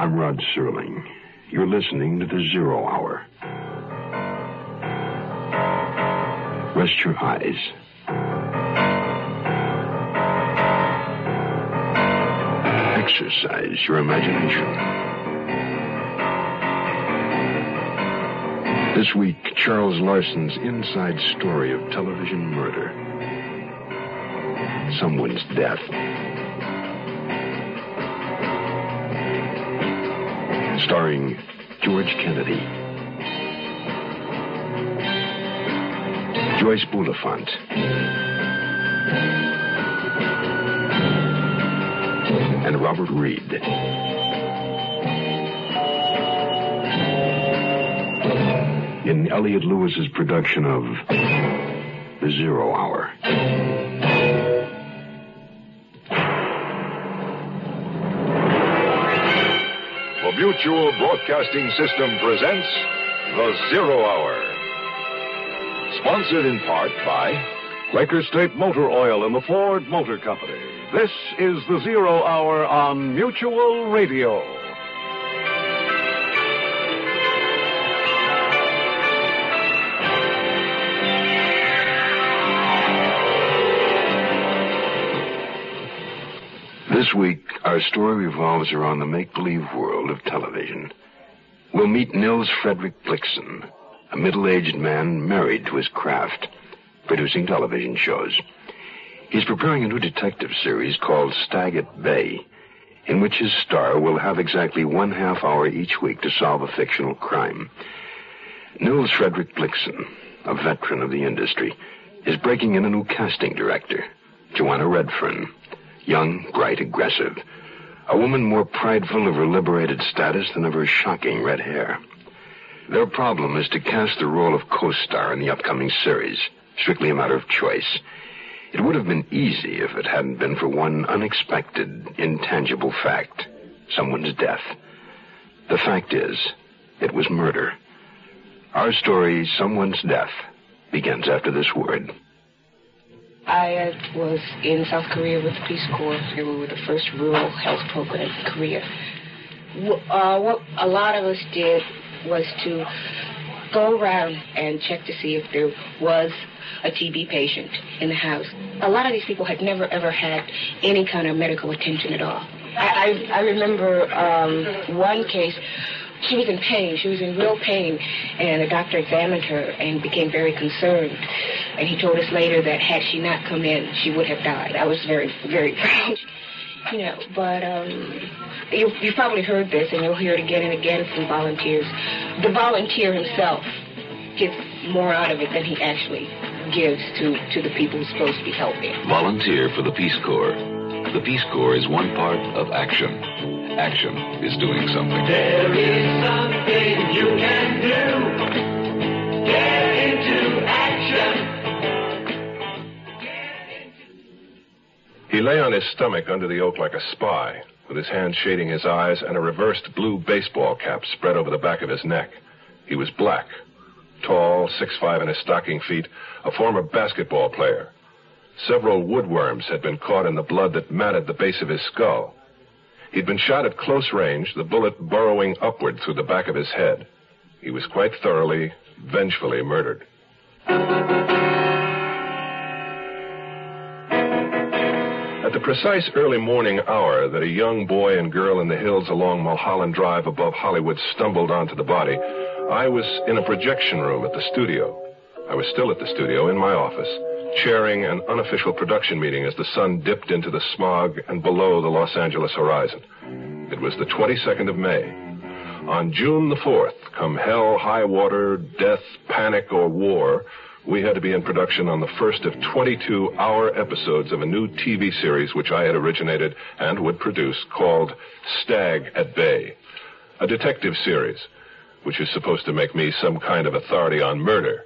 I'm Rod Serling. You're listening to the 0 Hour. Rest your eyes. Exercise your imagination. This week, Charles Larson's inside story of television murder. Someone's death. Starring George Kennedy, Joyce Bulifant, and Robert Reed. In Elliot Lewis's production of The 0 Hour. Mutual Broadcasting System presents The 0 Hour. Sponsored in part by Quaker State Motor Oil and the Ford Motor Company. This is The 0 Hour on Mutual Radio. This week, our story revolves around the make-believe world of television. We'll meet Nils Frederick Blixen, a middle-aged man married to his craft, producing television shows. He's preparing a new detective series called Stag at Bay, in which his star will have exactly 1/2 hour each week to solve a fictional crime. Nils Frederick Blixen, a veteran of the industry, is breaking in a new casting director, Joanna Redfern. Young, bright, aggressive. A woman more prideful of her liberated status than of her shocking red hair. Their problem is to cast the role of co-star in the upcoming series, strictly a matter of choice. It would have been easy if it hadn't been for one unexpected, intangible fact. Someone's death. The fact is, it was murder. Our story, Someone's Death, begins after this word. I was in South Korea with the Peace Corps. We were the first rural health program in Korea. What a lot of us did was to go around and check to see if there was a TB patient in the house. A lot of these people had never, ever had any kind of medical attention at all. I remember one case. She was in pain. She was in real pain. And the doctor examined her and became very concerned. And he told us later that had she not come in, she would have died. I was very, very proud. You know, but you've probably heard this, and you'll hear it again and again from volunteers. The volunteer himself gets more out of it than he actually gives to the people who's supposed to be helping. Volunteer for the Peace Corps. The Peace Corps is one part of action. Action is doing something. There is something you can do. Get into action. He lay on his stomach under the oak like a spy, with his hand shading his eyes and a reversed blue baseball cap spread over the back of his neck. He was black, tall, 6'5" in his stocking feet, a former basketball player. Several woodworms had been caught in the blood that matted the base of his skull. He'd been shot at close range, the bullet burrowing upward through the back of his head. He was quite thoroughly, vengefully murdered. At the precise early morning hour that a young boy and girl in the hills along Mulholland Drive above Hollywood stumbled onto the body, I was in a projection room at the studio. I was still at the studio in my office, chairing an unofficial production meeting as the sun dipped into the smog and below the Los Angeles horizon. It was the 22nd of May. On June the 4th, come hell, high water, death, panic, or war, we had to be in production on the first of 22-hour episodes of a new TV series which I had originated and would produce called Stag at Bay, a detective series which is supposed to make me some kind of authority on murder.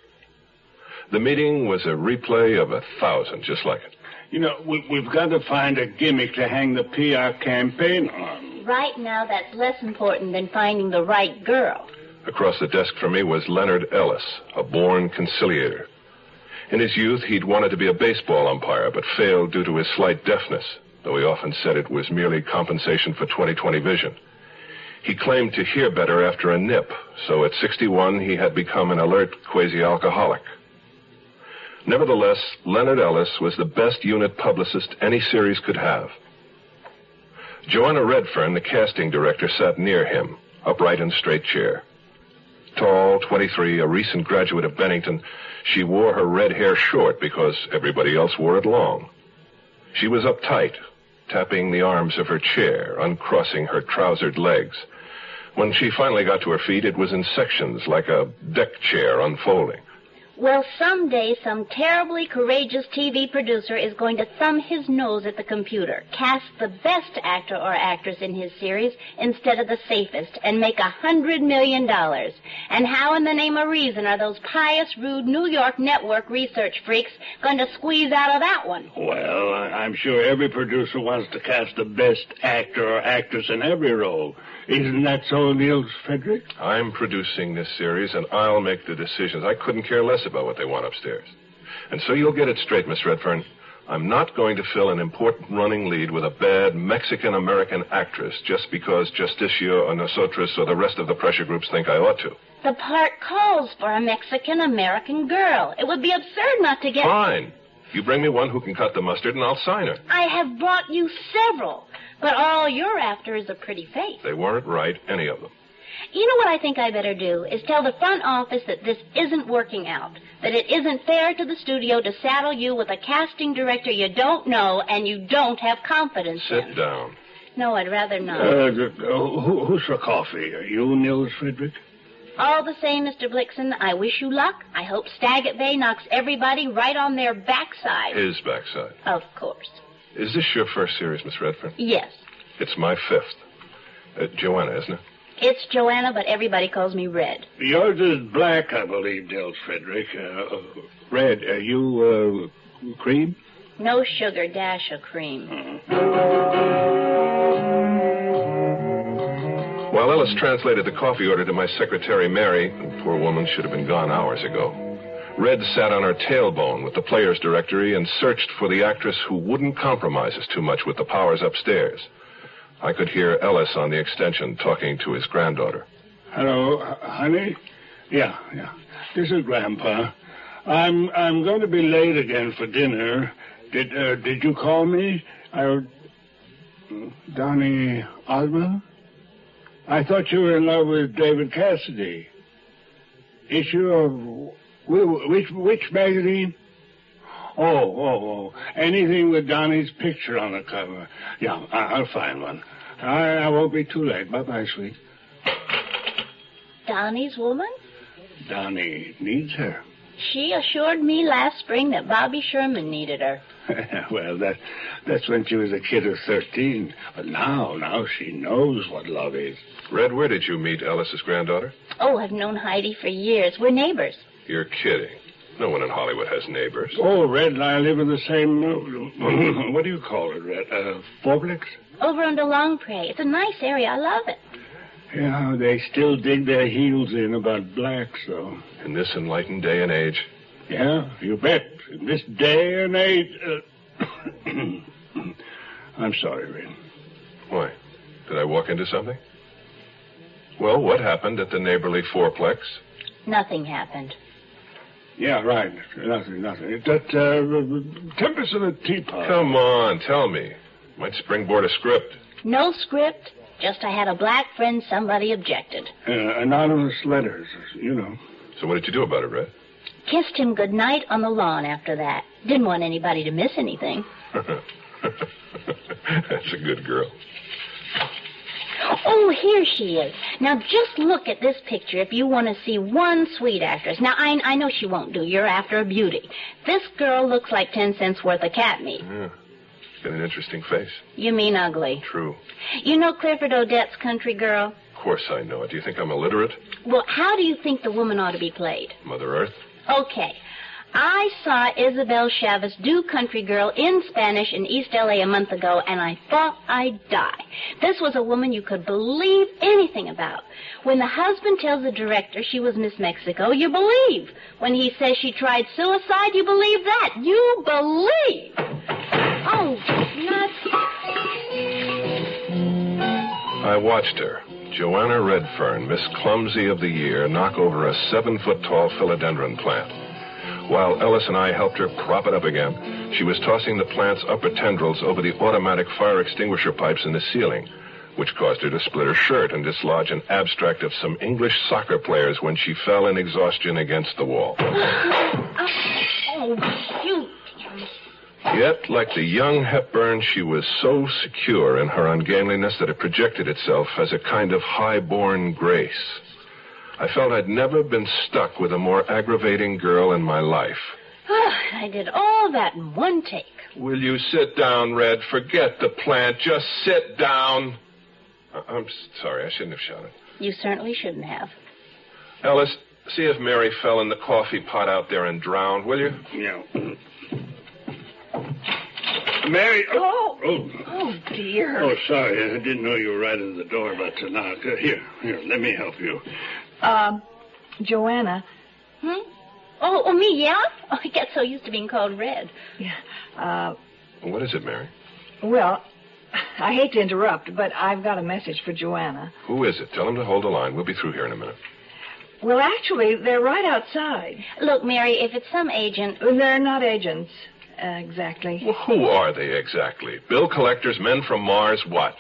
The meeting was a replay of 1,000, just like it. You know, we've got to find a gimmick to hang the PR campaign on. Right now, that's less important than finding the right girl. Across the desk from me was Leonard Ellis, a born conciliator. In his youth, he'd wanted to be a baseball umpire, but failed due to his slight deafness, though he often said it was merely compensation for 20/20 vision. He claimed to hear better after a nip, so at 61 he had become an alert quasi-alcoholic. Nevertheless, Leonard Ellis was the best unit publicist any series could have. Joanna Redfern, the casting director, sat near him, upright in straight chair. Tall, 23, a recent graduate of Bennington, she wore her red hair short because everybody else wore it long. She was uptight, tapping the arms of her chair, uncrossing her trousered legs. When she finally got to her feet, it was in sections, like a deck chair unfolding. Well, someday some terribly courageous TV producer is going to thumb his nose at the computer, cast the best actor or actress in his series instead of the safest, and make $100 million. And how in the name of reason are those pious, rude New York network research freaks going to squeeze out of that one? Well, I'm sure every producer wants to cast the best actor or actress in every role. Isn't that so, Niels Frederick? I'm producing this series, and I'll make the decisions. I couldn't care less about what they want upstairs. And so you'll get it straight, Miss Redfern. I'm not going to fill an important running lead with a bad Mexican-American actress just because Justicia or Nosotros or the rest of the pressure groups think I ought to. The part calls for a Mexican-American girl. It would be absurd not to get... Fine. You bring me one who can cut the mustard, and I'll sign her. I have brought you several, but all you're after is a pretty face. They weren't right, any of them. You know what I think I better do is tell the front office that this isn't working out, that it isn't fair to the studio to saddle you with a casting director you don't know and you don't have confidence in. Sit down. No, I'd rather not. Who's for coffee? Are you, Niels Frederick? All the same, Mr. Blixen, I wish you luck. I hope Staggett Bay knocks everybody right on their backside. His backside. Of course. Is this your first series, Miss Redfern? Yes. It's my fifth. Joanna, isn't it? It's Joanna, but everybody calls me Red. Yours is black, I believe, Niels Frederick. Red, are you, cream? No sugar, dash of cream. While Ellis translated the coffee order to my secretary, Mary, the poor woman should have been gone hours ago, Red sat on her tailbone with the players' directory and searched for the actress who wouldn't compromise us too much with the powers upstairs. I could hear Ellis on the extension talking to his granddaughter. Hello, honey? Yeah. This is Grandpa. I'm going to be late again for dinner. Did you call me? Donnie Osmond? I thought you were in love with David Cassidy. Issue of which magazine? Oh. Anything with Donnie's picture on the cover. Yeah, I'll find one. I won't be too late. Bye-bye, sweet. Donnie's woman? Donnie needs her. She assured me last spring that Bobby Sherman needed her. Well, that's when she was a kid of 13. But now she knows what love is. Red, where did you meet Ellis's granddaughter? Oh, I've known Heidi for years. We're neighbors. You're kidding. No one in Hollywood has neighbors. Oh, Red and I live in the same, what do you call it, Red? Fourplex? Over under Longpre. It's a nice area. I love it. Yeah, they still dig their heels in about blacks, though. In this enlightened day and age? Yeah, you bet. In this day and age... I'm sorry, Red. Why? Did I walk into something? Well, what happened at the neighborly fourplex? Nothing happened. Yeah, right. Nothing. That, Tempest in a Teapot. Come on, tell me. Might springboard a script. No script. Just I had a black friend, somebody objected. Anonymous letters, you know. So what did you do about it, Red? Kissed him goodnight on the lawn after that. Didn't want anybody to miss anything. That's a good girl. Oh, here she is. Now, just look at this picture if you want to see one sweet actress. Now, I know she won't do. You're after a beauty. This girl looks like 10 cents worth of cat meat. Yeah. Got an interesting face. You mean ugly? True. You know Clifford Odette's Country Girl? Of course I know it. Do you think I'm illiterate? Well, how do you think the woman ought to be played? Mother Earth? Okay. I saw Isabel Chavez do Country Girl in Spanish in East L.A. a month ago, and I thought I'd die. This was a woman you could believe anything about. When the husband tells the director she was Miss Mexico, you believe. When he says she tried suicide, you believe that. You believe. Oh, nuts. I watched her, Joanna Redfern, Miss Clumsy of the Year, knock over a 7-foot-tall philodendron plant. While Ellis and I helped her prop it up again, she was tossing the plant's upper tendrils over the automatic fire extinguisher pipes in the ceiling, which caused her to split her shirt and dislodge an abstract of some English soccer players when she fell in exhaustion against the wall. Oh, you... Yet, like the young Hepburn, she was so secure in her ungainliness that it projected itself as a kind of high-born grace. I felt I'd never been stuck with a more aggravating girl in my life. I did all that in one take. Will you sit down, Red? Forget the plant. Just sit down. I'm sorry. I shouldn't have shouted. You certainly shouldn't have. Ellis, see if Mary fell in the coffee pot out there and drowned, will you? Yeah. Mary. Oh, dear. Oh, sorry. I didn't know you were right at the door about to knock. Here, let me help you. Joanna. Oh, me, yeah? Oh, I get so used to being called Red. Yeah. What is it, Mary? Well, I hate to interrupt, but I've got a message for Joanna. Who is it? Tell them to hold the line. We'll be through here in a minute. Well, actually, they're right outside. Look, Mary, if it's some agent... They're not agents, exactly. Well, who are they exactly? Bill collectors, men from Mars, what?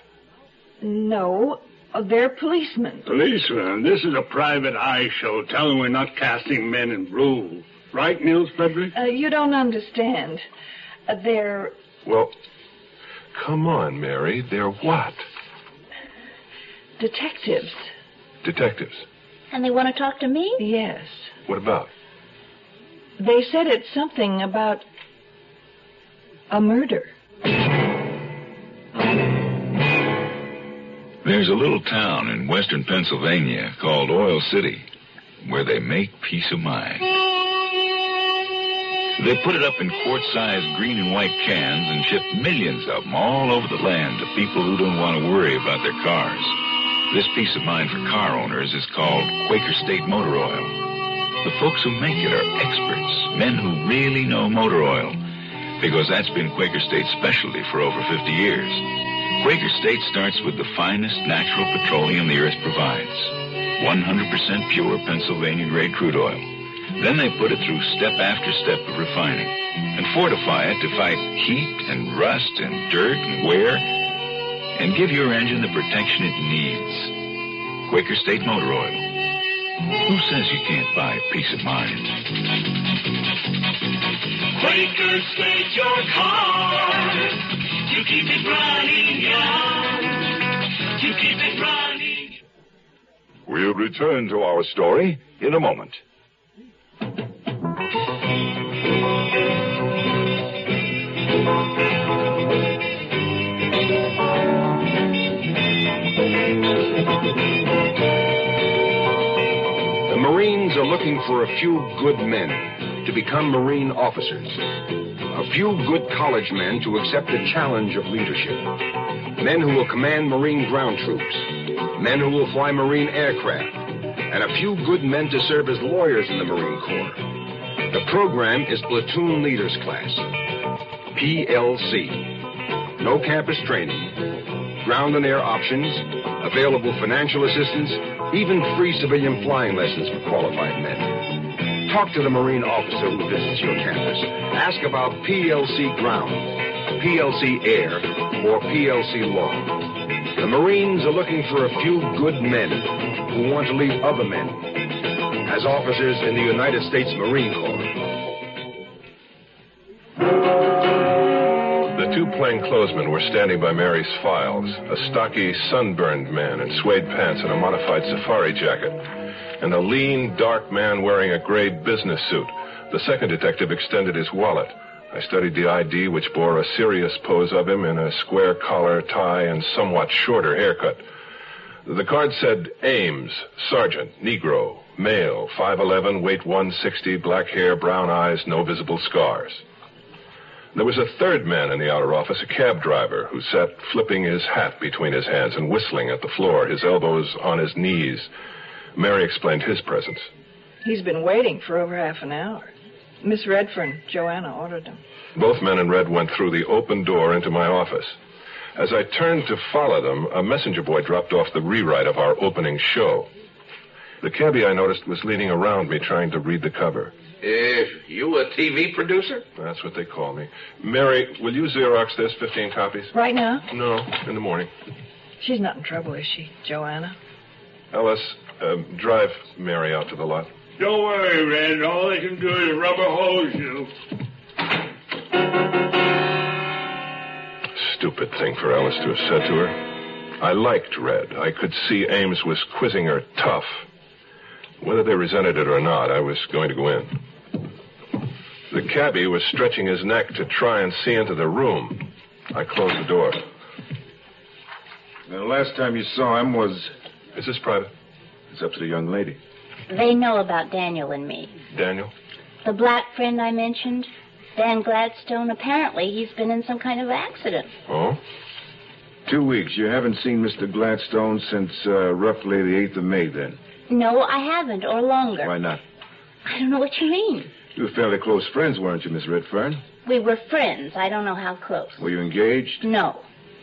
No, they're policemen. Policemen? This is a private eye show. Tell them we're not casting men in blue. Right, Nils Frederick? You don't understand. They're... Well, come on, Mary. They're what? detectives. Detectives? And they want to talk to me? Yes. What about? They said it's something about a murder. There's a little town in western Pennsylvania called Oil City where they make peace of mind. They put it up in quart-sized green and white cans and ship millions of them all over the land to people who don't want to worry about their cars. This peace of mind for car owners is called Quaker State Motor Oil. The folks who make it are experts, men who really know motor oil, because that's been Quaker State's specialty for over 50 years. Quaker State starts with the finest natural petroleum the earth provides, 100% pure Pennsylvania-grade crude oil. Then they put it through step after step of refining and fortify it to fight heat and rust and dirt and wear and give your engine the protection it needs. Quaker State Motor Oil. Who says you can't buy peace of mind? Quaker State your car. You keep it running, young. You keep it running. We'll return to our story in a moment. The Marines are looking for a few good men to become Marine officers. A few good college men to accept the challenge of leadership. Men who will command Marine ground troops. Men who will fly Marine aircraft. And a few good men to serve as lawyers in the Marine Corps. The program is Platoon Leaders Class. PLC. No campus training. Ground and air options. Available financial assistance. Even free civilian flying lessons for qualified men. Talk to the Marine officer who visits your campus. Ask about PLC Ground, PLC Air, or PLC Law. The Marines are looking for a few good men who want to lead other men as officers in the United States Marine Corps. The two plainclothesmen were standing by Mary's files, a stocky, sunburned man in suede pants and a modified safari jacket, and a lean, dark man wearing a gray business suit. The second detective extended his wallet. I studied the ID, which bore a serious pose of him in a square collar, tie, and somewhat shorter haircut. The card said Ames, Sergeant, Negro, male, 5'11", weight 160, black hair, brown eyes, no visible scars. There was a third man in the outer office, a cab driver, who sat flipping his hat between his hands and whistling at the floor, his elbows on his knees. Mary explained his presence. He's been waiting for over half an hour. Miss Redfern, Joanna ordered him. Both men in red went through the open door into my office. As I turned to follow them, a messenger boy dropped off the rewrite of our opening show. The cabbie, I noticed, was leaning around me trying to read the cover. You a TV producer? That's what they call me. Mary, will you Xerox this, 15 copies? Right now? No, in the morning. She's not in trouble, is she, Joanna? Ellis, drive Mary out to the lot. Don't worry, Red. All they can do is rubber hose you. Stupid thing for Ellis to have said to her. I liked Red. I could see Ames was quizzing her tough. Whether they resented it or not, I was going to go in. The cabbie was stretching his neck to try and see into the room. I closed the door. The last time you saw him was... Is this private? It's up to the young lady. They know about Daniel and me. Daniel? The black friend I mentioned, Dan Gladstone, apparently he's been in some kind of accident. Oh? 2 weeks. You haven't seen Mr. Gladstone since roughly the 8th of May, then? No, I haven't, or longer. Why not? I don't know what you mean. You were fairly close friends, weren't you, Miss Redfern? We were friends. I don't know how close. Were you engaged? No.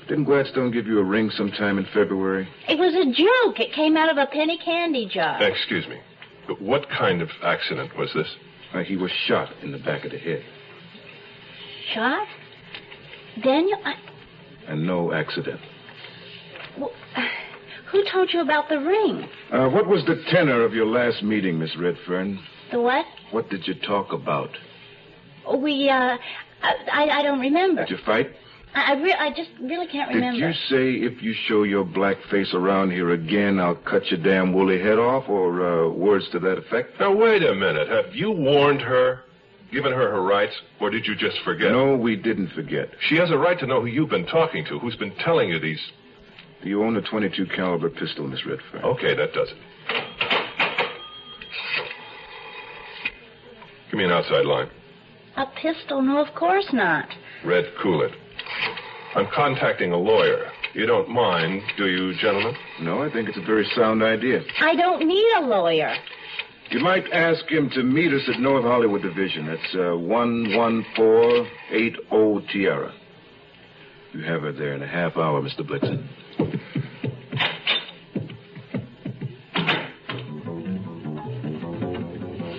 Didn't Gladstone give you a ring sometime in February? It was a joke. It came out of a penny candy jar. Excuse me. But what kind of accident was this? He was shot in the back of the head. Shot? Daniel, And no accident. Well, who told you about the ring? What was the tenor of your last meeting, Miss Redfern? The what? What did you talk about? I don't remember. Did you fight? I just really can't remember. Did you say, if you show your black face around here again, I'll cut your damn woolly head off, or words to that effect? Now, wait a minute. Have you warned her, given her her rights, or did you just forget? No, we didn't forget. She has a right to know who you've been talking to, who's been telling you these... Do you own a .22 caliber pistol, Miss Redfern? Okay, that does it. Give me an outside line. A pistol? No, of course not. Red, cool it. I'm contacting a lawyer. You don't mind, do you, gentlemen? No, I think it's a very sound idea. I don't need a lawyer. You might ask him to meet us at North Hollywood Division. That's 11480 Tierra. You have her there in a half hour, Mr. Blixen.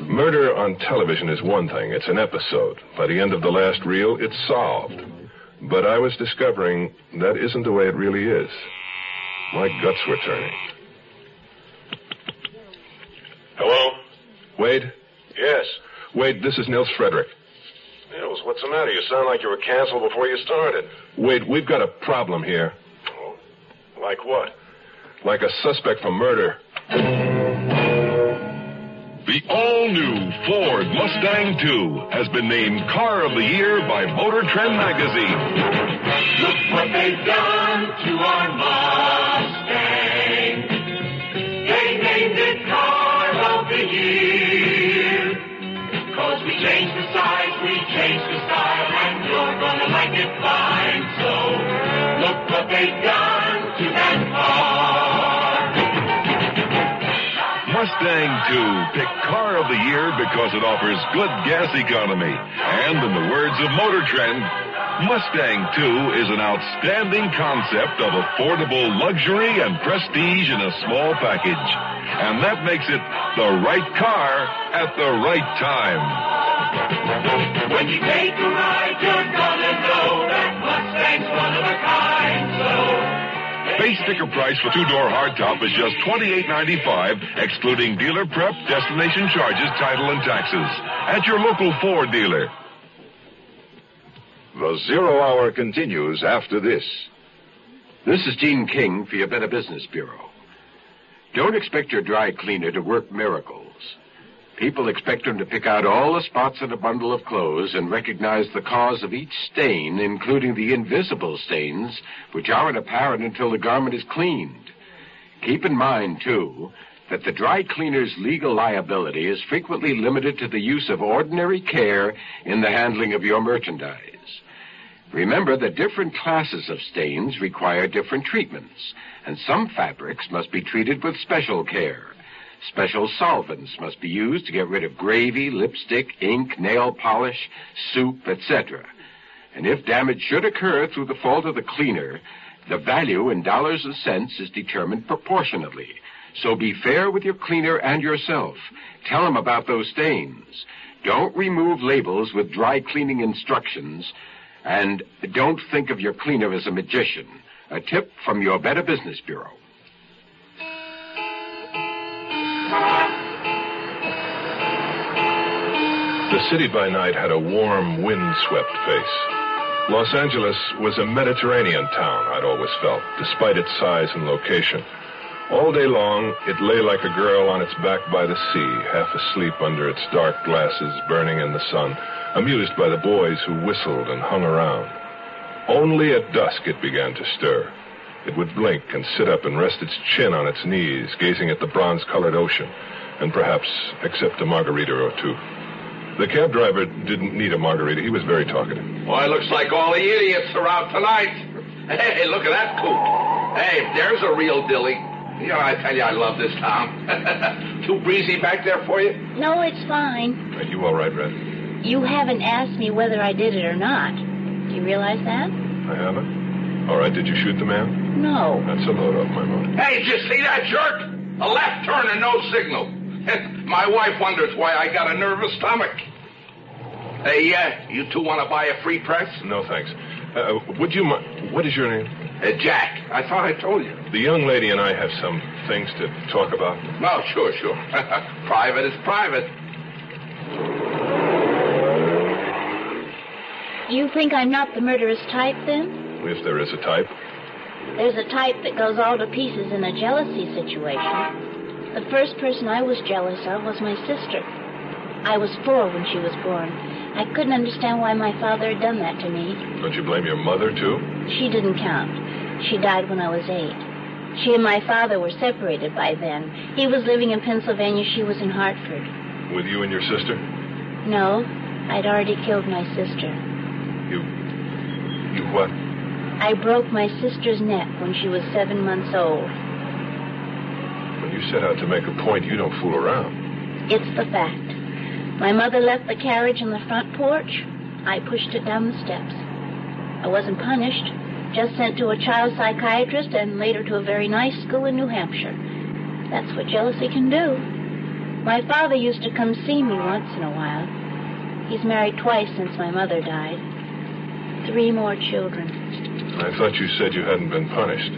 Murder on television is one thing. It's an episode. By the end of the last reel, it's solved. But I was discovering that isn't the way it really is. My guts were turning. Hello? Wade? Yes. Wade, this is Nils Frederick. Nils, what's the matter? You sound like you were canceled before you started. Wade, we've got a problem here. Oh, like what? Like a suspect for murder. The all-new Ford Mustang II has been named Car of the Year by Motor Trend magazine. Look what they've done to our Mustang. They named it Car of the Year. 'Cause we changed the size, we changed the style, and you're gonna like it fine. So, look what they've done to that car. Mustang II, picked Car of the Year because it offers good gas economy. And in the words of Motor Trend, Mustang II is an outstanding concept of affordable luxury and prestige in a small package. And that makes it the right car at the right time. When you take a ride, you're gonna know that Mustang's one of a kind. So, Base sticker price for two-door hardtop is just $28.95, excluding dealer prep, destination charges, title, and taxes. At your local Ford dealer. The Zero Hour continues after this. This is Gene King for your Better Business Bureau. Don't expect your dry cleaner to work miracles. People expect him to pick out all the spots in a bundle of clothes and recognize the cause of each stain, including the invisible stains, which aren't apparent until the garment is cleaned. Keep in mind, too, that the dry cleaner's legal liability is frequently limited to the use of ordinary care in the handling of your merchandise. Remember that different classes of stains require different treatments, and some fabrics must be treated with special care. Special solvents must be used to get rid of gravy, lipstick, ink, nail polish, soup, etc. And if damage should occur through the fault of the cleaner, the value in dollars and cents is determined proportionately. So be fair with your cleaner and yourself. Tell him about those stains. Don't remove labels with dry cleaning instructions. And don't think of your cleaner as a magician. A tip from your Better Business Bureau. The city by night had a warm, wind-swept face. Los Angeles was a Mediterranean town, I'd always felt, despite its size and location. All day long, it lay like a girl on its back by the sea, half asleep under its dark glasses burning in the sun, amused by the boys who whistled and hung around. Only at dusk it began to stir. It would blink and sit up and rest its chin on its knees, gazing at the bronze-colored ocean, and perhaps accept a margarita or two. The cab driver didn't need a margarita. He was very talkative. Boy, looks like all the idiots are out tonight. Hey, look at that coot. Hey, there's a real dilly. You know, I tell you, I love this town. Too breezy back there for you? No, it's fine. Are you all right, Red? You haven't asked me whether I did it or not. Do you realize that? I haven't? All right, did you shoot the man? No. That's a load off my motor. Hey, did you see that jerk? A left turn and no signal. My wife wonders why I got a nervous stomach. Hey, you two want to buy a free press? No, thanks. Would you mind... What is your name? Jack. I thought I told you. The young lady and I have some things to talk about. No, sure. Private is private. You think I'm not the murderous type, then? If there is a type. There's a type that goes all to pieces in a jealousy situation. The first person I was jealous of was my sister. I was 4 when she was born. I couldn't understand why my father had done that to me. Don't you blame your mother, too? She didn't count. She died when I was 8. She and my father were separated by then. He was living in Pennsylvania. She was in Hartford. With you and your sister? No, I'd already killed my sister. You what? I broke my sister's neck when she was 7 months old. When you set out to make a point, you don't fool around. It's the fact. My mother left the carriage on the front porch. I pushed it down the steps. I wasn't punished, just sent to a child psychiatrist and later to a very nice school in New Hampshire. That's what jealousy can do. My father used to come see me once in a while. He's married twice since my mother died. 3 more children. I thought you said you hadn't been punished.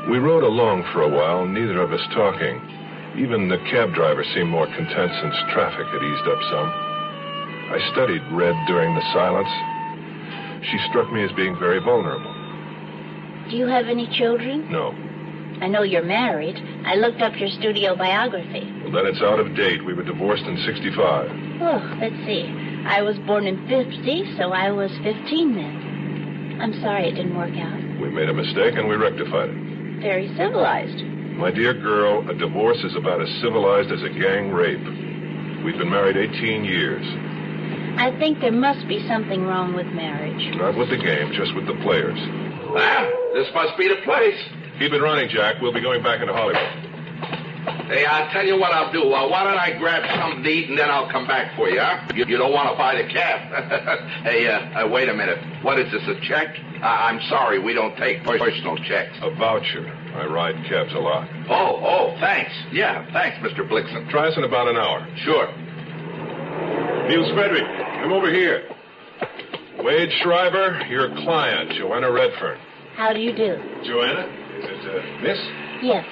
We rode along for a while, neither of us talking. Even the cab driver seemed more content since traffic had eased up some. I studied Red during the silence. She struck me as being very vulnerable. Do you have any children? No. I know you're married. I looked up your studio biography. Well, then it's out of date. We were divorced in 65. Oh, let's see. I was born in 50, so I was 15 then. I'm sorry it didn't work out. We made a mistake and we rectified it. Very civilized. My dear girl, a divorce is about as civilized as a gang rape. We've been married 18 years. I think there must be something wrong with marriage. Not with the game, just with the players. This must be the place. Keep it running, Jack. We'll be going back into Hollywood. Hey, I'll tell you what I'll do. Why don't I grab something to eat and then I'll come back for you, huh? You don't want to buy the cab. Hey, wait a minute. What is this, a check? I'm sorry, we don't take personal checks. A voucher. I ride cabs a lot. Oh, thanks. Yeah, thanks, Mr. Blixen. Try us in about an hour. Sure. Niels Frederick, come over here. Wade Schreiber, your client, Joanna Redfern. How do you do? Joanna? Is it, Miss? Yes.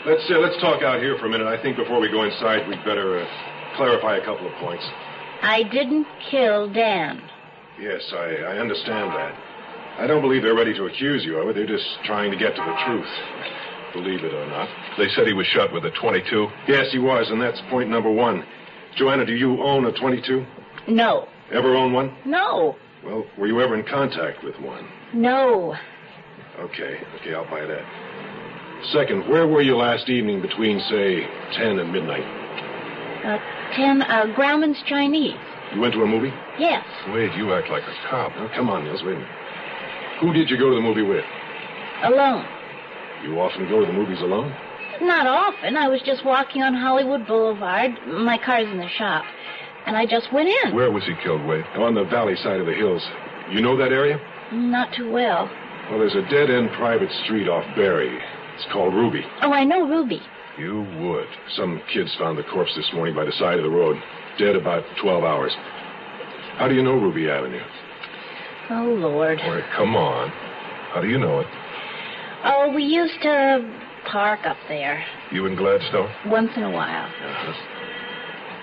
Let's talk out here for a minute. I think before we go inside, we'd better clarify a couple of points. I didn't kill Dan. Yes, I understand that. I don't believe they're ready to accuse you of it. They're just trying to get to the truth. Believe it or not. They said he was shot with a .22? Yes, he was, and that's point number 1. Joanna, do you own a .22? No. Ever own one? No. Well, were you ever in contact with one? No. Okay, I'll buy that. Second, where were you last evening between, say, 10 and midnight? 10, Grauman's Chinese. You went to a movie? Yes. Wade, you act like a cop. Oh, come on, Nils, wait a minute. Who did you go to the movie with? Alone. You often go to the movies alone? Not often. I was just walking on Hollywood Boulevard. My car's in the shop. and I just went in. Where was he killed, Wade? On the valley side of the hills. You know that area? Not too well. Well, there's a dead-end private street off Berry. It's called Ruby. Oh, I know Ruby. You would. Some kids found the corpse this morning by the side of the road. Dead about 12 hours. How do you know Ruby Avenue? Oh, Lord. Wait, come on. How do you know it? Oh, we used to park up there. You in Gladstone? Once in a while.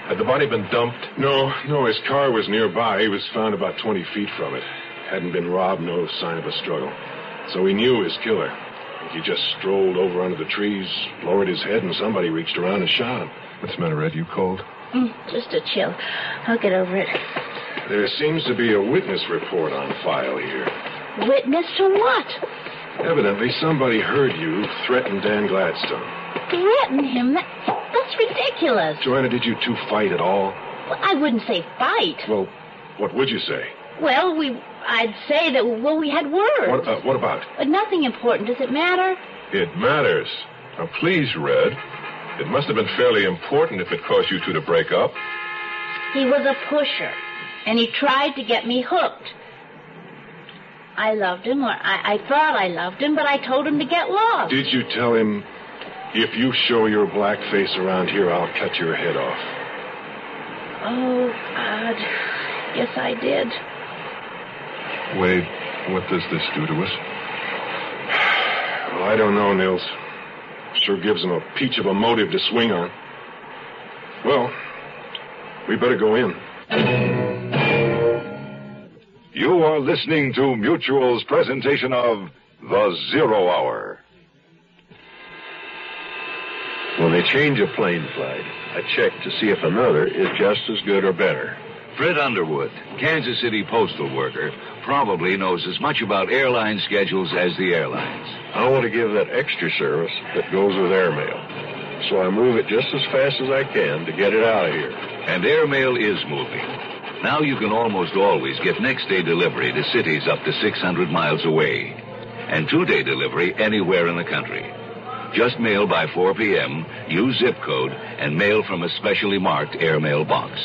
Had the body been dumped? No, his car was nearby. He was found about 20 feet from it. Hadn't been robbed, no sign of a struggle. So he knew his killer. He just strolled over under the trees, lowered his head, and somebody reached around and shot him. What's the matter, Red? You cold? Just a chill. I'll get over it. There seems to be a witness report on file here. Witness to what? Evidently, somebody heard you threaten Dan Gladstone. Threaten him? That's ridiculous. Joanna, did you two fight at all? Well, I wouldn't say fight. Well, what would you say? Well, I'd say that, we had words. What about? But nothing important. Does it matter? It matters. Now, please, Red. It must have been fairly important if it caused you two to break up. He was a pusher, and he tried to get me hooked. I loved him, or I thought I loved him, but I told him to get lost. Did you tell him, if you show your black face around here, I'll cut your head off? Oh, God. Yes, I did. Wade, what does this do to us? Well, I don't know, Nils. Sure gives him a peach of a motive to swing on. Well, we better go in. You are listening to Mutual's presentation of The Zero Hour. When they change a plane flight, I check to see if another is just as good or better. Fred Underwood, Kansas City postal worker, probably knows as much about airline schedules as the airlines. I want to give that extra service that goes with airmail. So I move it just as fast as I can to get it out of here. And airmail is moving. Now you can almost always get next-day delivery to cities up to 600 miles away. And two-day delivery anywhere in the country. Just mail by 4 p.m., use zip code, and mail from a specially marked airmail box.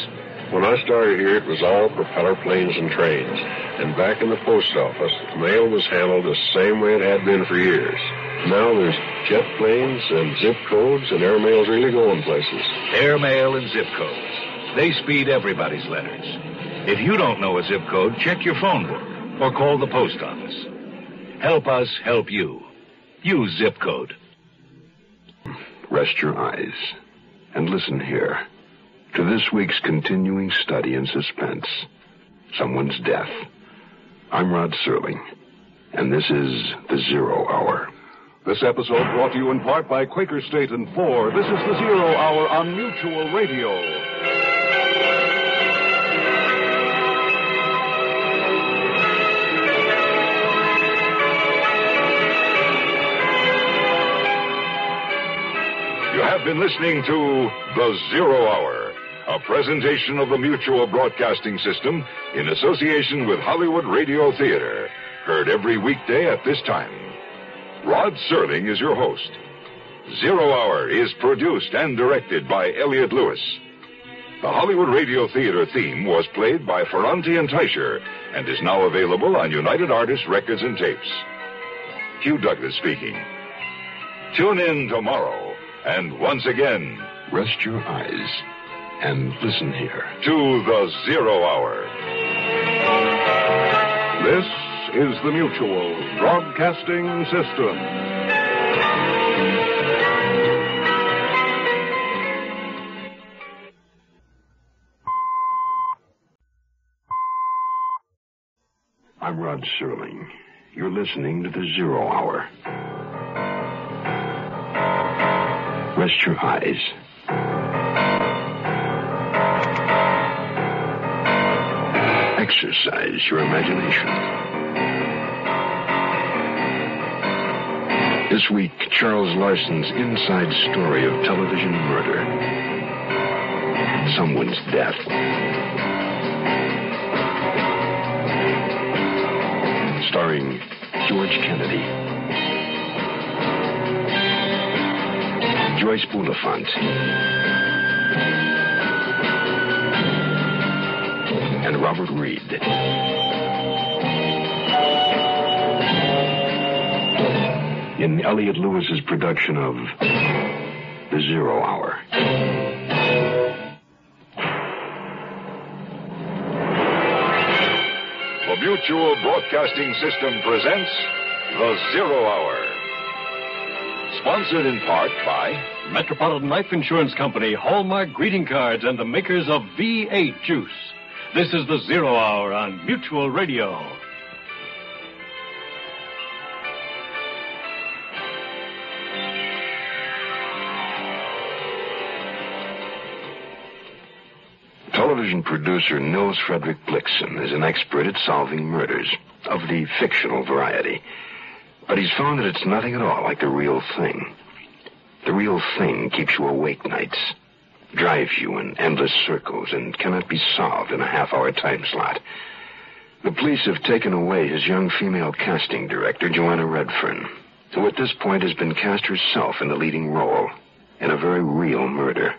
When I started here, it was all propeller planes and trains. And back in the post office, mail was handled the same way it had been for years. Now there's jet planes and zip codes, and airmail's really going places. Airmail and zip codes. They speed everybody's letters. If you don't know a zip code, check your phone book or call the post office. Help us help you. Use zip code. Rest your eyes and listen here to this week's continuing study in suspense, someone's death. I'm Rod Serling, and this is The Zero Hour. This episode brought to you in part by Quaker State and Ford. This is The Zero Hour on Mutual Radio. You have been listening to The Zero Hour, a presentation of the Mutual Broadcasting System in association with Hollywood Radio Theater, heard every weekday at this time. Rod Serling is your host. Zero Hour is produced and directed by Elliott Lewis. The Hollywood Radio Theater theme was played by Ferranti and Teicher and is now available on United Artists Records and Tapes. Hugh Douglas speaking. Tune in tomorrow. And once again, rest your eyes and listen here to The Zero Hour. This is the Mutual Broadcasting System. I'm Rod Serling. You're listening to The Zero Hour. Rest your eyes. Exercise your imagination. This week, Charles Larson's inside story of television murder. Someone's death. Starring George Kennedy, Joyce Bulifant, Robert Reed. In Elliot Lewis's production of The Zero Hour. The Mutual Broadcasting System presents The Zero Hour. Sponsored in part by Metropolitan Life Insurance Company, Hallmark greeting cards, and the makers of V8 juice. This is The Zero Hour on Mutual Radio. Television producer Nils Frederick Blixen is an expert at solving murders of the fictional variety. But he's found that it's nothing at all like the real thing. The real thing keeps you awake nights, drives you in endless circles, and cannot be solved in a half-hour time slot. The police have taken away his young female casting director, Joanna Redfern, who at this point has been cast herself in the leading role in a very real murder.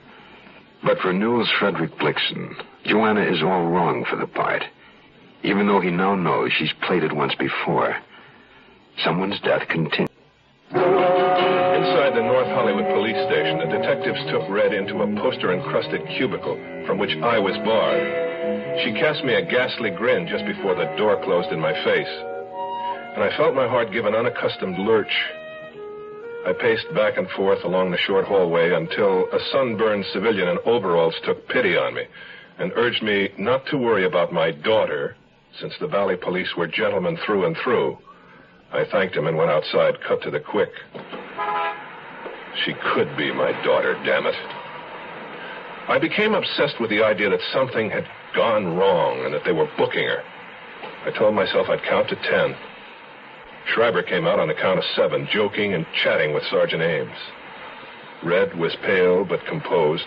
But for Nils Frederick Blixen, Joanna is all wrong for the part, even though he now knows she's played it once before. Someone's death continues. Inside the North Hollywood police station, the detectives took Red into a poster-encrusted cubicle from which I was barred. She cast me a ghastly grin just before the door closed in my face, and I felt my heart give an unaccustomed lurch. I paced back and forth along the short hallway until a sunburned civilian in overalls took pity on me and urged me not to worry about my daughter, since the Valley police were gentlemen through and through. I thanked him and went outside, cut to the quick. She could be my daughter, damn it. I became obsessed with the idea that something had gone wrong and that they were booking her. I told myself I'd count to 10. Schreiber came out on the count of 7, joking and chatting with Sergeant Ames. Red was pale but composed.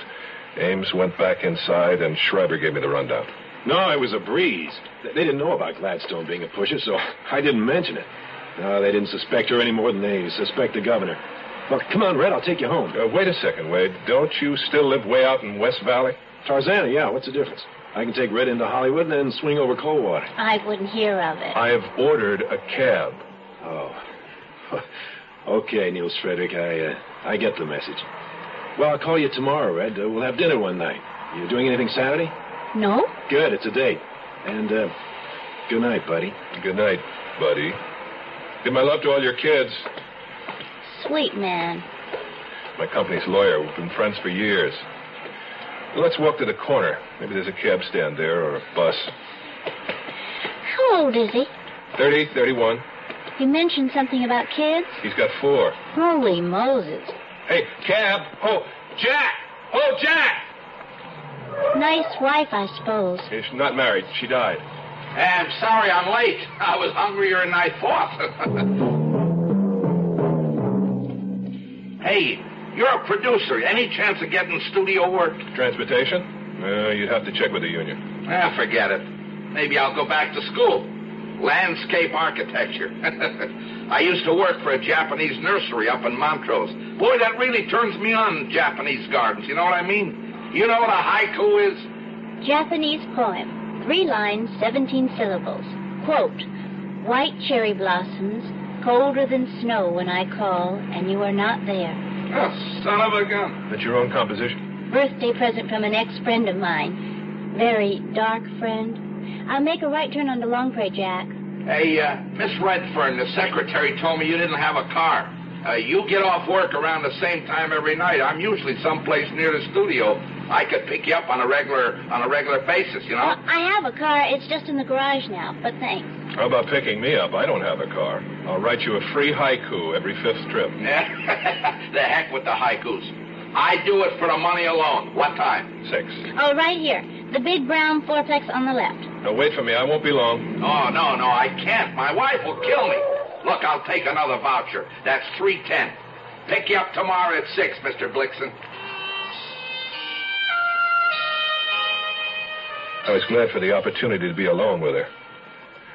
Ames went back inside, and Schreiber gave me the rundown. No, it was a breeze. They didn't know about Gladstone being a pusher, so I didn't mention it. No, they didn't suspect her any more than they suspect the governor. Well, come on, Red, I'll take you home. Wait a second, Wade. Don't you still live way out in West Valley? Tarzana, yeah, what's the difference? I can take Red into Hollywood and then swing over Coldwater. I wouldn't hear of it. I have ordered a cab. Oh. Okay, Nils Frederick, I get the message. Well, I'll call you tomorrow, Red. We'll have dinner one night. You doing anything Saturday? No. Good, it's a date. And, good night, buddy. Good night, buddy. Give my love to all your kids. Sweet man. My company's lawyer. We've been friends for years. Well, let's walk to the corner. Maybe there's a cab stand there or a bus. How old is he? 30, 31. You mentioned something about kids? He's got 4. Holy Moses. Hey, cab. Oh, Jack. Oh, Jack. Nice wife, I suppose. She's not married. She died. I'm sorry I'm late. I was hungrier than I thought. Hey, you're a producer. Any chance of getting studio work? Transportation? You'd have to check with the union. Forget it. Maybe I'll go back to school. Landscape architecture. I used to work for a Japanese nursery up in Montrose. Boy, that really turns me on, Japanese gardens. You know what I mean? You know what a haiku is? Japanese poem. 3 lines, 17 syllables. Quote, white cherry blossoms, colder than snow when I call, and you are not there. Oh, son of a gun. That's your own composition? Birthday present from an ex-friend of mine. Very dark friend. I'll make a right turn onto Longpre, Jack. Hey, Miss Redfern, the secretary told me you didn't have a car. You get off work around the same time every night. I'm usually someplace near the studio. I could pick you up on a regular basis, you know? Well, I have a car. It's just in the garage now, but thanks. How about picking me up? I don't have a car. I'll write you a free haiku every 5th trip. The heck with the haikus. I do it for the money alone. What time? 6. Oh, right here. The big brown fourplex on the left. No, wait for me. I won't be long. Oh, no, I can't. My wife will kill me. Look, I'll take another voucher. That's $3.10. Pick you up tomorrow at 6, Mr. Blixen. I was glad for the opportunity to be alone with her.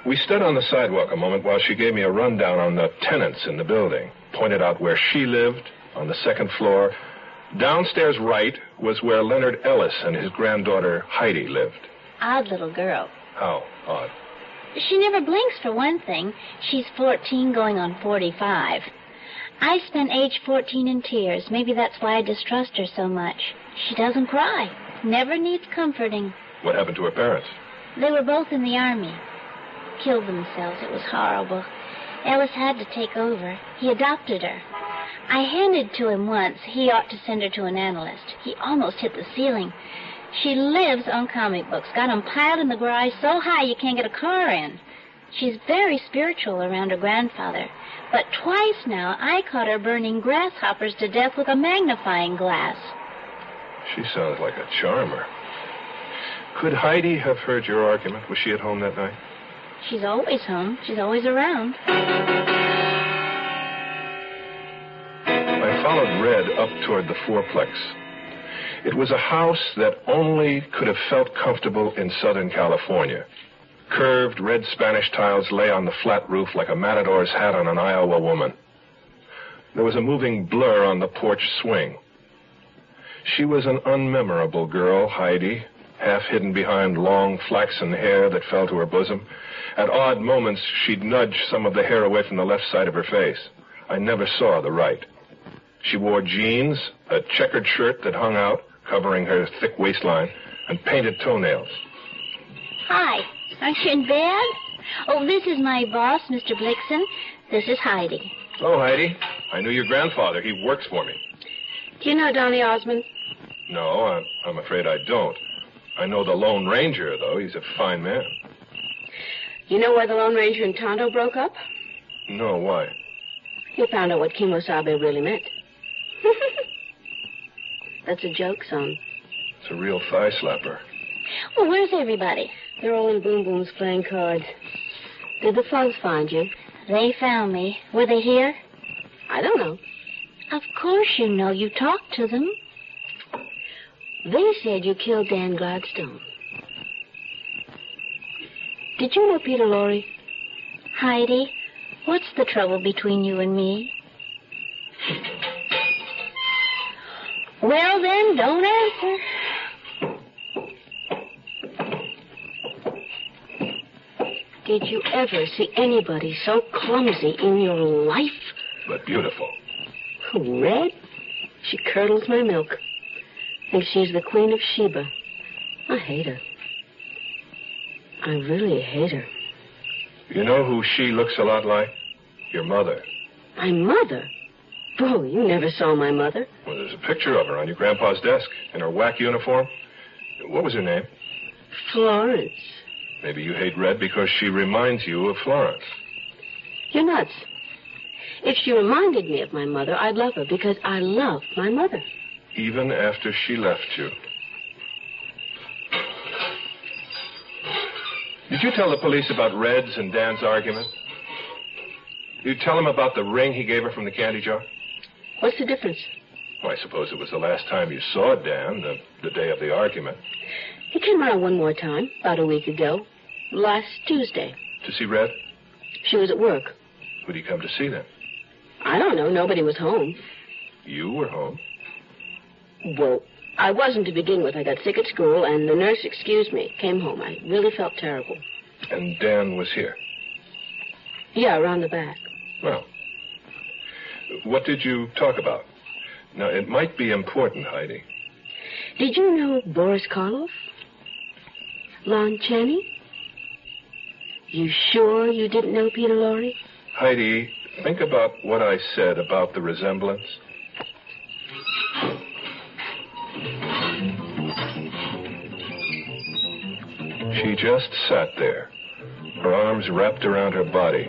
We stood on the sidewalk a moment while she gave me a rundown on the tenants in the building, pointed out where she lived, on the 2nd floor. Downstairs right was where Leonard Ellis and his granddaughter Heidi lived. Odd little girl. How odd? She never blinks, for one thing. She's 14 going on 45. I spent age 14 in tears. Maybe that's why I distrust her so much. She doesn't cry. Never needs comforting. What happened to her parents? They were both in the Army. Killed themselves. It was horrible. Ellis had to take over. He adopted her. I hinted to him once he ought to send her to an analyst. He almost hit the ceiling. She lives on comic books. Got them piled in the garage so high you can't get a car in. She's very spiritual around her grandfather. But twice now I caught her burning grasshoppers to death with a magnifying glass. She sounds like a charmer. Could Heidi have heard your argument? Was she at home that night? She's always home. She's always around. I followed Red up toward the fourplex. It was a house that only could have felt comfortable in Southern California. Curved red Spanish tiles lay on the flat roof like a matador's hat on an Iowa woman. There was a moving blur on the porch swing. She was an unmemorable girl, Heidi, half hidden behind long flaxen hair that fell to her bosom. At odd moments, she'd nudge some of the hair away from the left side of her face. I never saw the right. She wore jeans, a checkered shirt that hung out, covering her thick waistline, and painted toenails. Hi. Aren't you in bed? Oh, this is my boss, Mr. Blixen. This is Heidi. Oh, Heidi. I knew your grandfather. He works for me. Do you know Donnie Osmond? No, I'm afraid I don't. I know the Lone Ranger, though. He's a fine man. You know why the Lone Ranger and Tonto broke up? No, why? You found out what Kimosabe really meant. That's a joke, son. It's a real thigh slapper. Well, where's everybody? They're all in Boom Boom's playing cards. Did the thugs find you? They found me. Were they here? I don't know. Of course you know. You talked to them. They said you killed Dan Gladstone. Did you know Peter Lorre? Heidi, what's the trouble between you and me? Well, then, don't answer. Did you ever see anybody so clumsy in your life? But beautiful. Red? She curdles my milk. Thinks she's the Queen of Sheba. I hate her. I really hate her. You know who she looks a lot like? Your mother. My mother? Bro, you never saw my mother. Well, there's a picture of her on your grandpa's desk in her whack uniform. What was her name? Florence. Maybe you hate Red because she reminds you of Florence. You're nuts. If she reminded me of my mother, I'd love her because I love my mother. Even after she left you. Did you tell the police about Red's and Dan's argument? Did you tell them about the ring he gave her from the candy jar? What's the difference? Well, I suppose it was the last time you saw Dan, the day of the argument. He came around one more time, about a week ago. Last Tuesday. To see Red? She was at work. Who'd he come to see then? I don't know. Nobody was home. You were home? Well, I wasn't to begin with. I got sick at school, and the nurse excused me. Came home. I really felt terrible. And Dan was here? Yeah, around the back. Well, what did you talk about? Now, it might be important, Heidi. Did you know Boris Karloff? Lon Chaney? You sure you didn't know Peter Lorre? Heidi, think about what I said about the resemblance. She just sat there, her arms wrapped around her body.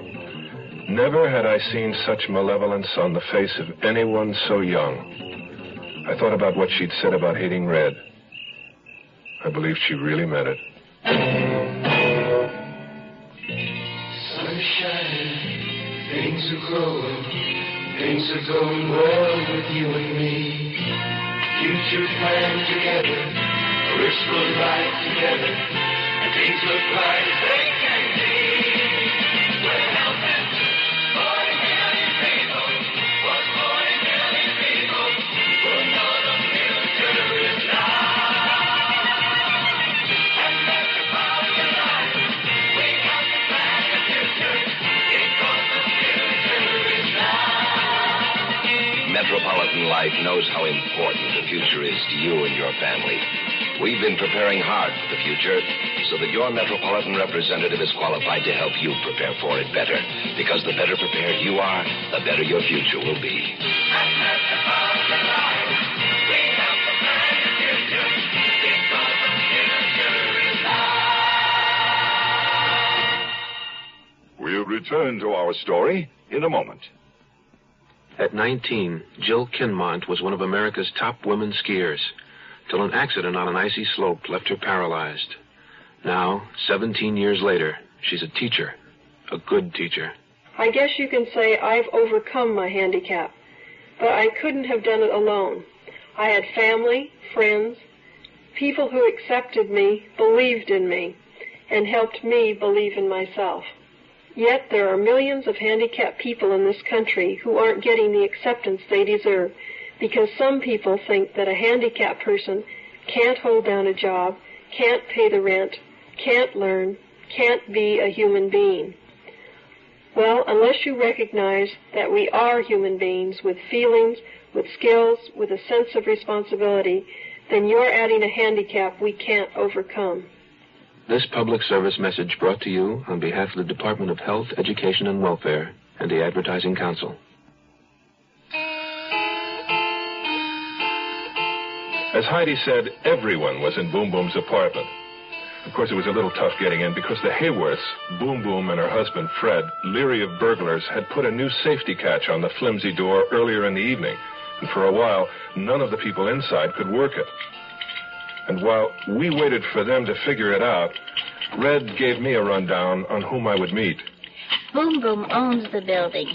Never had I seen such malevolence on the face of anyone so young. I thought about what she'd said about hating Red. I believe she really meant it. Sun is shining, things are growing, things are going well with you and me. Future planned together, a wishful life together, and things look bright as they can be. We're helping 40 million people, was 40 million people, will know the future is now. And that's the power of life. metropolitan life knows how important the future is to you and your family. We've been preparing hard for the future so that your metropolitan representative is qualified to help you prepare for it better. Because the better prepared you are, the better your future will be. We'll return to our story in a moment. At 19, Jill Kinmont was one of America's top women skiers, till an accident on an icy slope left her paralyzed. Now, 17 years later, she's a teacher, a good teacher. I guess you can say I've overcome my handicap, but I couldn't have done it alone. I had family, friends, people who accepted me, believed in me, and helped me believe in myself. Yet there are millions of handicapped people in this country who aren't getting the acceptance they deserve because some people think that a handicapped person can't hold down a job, can't pay the rent, can't learn, can't be a human being. Well, unless you recognize that we are human beings with feelings, with skills, with a sense of responsibility, then you're adding a handicap we can't overcome. This public service message brought to you on behalf of the Department of Health, Education, and Welfare and the Advertising Council. As Heidi said, everyone was in Boom Boom's apartment. Of course, it was a little tough getting in because the Hayworths, Boom Boom and her husband, Fred, leery of burglars, had put a new safety catch on the flimsy door earlier in the evening. And for a while, none of the people inside could work it. And while we waited for them to figure it out, Red gave me a rundown on whom I would meet. Boom Boom owns the building.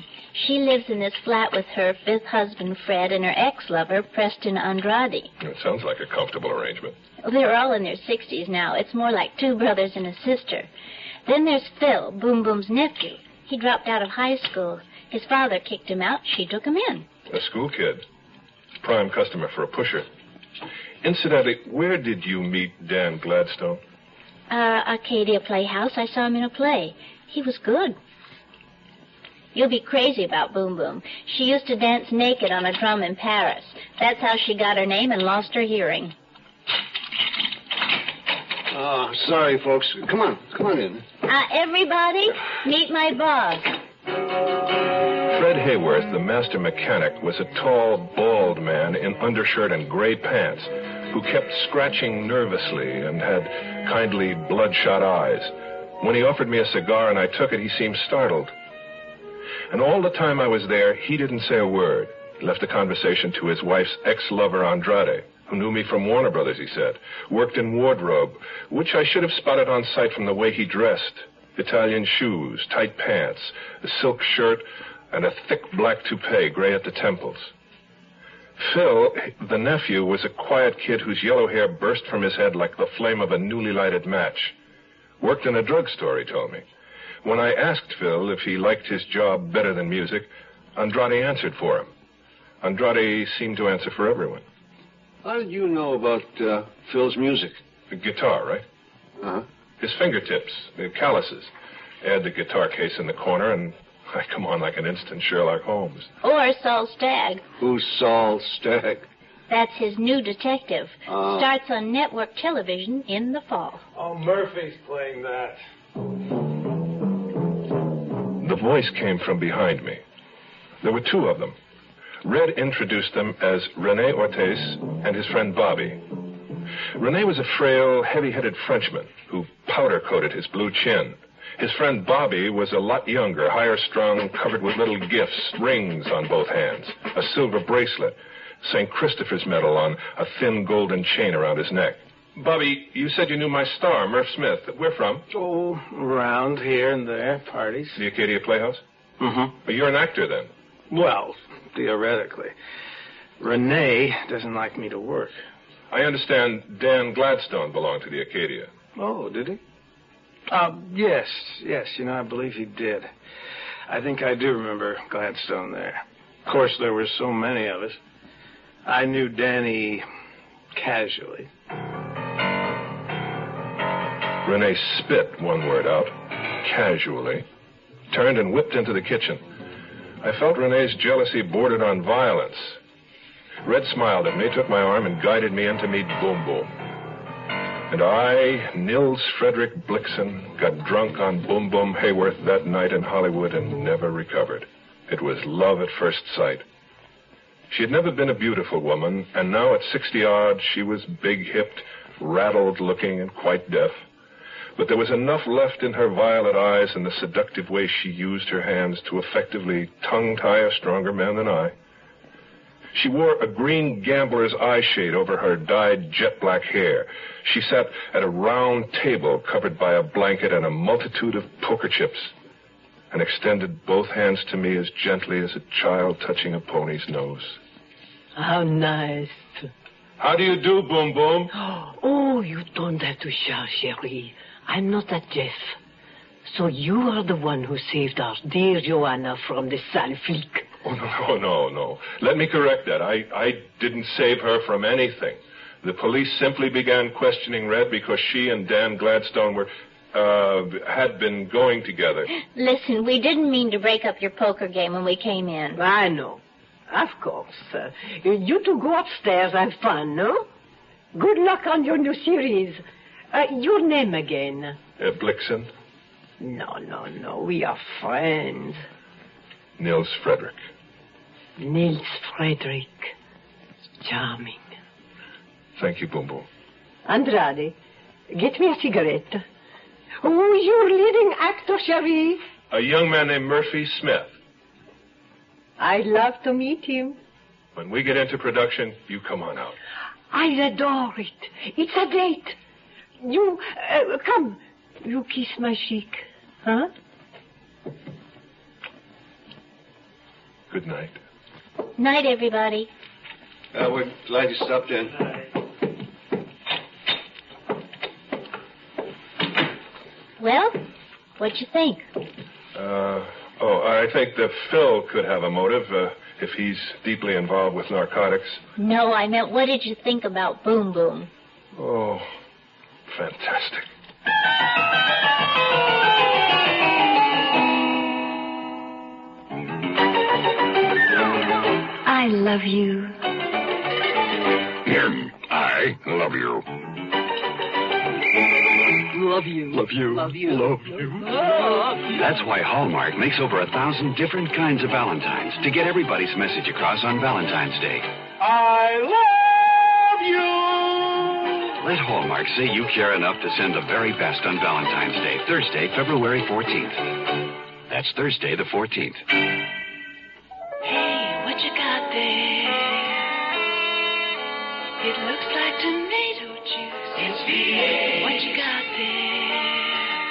She lives in this flat with her fifth husband, Fred, and her ex-lover, Preston Andrade. It sounds like a comfortable arrangement. They're all in their 60s now. It's more like two brothers and a sister. Then there's Phil, Boom Boom's nephew. He dropped out of high school. His father kicked him out. She took him in. A school kid. Prime customer for a pusher. Incidentally, where did you meet Dan Gladstone? Arcadia Playhouse. I saw him in a play. He was good. You'll be crazy about Boom Boom. She used to dance naked on a drum in Paris. That's how she got her name and lost her hearing. Oh, sorry, folks. Come on in. Everybody, meet my boss. Fred Hayworth, the master mechanic, was a tall, bald man in undershirt and gray pants who kept scratching nervously and had kindly, bloodshot eyes. When he offered me a cigar and I took it, he seemed startled. And all the time I was there, he didn't say a word. He left the conversation to his wife's ex-lover, Andrade, who knew me from Warner Brothers, he said, worked in wardrobe, which I should have spotted on sight from the way he dressed. Italian shoes, tight pants, a silk shirt, and a thick black toupee, gray at the temples. Phil, the nephew, was a quiet kid whose yellow hair burst from his head like the flame of a newly lighted match. Worked in a drugstore, he told me. When I asked Phil if he liked his job better than music, Andrade answered for him. Andrade seemed to answer for everyone. How did you know about Phil's music? The guitar, right? Uh-huh. His fingertips, the calluses. Add the guitar case in the corner, and I come on like an instant Sherlock Holmes. Or Saul Stagg. Who's Saul Stagg? That's his new detective. Starts on network television in the fall. Oh, Murphy's playing that. The voice came from behind me. There were two of them. Red introduced them as René Ortiz and his friend Bobby. René was a frail, heavy-headed Frenchman who powder-coated his blue chin. His friend Bobby was a lot younger, higher-strung, covered with little gifts, rings on both hands, a silver bracelet, St. Christopher's medal on a thin golden chain around his neck. Bobby, you said you knew my star, Murph Smith. Where from? Oh, around here and there, parties. The Arcadia Playhouse? Mm-hmm. But you're an actor, then? Well, theoretically. Renee doesn't like me to work. I understand Dan Gladstone belonged to the Arcadia. Oh, did he? Yes, I believe he did. I think I do remember Gladstone there. Of course, there were so many of us. I knew Danny casually. Renee spit one word out, casually, turned and whipped into the kitchen. I felt Renee's jealousy bordered on violence. Red smiled at me, took my arm, and guided me in to meet Boom Boom. And I, Nils Frederick Blixen, got drunk on Boom Boom Hayworth that night in Hollywood and never recovered. It was love at first sight. She had never been a beautiful woman, and now at 60-odd, she was big-hipped, rattled-looking, and quite deaf. But there was enough left in her violet eyes and the seductive way she used her hands to effectively tongue-tie a stronger man than I. She wore a green gambler's eye shade over her dyed jet-black hair. She sat at a round table covered by a blanket and a multitude of poker chips, and extended both hands to me as gently as a child touching a pony's nose. How nice. How do you do, Boom Boom? Oh, you don't have to shout, chérie. I'm not that deaf. So you are the one who saved our dear Joanna from the sale flic. Oh, no. Let me correct that. I didn't save her from anything. The police simply began questioning Red because she and Dan Gladstone had been going together. Listen, we didn't mean to break up your poker game when we came in. I know. Of course. You two go upstairs, have fun, no? Good luck on your new series. Your name again? Blixen. No. We are friends. Nils Frederick. Nils Frederick. Charming. Thank you, Boom Boom. Andrade, get me a cigarette. Who's your leading actor, chérie? A young man named Murphy Smith. I'd love to meet him. When we get into production, you come on out. I adore it. It's a date. You, come. You kiss my cheek, huh? Good night. Night, everybody. We're glad you stopped in. Well, what'd you think? I think that Phil could have a motive if he's deeply involved with narcotics. No, I meant what did you think about Boom Boom? Oh, fantastic. I love you. I love you. Love you. Love you. Love you. Love you. Love you. That's why Hallmark makes over 1,000 different kinds of Valentines to get everybody's message across on Valentine's Day. I love you. Let Hallmark say you care enough to send the very best on Valentine's Day, Thursday, February 14th. That's Thursday the 14th. Hey, what you got there? It looks like tomato juice. It's V8. What you got there?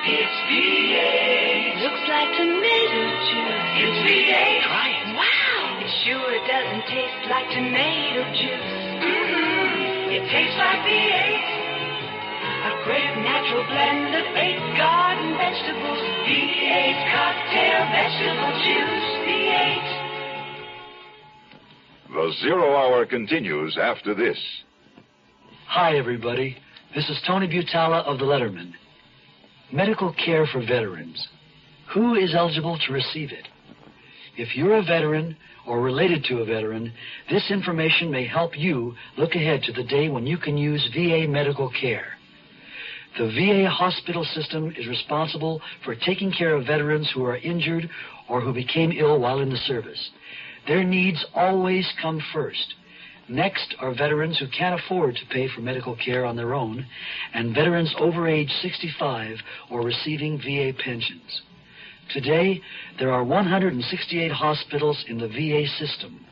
It's V8. Looks like tomato juice. It's V8. Try it. Wow. It sure doesn't taste like tomato juice. Mm-hmm. It tastes like V8. A great natural blend of 8 garden vegetables. V8 cocktail vegetable juice. V8. The Zero Hour continues after this. Hi, everybody. This is Tony Butala of The Letterman. Medical care for veterans. Who is eligible to receive it? If you're a veteran or related to a veteran, this information may help you look ahead to the day when you can use VA medical care. The VA hospital system is responsible for taking care of veterans who are injured or who became ill while in the service. Their needs always come first. Next are veterans who can't afford to pay for medical care on their own, and veterans over age 65 or receiving VA pensions. Today, there are 168 hospitals in the VA system.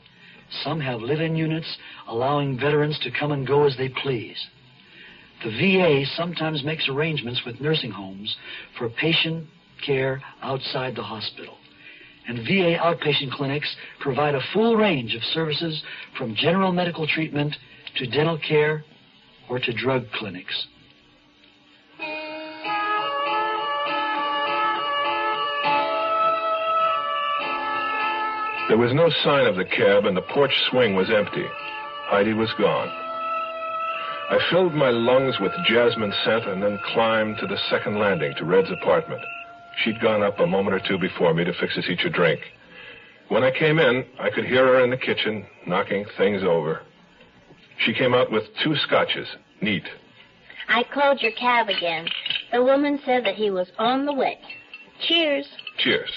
Some have live-in units, allowing veterans to come and go as they please. The VA sometimes makes arrangements with nursing homes for patient care outside the hospital. And VA outpatient clinics provide a full range of services from general medical treatment to dental care or to drug clinics. There was no sign of the cab, and the porch swing was empty. Heidi was gone. I filled my lungs with jasmine scent and then climbed to the second landing to Red's apartment. She'd gone up a moment or two before me to fix us each a drink. When I came in, I could hear her in the kitchen, knocking things over. She came out with 2 scotches, neat. I called your cab again. The woman said that he was on the way. Cheers. Cheers.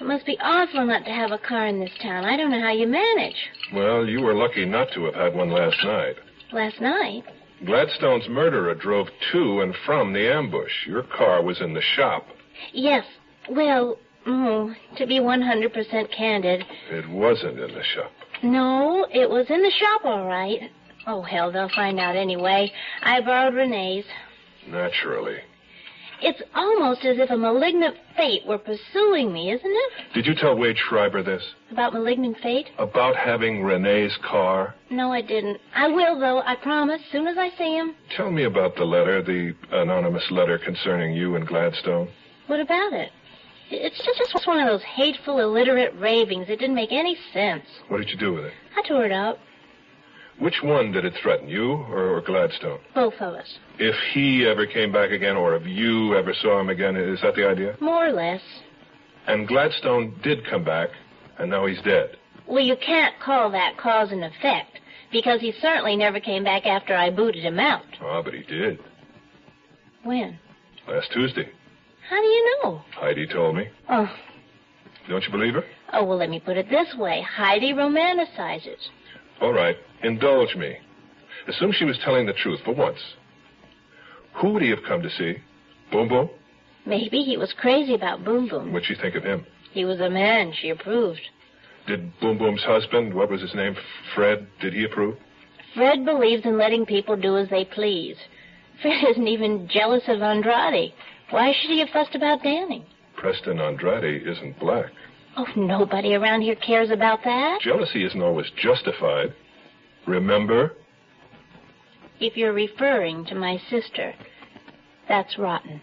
It must be awful not to have a car in this town. I don't know how you manage. Well, you were lucky not to have had one last night. Last night? Gladstone's murderer drove to and from the ambush. Your car was in the shop. Yes. Well, to be 100% candid. It wasn't in the shop. No, it was in the shop, all right. Oh, hell, they'll find out anyway. I borrowed Renee's. Naturally. It's almost as if a malignant fate were pursuing me, isn't it? Did you tell Wade Schreiber this? About malignant fate? About having Renee's car? No, I didn't. I will, though, I promise, soon as I see him. Tell me about the letter, the anonymous letter concerning you and Gladstone. What about it? It's just one of those hateful, illiterate ravings. It didn't make any sense. What did you do with it? I tore it out. Which one did it threaten, you or Gladstone? Both of us. If he ever came back again, or if you ever saw him again, is that the idea? More or less. And Gladstone did come back, and now he's dead. Well, you can't call that cause and effect, because he certainly never came back after I booted him out. Ah, but he did. When? Last Tuesday. How do you know? Heidi told me. Oh. Don't you believe her? Oh, well, let me put it this way. Heidi romanticizes. All right, indulge me. Assume she was telling the truth for once. Who would he have come to see? Boom Boom? Maybe he was crazy about Boom Boom. What'd she think of him? He was a man. She approved. Did Boom Boom's husband, what was his name, Fred, did he approve? Fred believes in letting people do as they please. Fred isn't even jealous of Andrade. Why should he have fussed about Danny? Preston Andrade isn't black. Oh, nobody around here cares about that. Jealousy isn't always justified. Remember? If you're referring to my sister, that's rotten.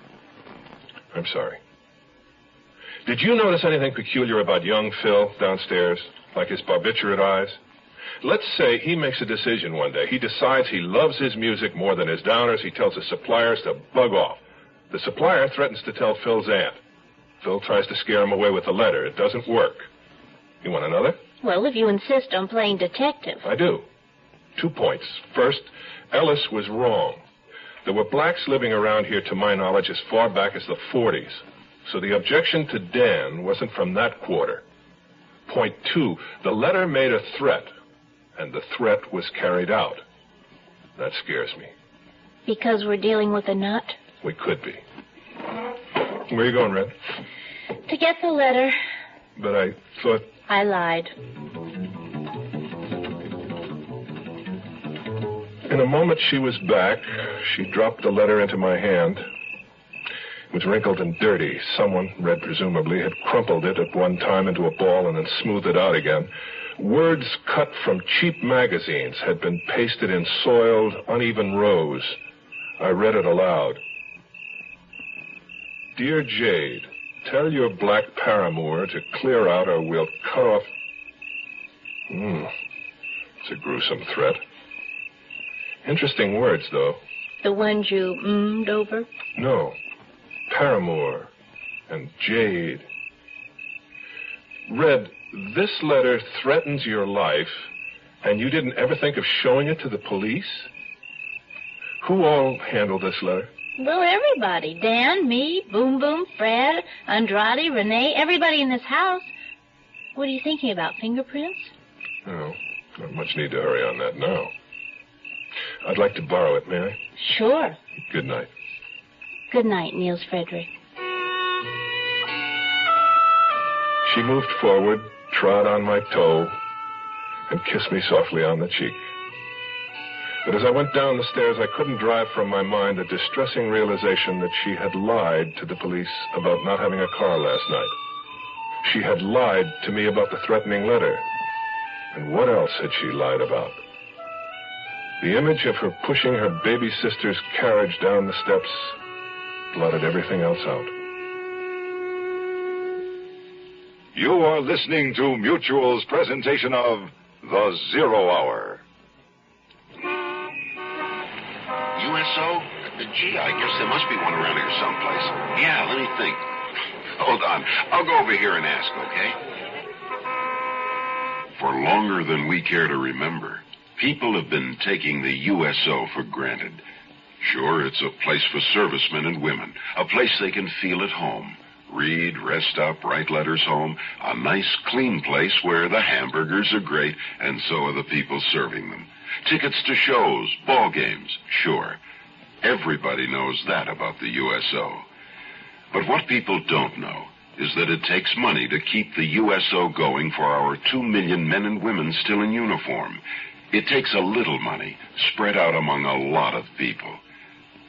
I'm sorry. Did you notice anything peculiar about young Phil downstairs, like his barbiturate eyes? Let's say he makes a decision one day. He decides he loves his music more than his downers. He tells his suppliers to bug off. The supplier threatens to tell Phil's aunt. Phil tries to scare him away with a letter. It doesn't work. You want another? Well, if you insist on playing detective. I do. 2 points. First, Ellis was wrong. There were blacks living around here, to my knowledge, as far back as the 40s. So the objection to Dan wasn't from that quarter. Point 2, the letter made a threat, and the threat was carried out. That scares me. Because we're dealing with a nut? We could be. Where are you going, Red? To get the letter. But I thought... I lied. In a moment she was back. She dropped the letter into my hand. It was wrinkled and dirty. Someone, Red presumably, had crumpled it at one time into a ball and then smoothed it out again. Words cut from cheap magazines had been pasted in soiled, uneven rows. I read it aloud. Dear Jade, tell your black paramour to clear out or we'll cut off... It's a gruesome threat. Interesting words, though. The ones you mm'd over? No. Paramour and Jade. Red, this letter threatens your life, and you didn't ever think of showing it to the police? Who all handled this letter? Well, everybody. Dan, me, Boom Boom, Fred, Andrade, Renee, everybody in this house. What are you thinking about, fingerprints? Oh, not much need to hurry on that now. I'd like to borrow it, may I? Sure. Good night. Good night, Niels Frederick. She moved forward, trod on my toe, and kissed me softly on the cheek. But as I went down the stairs, I couldn't drive from my mind the distressing realization that she had lied to the police about not having a car last night. She had lied to me about the threatening letter. And what else had she lied about? The image of her pushing her baby sister's carriage down the steps blotted everything else out. You are listening to Mutual's presentation of The Zero Hour. USO? Gee, I guess there must be one around here someplace. Yeah, let me think. Hold on. I'll go over here and ask, okay? For longer than we care to remember, people have been taking the USO for granted. Sure, it's a place for servicemen and women, a place they can feel at home. Read, rest up, write letters home. A nice, clean place where the hamburgers are great and so are the people serving them. Tickets to shows, ball games, sure. Everybody knows that about the USO. But what people don't know is that it takes money to keep the USO going for our 2 million men and women still in uniform. It takes a little money spread out among a lot of people.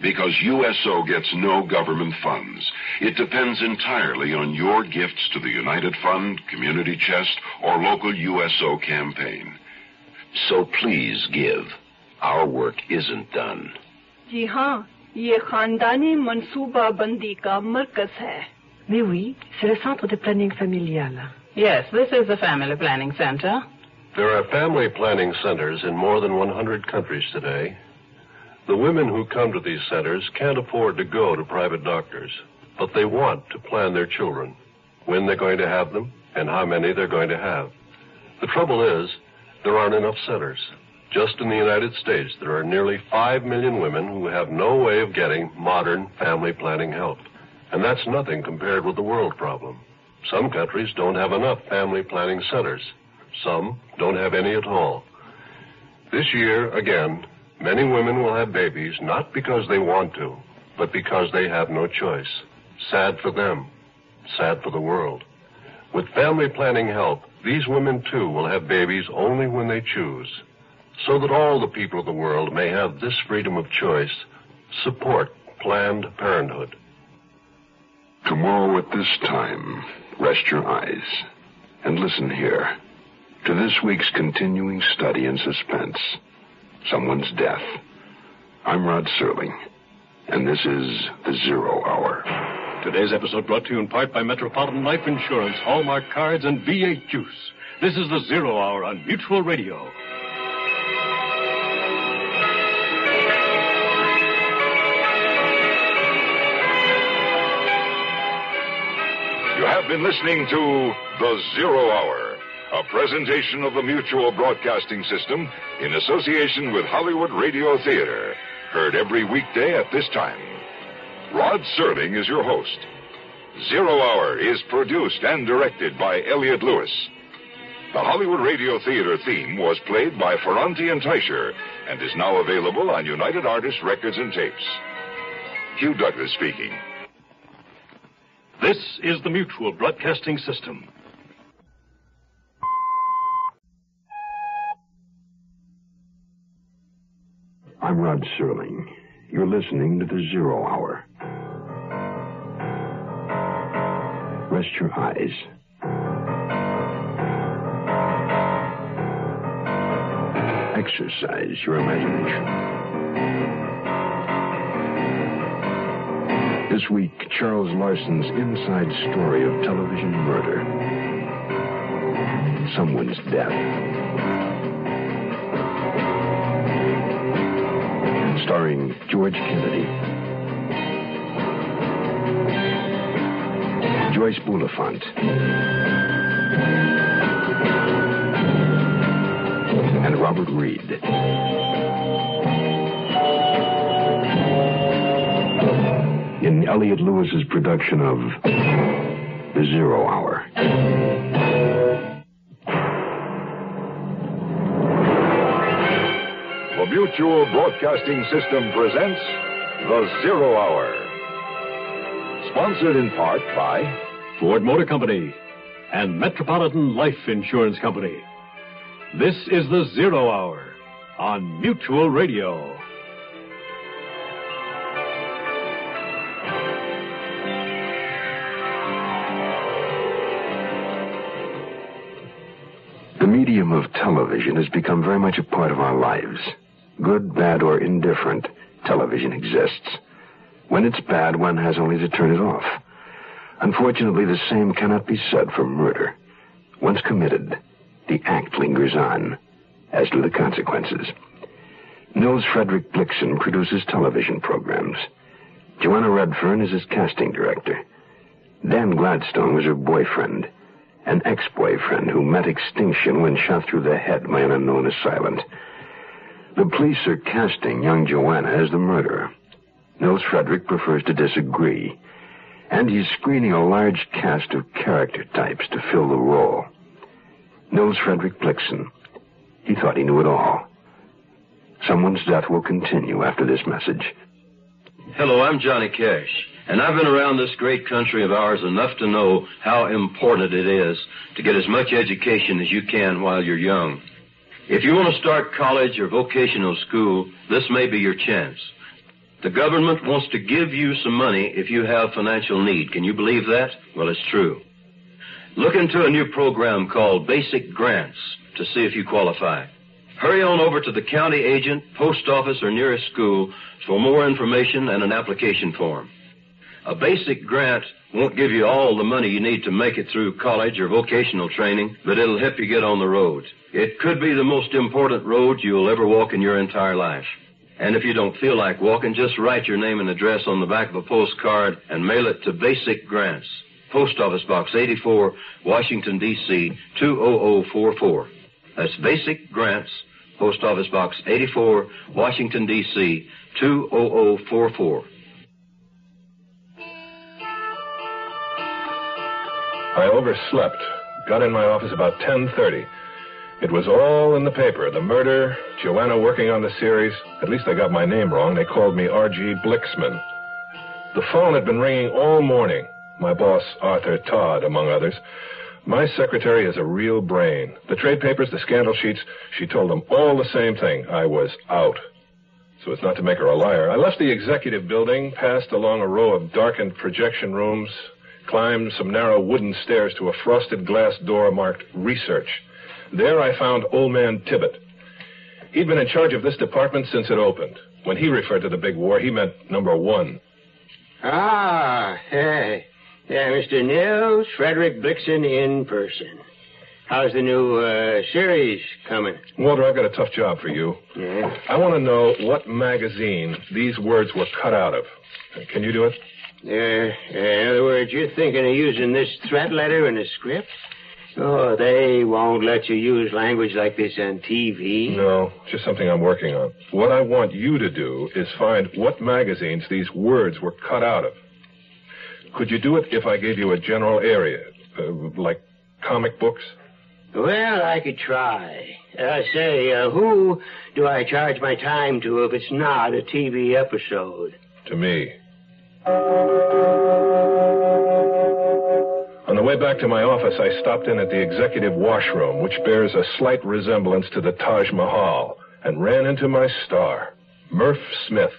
Because USO gets no government funds. It depends entirely on your gifts to the United Fund, Community Chest, or local USO campaign. So please give. Our work isn't done. जी हाँ, ये खानदानी मंसूबा बंदी का मरकज है. Mais oui, c'est le centre de planning familial. Yes, this is the family planning center. There are family planning centers in more than 100 countries today. The women who come to these centers can't afford to go to private doctors, but they want to plan their children, when they're going to have them, and how many they're going to have. The trouble is, there aren't enough centers. Just in the United States, there are nearly 5 million women who have no way of getting modern family planning help. And that's nothing compared with the world problem. Some countries don't have enough family planning centers. Some don't have any at all. This year, again, many women will have babies not because they want to, but because they have no choice. Sad for them. Sad for the world. With family planning help, these women, too, will have babies only when they choose. So that all the people of the world may have this freedom of choice, support Planned Parenthood. Tomorrow at this time, rest your eyes and listen here to this week's continuing study in suspense, someone's death. I'm Rod Serling, and this is The Zero Hour. Today's episode brought to you in part by Metropolitan Life Insurance, Hallmark Cards, and V8 Juice. This is The Zero Hour on Mutual Radio. You have been listening to The Zero Hour, a presentation of the Mutual Broadcasting System in association with Hollywood Radio Theater, heard every weekday at this time. Rod Serling is your host. Zero Hour is produced and directed by Elliott Lewis. The Hollywood Radio Theater theme was played by Ferranti and Teicher and is now available on United Artists Records and Tapes. Hugh Douglas speaking. This is the Mutual Broadcasting System. I'm Rod Serling. You're listening to The Zero Hour. Rest your eyes. Exercise your imagination. This week, Charles Larson's inside story of television murder. Someone's death. Starring George Kennedy, Joyce Bulifant, and Robert Reed. In Elliott Lewis's production of The Zero Hour. The Mutual Broadcasting System presents The Zero Hour. Sponsored in part by Ford Motor Company and Metropolitan Life Insurance Company. This is The Zero Hour on Mutual Radio. The medium of television has become very much a part of our lives. Good, bad, or indifferent, television exists. When it's bad, one has only to turn it off. Unfortunately, the same cannot be said for murder. Once committed, the act lingers on, as do the consequences. Nils Frederick Blixen produces television programs. Joanna Redfern is his casting director. Dan Gladstone was her boyfriend. an ex-boyfriend who met extinction when shot through the head by an unknown assailant. The police are casting young Joanna as the murderer. Nils Frederick prefers to disagree, and he's screening a large cast of character types to fill the role. Nils Frederick Blixen. He thought he knew it all. Someone's death will continue after this message. Hello, I'm Johnny Cash, and I've been around this great country of ours enough to know how important it is to get as much education as you can while you're young. If you want to start college or vocational school, this may be your chance. The government wants to give you some money if you have financial need. Can you believe that? Well, it's true. Look into a new program called Basic Grants to see if you qualify. Hurry on over to the county agent, post office, or nearest school for more information and an application form. A basic grant won't give you all the money you need to make it through college or vocational training, but it'll help you get on the road. It could be the most important road you'll ever walk in your entire life. And if you don't feel like walking, just write your name and address on the back of a postcard and mail it to Basic Grants, Post Office Box 84, Washington, D.C., 20044. That's Basic Grants, Post Office Box 84, Washington, D.C., 20044. I overslept. Got in my office about 10:30. It was all in the paper. The murder, Joanna working on the series. At least I got my name wrong. They called me R.G. Blixman. The phone had been ringing all morning. My boss, Arthur Todd, among others. My secretary is a real brain. The trade papers, the scandal sheets, she told them all the same thing. I was out. So as not to make her a liar, I left the executive building, passed along a row of darkened projection rooms, climbed some narrow wooden stairs to a frosted glass door marked Research. There I found Old Man Tibbet. He'd been in charge of this department since it opened. When he referred to the big war, he meant number one. Ah, hey. Yeah, Mr. Nils Frederick Blixen in person. How's the new series coming? Walter, I've got a tough job for you. Yeah? I want to know what magazine these words were cut out of. Can you do it? In other words, you're thinking of using this threat letter in a script? Oh, they won't let you use language like this on TV. No, just something I'm working on. What I want you to do is find what magazines these words were cut out of. Could you do it if I gave you a general area, like comic books? Well, I could try. Say, who do I charge my time to if it's not a TV episode? To me. On the way back to my office, I stopped in at the executive washroom, which bears a slight resemblance to the Taj Mahal, and ran into my star, Murph Smith,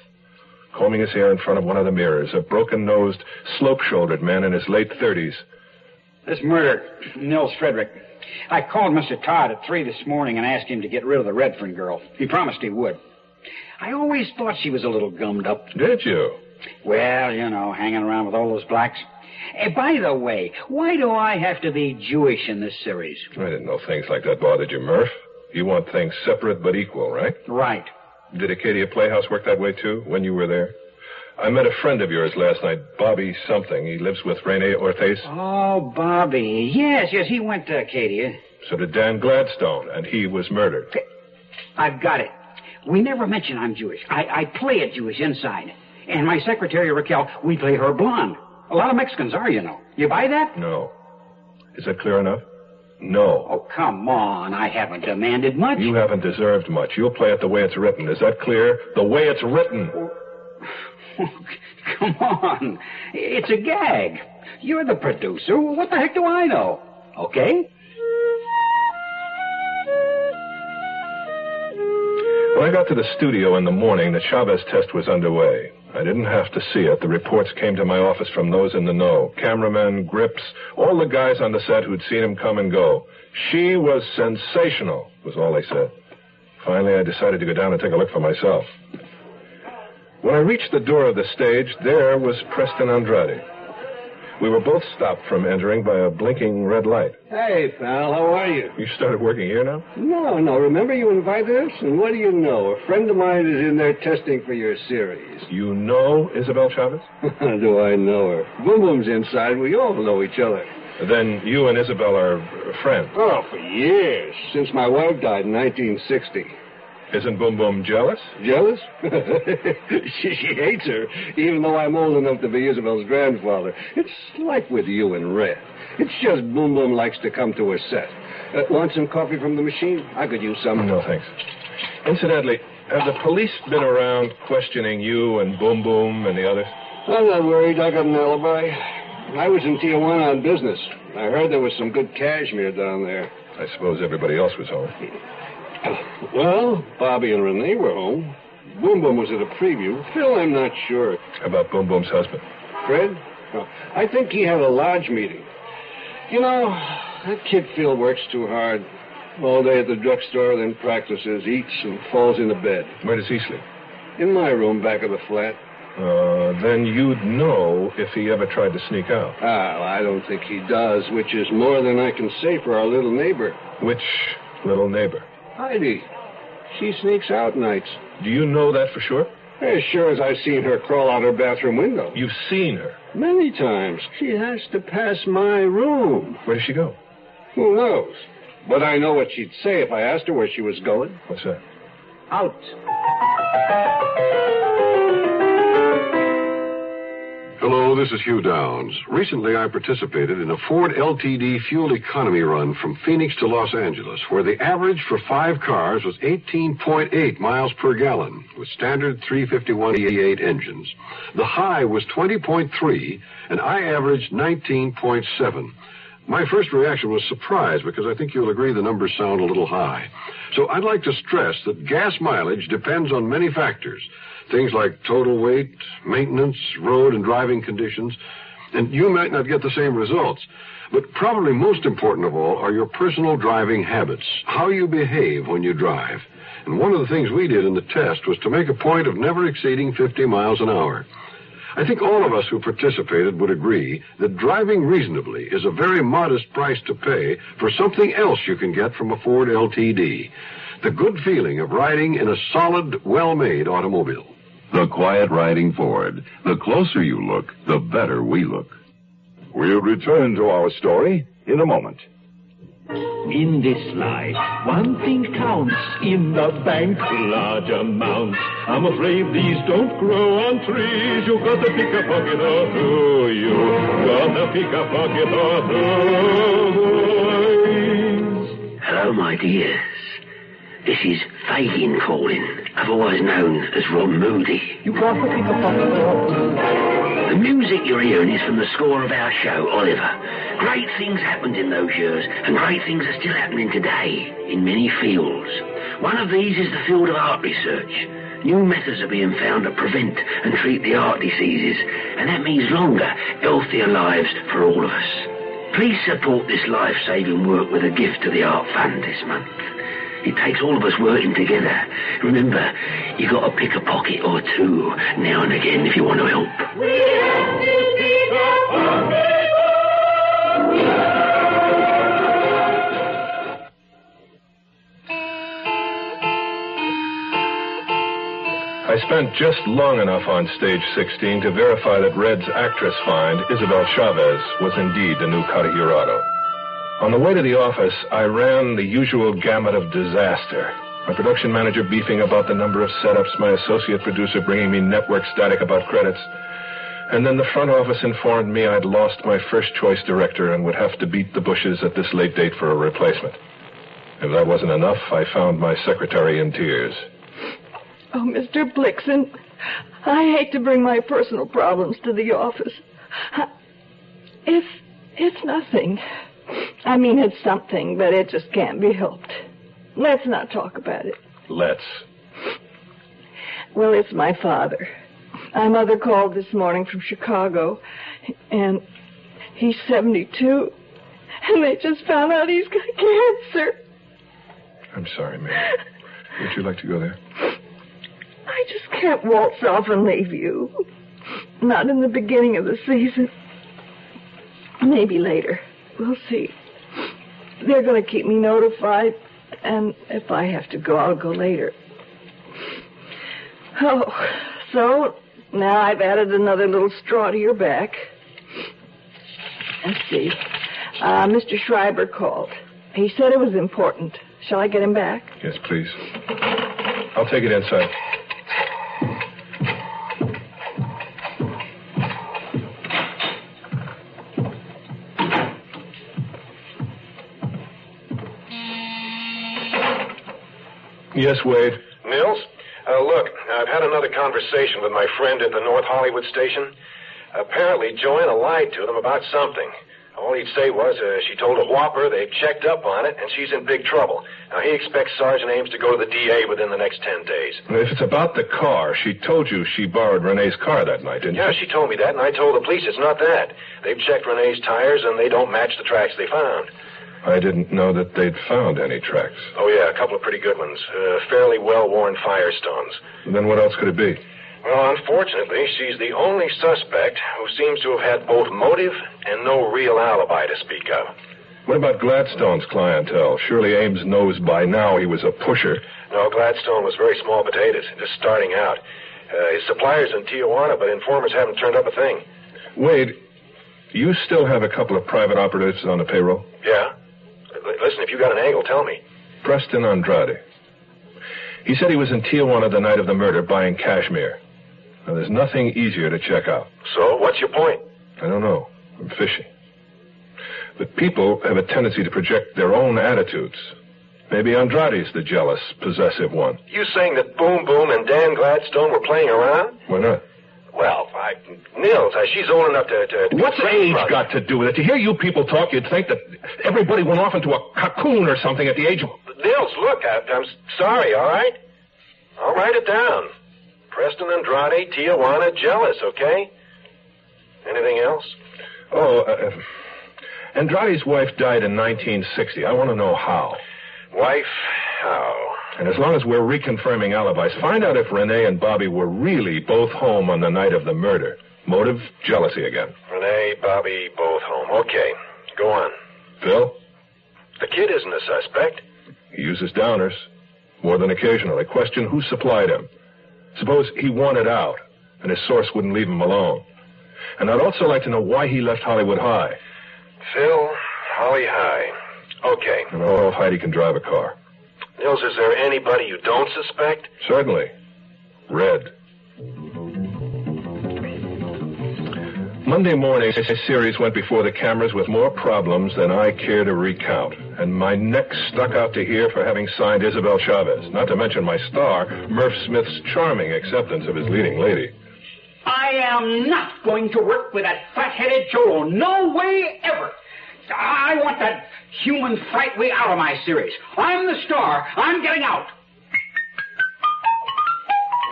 combing his hair in front of one of the mirrors, a broken-nosed, slope-shouldered man in his late 30s. This murder, Nils Frederick. I called Mr. Todd at 3 this morning and asked him to get rid of the Redfern girl. He promised he would. I always thought she was a little gummed up. Did you? Well, you know, hanging around with all those blacks. By the way, why do I have to be Jewish in this series? I didn't know things like that bothered you, Murph. You want things separate but equal, right? Right. Did Acadia Playhouse work that way, too, when you were there? I met a friend of yours last night, Bobby something. He lives with Rene Orthez. Oh, Bobby. Yes, he went to Acadia. So did Dan Gladstone, and he was murdered. I've got it. We never mention I'm Jewish. I play it Jewish inside. And my secretary, Raquel, we play her blonde. A lot of Mexicans are, you know. You buy that? No. Is that clear enough? No. Oh, come on. I haven't demanded much. You haven't deserved much. You'll play it the way it's written. Is that clear? The way it's written. Come on. It's a gag. You're the producer. What the heck do I know? Okay? When I got to the studio in the morning, the Chavez test was underway. I didn't have to see it. The reports came to my office from those in the know. Cameramen, grips, all the guys on the set who'd seen him come and go. She was sensational, was all they said. Finally, I decided to go down and take a look for myself. When I reached the door of the stage, there was Preston Andrade. We were both stopped from entering by a blinking red light. Hey, pal, how are you? You started working here now? No. Remember you invited us? And what do you know? A friend of mine is in there testing for your series. You know Isabel Chavez? Do I know her? Boom Boom's inside. We all know each other. Then you and Isabel are friends? Oh, for years. Since my wife died in 1960. Isn't Boom Boom jealous? Jealous? she hates her, even though I'm old enough to be Isabel's grandfather. It's like with you and Red. It's just Boom Boom likes to come to her set. Want some coffee from the machine? I could use some. No, thanks. Incidentally, have the police been around questioning you and Boom Boom and the others? I'm not worried. I got an alibi. I was in Tijuana on business. I heard there was some good cashmere down there. I suppose everybody else was home. Well, Bobby and Renee were home. Boom Boom was at a preview. Phil, I'm not sure. About Boom Boom's husband? Fred? Oh, I think he had a lodge meeting. You know, that kid Phil works too hard. All day at the drugstore, then practices, eats, and falls into bed. Where does he sleep? In my room, back of the flat. Then you'd know if he ever tried to sneak out. I don't think he does, which is more than I can say for our little neighbor. Which little neighbor? Heidi. She sneaks out nights. Do you know that for sure? As sure as I've seen her crawl out her bathroom window. You've seen her? Many times. She has to pass my room. Where does she go? Who knows? But I know what she'd say if I asked her where she was going. What's that? Out. Hello, this is Hugh Downs. Recently, I participated in a Ford LTD fuel economy run from Phoenix to Los Angeles, where the average for 5 cars was 18.8 miles per gallon, with standard 351 E8 engines. The high was 20.3, and I averaged 19.7. My first reaction was surprise, because I think you'll agree the numbers sound a little high. So I'd like to stress that gas mileage depends on many factors. Things like total weight, maintenance, road and driving conditions, and you might not get the same results. But probably most important of all are your personal driving habits, how you behave when you drive. And one of the things we did in the test was to make a point of never exceeding 50 miles an hour. I think all of us who participated would agree that driving reasonably is a very modest price to pay for something else you can get from a Ford LTD. The good feeling of riding in a solid, well-made automobile. The quiet riding Ford. The closer you look, the better we look. We'll return to our story in a moment. In this life, one thing counts. In the bank, large amounts. I'm afraid these don't grow on trees. You got to pick a pocket or two. You got to pick a pocket or two. Hello, my dears. This is Fagin calling, otherwise known as Rob Moody. You got to pick a pocket or two. The music you're hearing is from the score of our show, Oliver. Great things happened in those years, and great things are still happening today in many fields. One of these is the field of art research. New methods are being found to prevent and treat the heart diseases, and that means longer, healthier lives for all of us. Please support this life-saving work with a gift to the Art Fund this month. It takes all of us working together. Remember, you got to pick a pocket or two now and again if you want to help. We have to pick a pocket. I spent just long enough on stage 16 to verify that Red's actress find, Isabel Chavez, was indeed the new Cartierado. On the way to the office, I ran the usual gamut of disaster. My production manager beefing about the number of setups, my associate producer bringing me network static about credits. And then the front office informed me I'd lost my first choice director and would have to beat the bushes at this late date for a replacement. If that wasn't enough, I found my secretary in tears. Oh, Mr. Blixen, I hate to bring my personal problems to the office. It's nothing. I mean, it's something, but it just can't be helped. Let's not talk about it. Let's. Well, it's my father. My mother called this morning from Chicago, and he's 72, and they just found out he's got cancer. I'm sorry, ma'am. Would you like to go there? I just can't waltz off and leave you. Not in the beginning of the season. Maybe later. We'll see. They're going to keep me notified, and if I have to go, I'll go later. Oh, so now I've added another little straw to your back. Let's see. Mr. Schreiber called. He said it was important. Shall I get him back? Yes, please. I'll take it inside. Yes, Wade. Mills? Look, I've had another conversation with my friend at the North Hollywood station. Apparently, Joanna lied to them about something. All he'd say was she told a whopper they'd checked up on it, and she's in big trouble. Now, he expects Sergeant Ames to go to the DA within the next 10 days. If it's about the car, she told you she borrowed Renee's car that night, didn't Yeah, she? she told me that, and I told the police it's not that. They've checked Renee's tires, and they don't match the tracks they found. I didn't know that they'd found any tracks. Oh, yeah, a couple of pretty good ones. Fairly well-worn Firestones. Then what else could it be? Well, unfortunately, she's the only suspect who seems to have had both motive and no real alibi to speak of. What about Gladstone's clientele? Surely Ames knows by now he was a pusher. No, Gladstone was very small potatoes, just starting out. His supplier's in Tijuana, but informers haven't turned up a thing. Wade, you still have a couple of private operatives on the payroll? Yeah? Listen, if you got an angle, tell me. Preston Andrade. He said he was in Tijuana the night of the murder buying cashmere. Now, there's nothing easier to check out. So, what's your point? I don't know. I'm fishing. But people have a tendency to project their own attitudes. Maybe Andrade's the jealous, possessive one. You saying that Boom Boom and Dan Gladstone were playing around? Why not? Well, Nils, she's old enough to What's age got to do with it? To hear you people talk, you'd think that everybody went off into a cocoon or something at the age of... Nils, look, I'm sorry, all right? I'll write it down. Preston Andrade, Tijuana, jealous, okay? Anything else? Andrade's wife died in 1960. I want to know how. Wife, how? And as long as we're reconfirming alibis, find out if Renee and Bobby were really both home on the night of the murder. Motive, jealousy again. Renee, Bobby, both home. Okay, go on. Phil? The kid isn't a suspect. He uses downers. More than occasionally. Question who supplied him. Suppose he wanted out, and his source wouldn't leave him alone. And I'd also like to know why he left Hollywood High. Phil, Holly High. Okay. And if Heidi can drive a car. Nils, is there anybody you don't suspect? Certainly. Red. Monday morning, a series went before the cameras with more problems than I care to recount. And my neck stuck out to here for having signed Isabel Chavez. Not to mention my star, Murph Smith's charming acceptance of his leading lady. I am not going to work with that fat-headed cholo. No way ever. I want that human fright way out of my series. I'm the star. I'm getting out.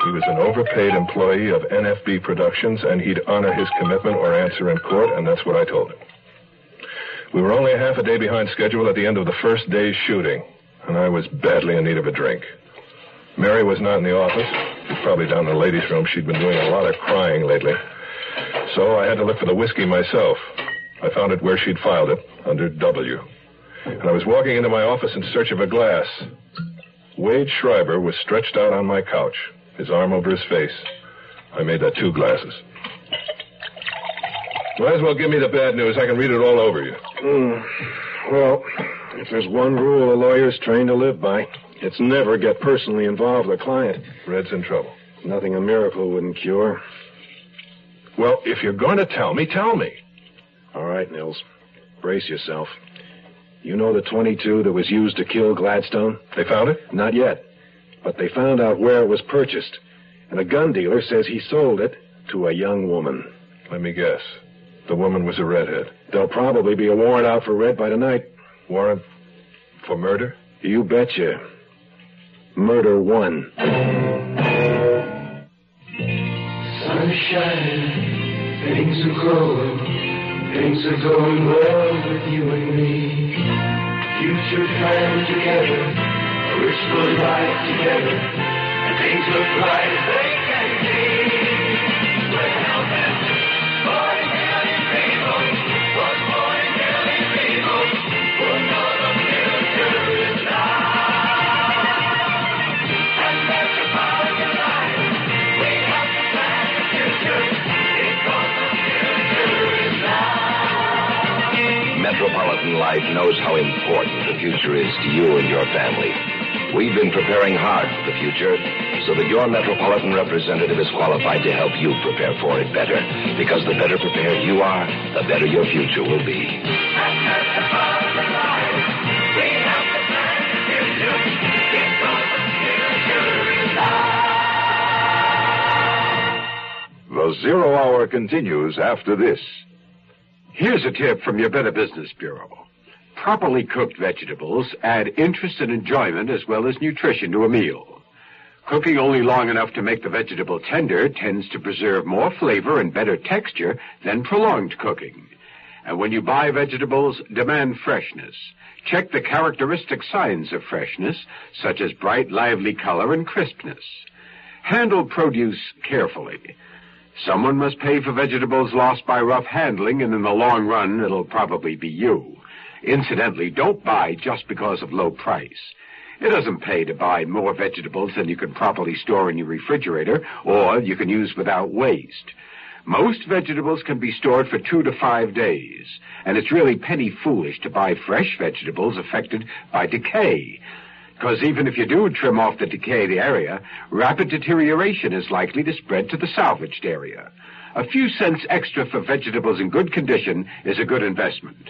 He was an overpaid employee of NFB Productions, and he'd honor his commitment or answer in court, and that's what I told him. We were only half a day behind schedule at the end of the first day's shooting, and I was badly in need of a drink. Mary was not in the office. She's probably down in the ladies' room. She'd been doing a lot of crying lately. So I had to look for the whiskey myself. I found it where she'd filed it, under W. And I was walking into my office in search of a glass. Wade Schreiber was stretched out on my couch, his arm over his face. I made that 2 glasses. Might as well give me the bad news. I can read it all over you. Well, if there's one rule a lawyer's trained to live by, it's never get personally involved with a client. Red's in trouble. Nothing a miracle wouldn't cure. Well, if you're going to tell me, tell me. All right, Nils. Brace yourself. You know the .22 that was used to kill Gladstone? They found it? Not yet. But they found out where it was purchased. And a gun dealer says he sold it to a young woman. Let me guess. The woman was a redhead. There'll probably be a warrant out for Red by tonight. Warrant for murder? You betcha. Murder 1. Sun's shining, things are growing, things are going well with you and me. Future plans together, a wishful life together, and things look bright as they can be. With help and 40 million people, 40 million people, will know the future is now. And that's the power of life. We have to plan the future, because the future is now. Metropolitan life knows how important the future is to you and your family. We've been preparing hard for the future so that your Metropolitan representative is qualified to help you prepare for it better. Because the better prepared you are, the better your future will be. The Zero Hour continues after this. Here's a tip from your Better Business Bureau. Properly cooked vegetables add interest and enjoyment as well as nutrition to a meal. Cooking only long enough to make the vegetable tender tends to preserve more flavor and better texture than prolonged cooking. And when you buy vegetables, demand freshness. Check the characteristic signs of freshness, such as bright, lively color and crispness. Handle produce carefully. Someone must pay for vegetables lost by rough handling, and in the long run, it'll probably be you. Incidentally, don't buy just because of low price. It doesn't pay to buy more vegetables than you can properly store in your refrigerator, or you can use without waste. Most vegetables can be stored for 2 to 5 days, and it's really penny foolish to buy fresh vegetables affected by decay. Because even if you do trim off the decayed area, rapid deterioration is likely to spread to the salvaged area. A few cents extra for vegetables in good condition is a good investment.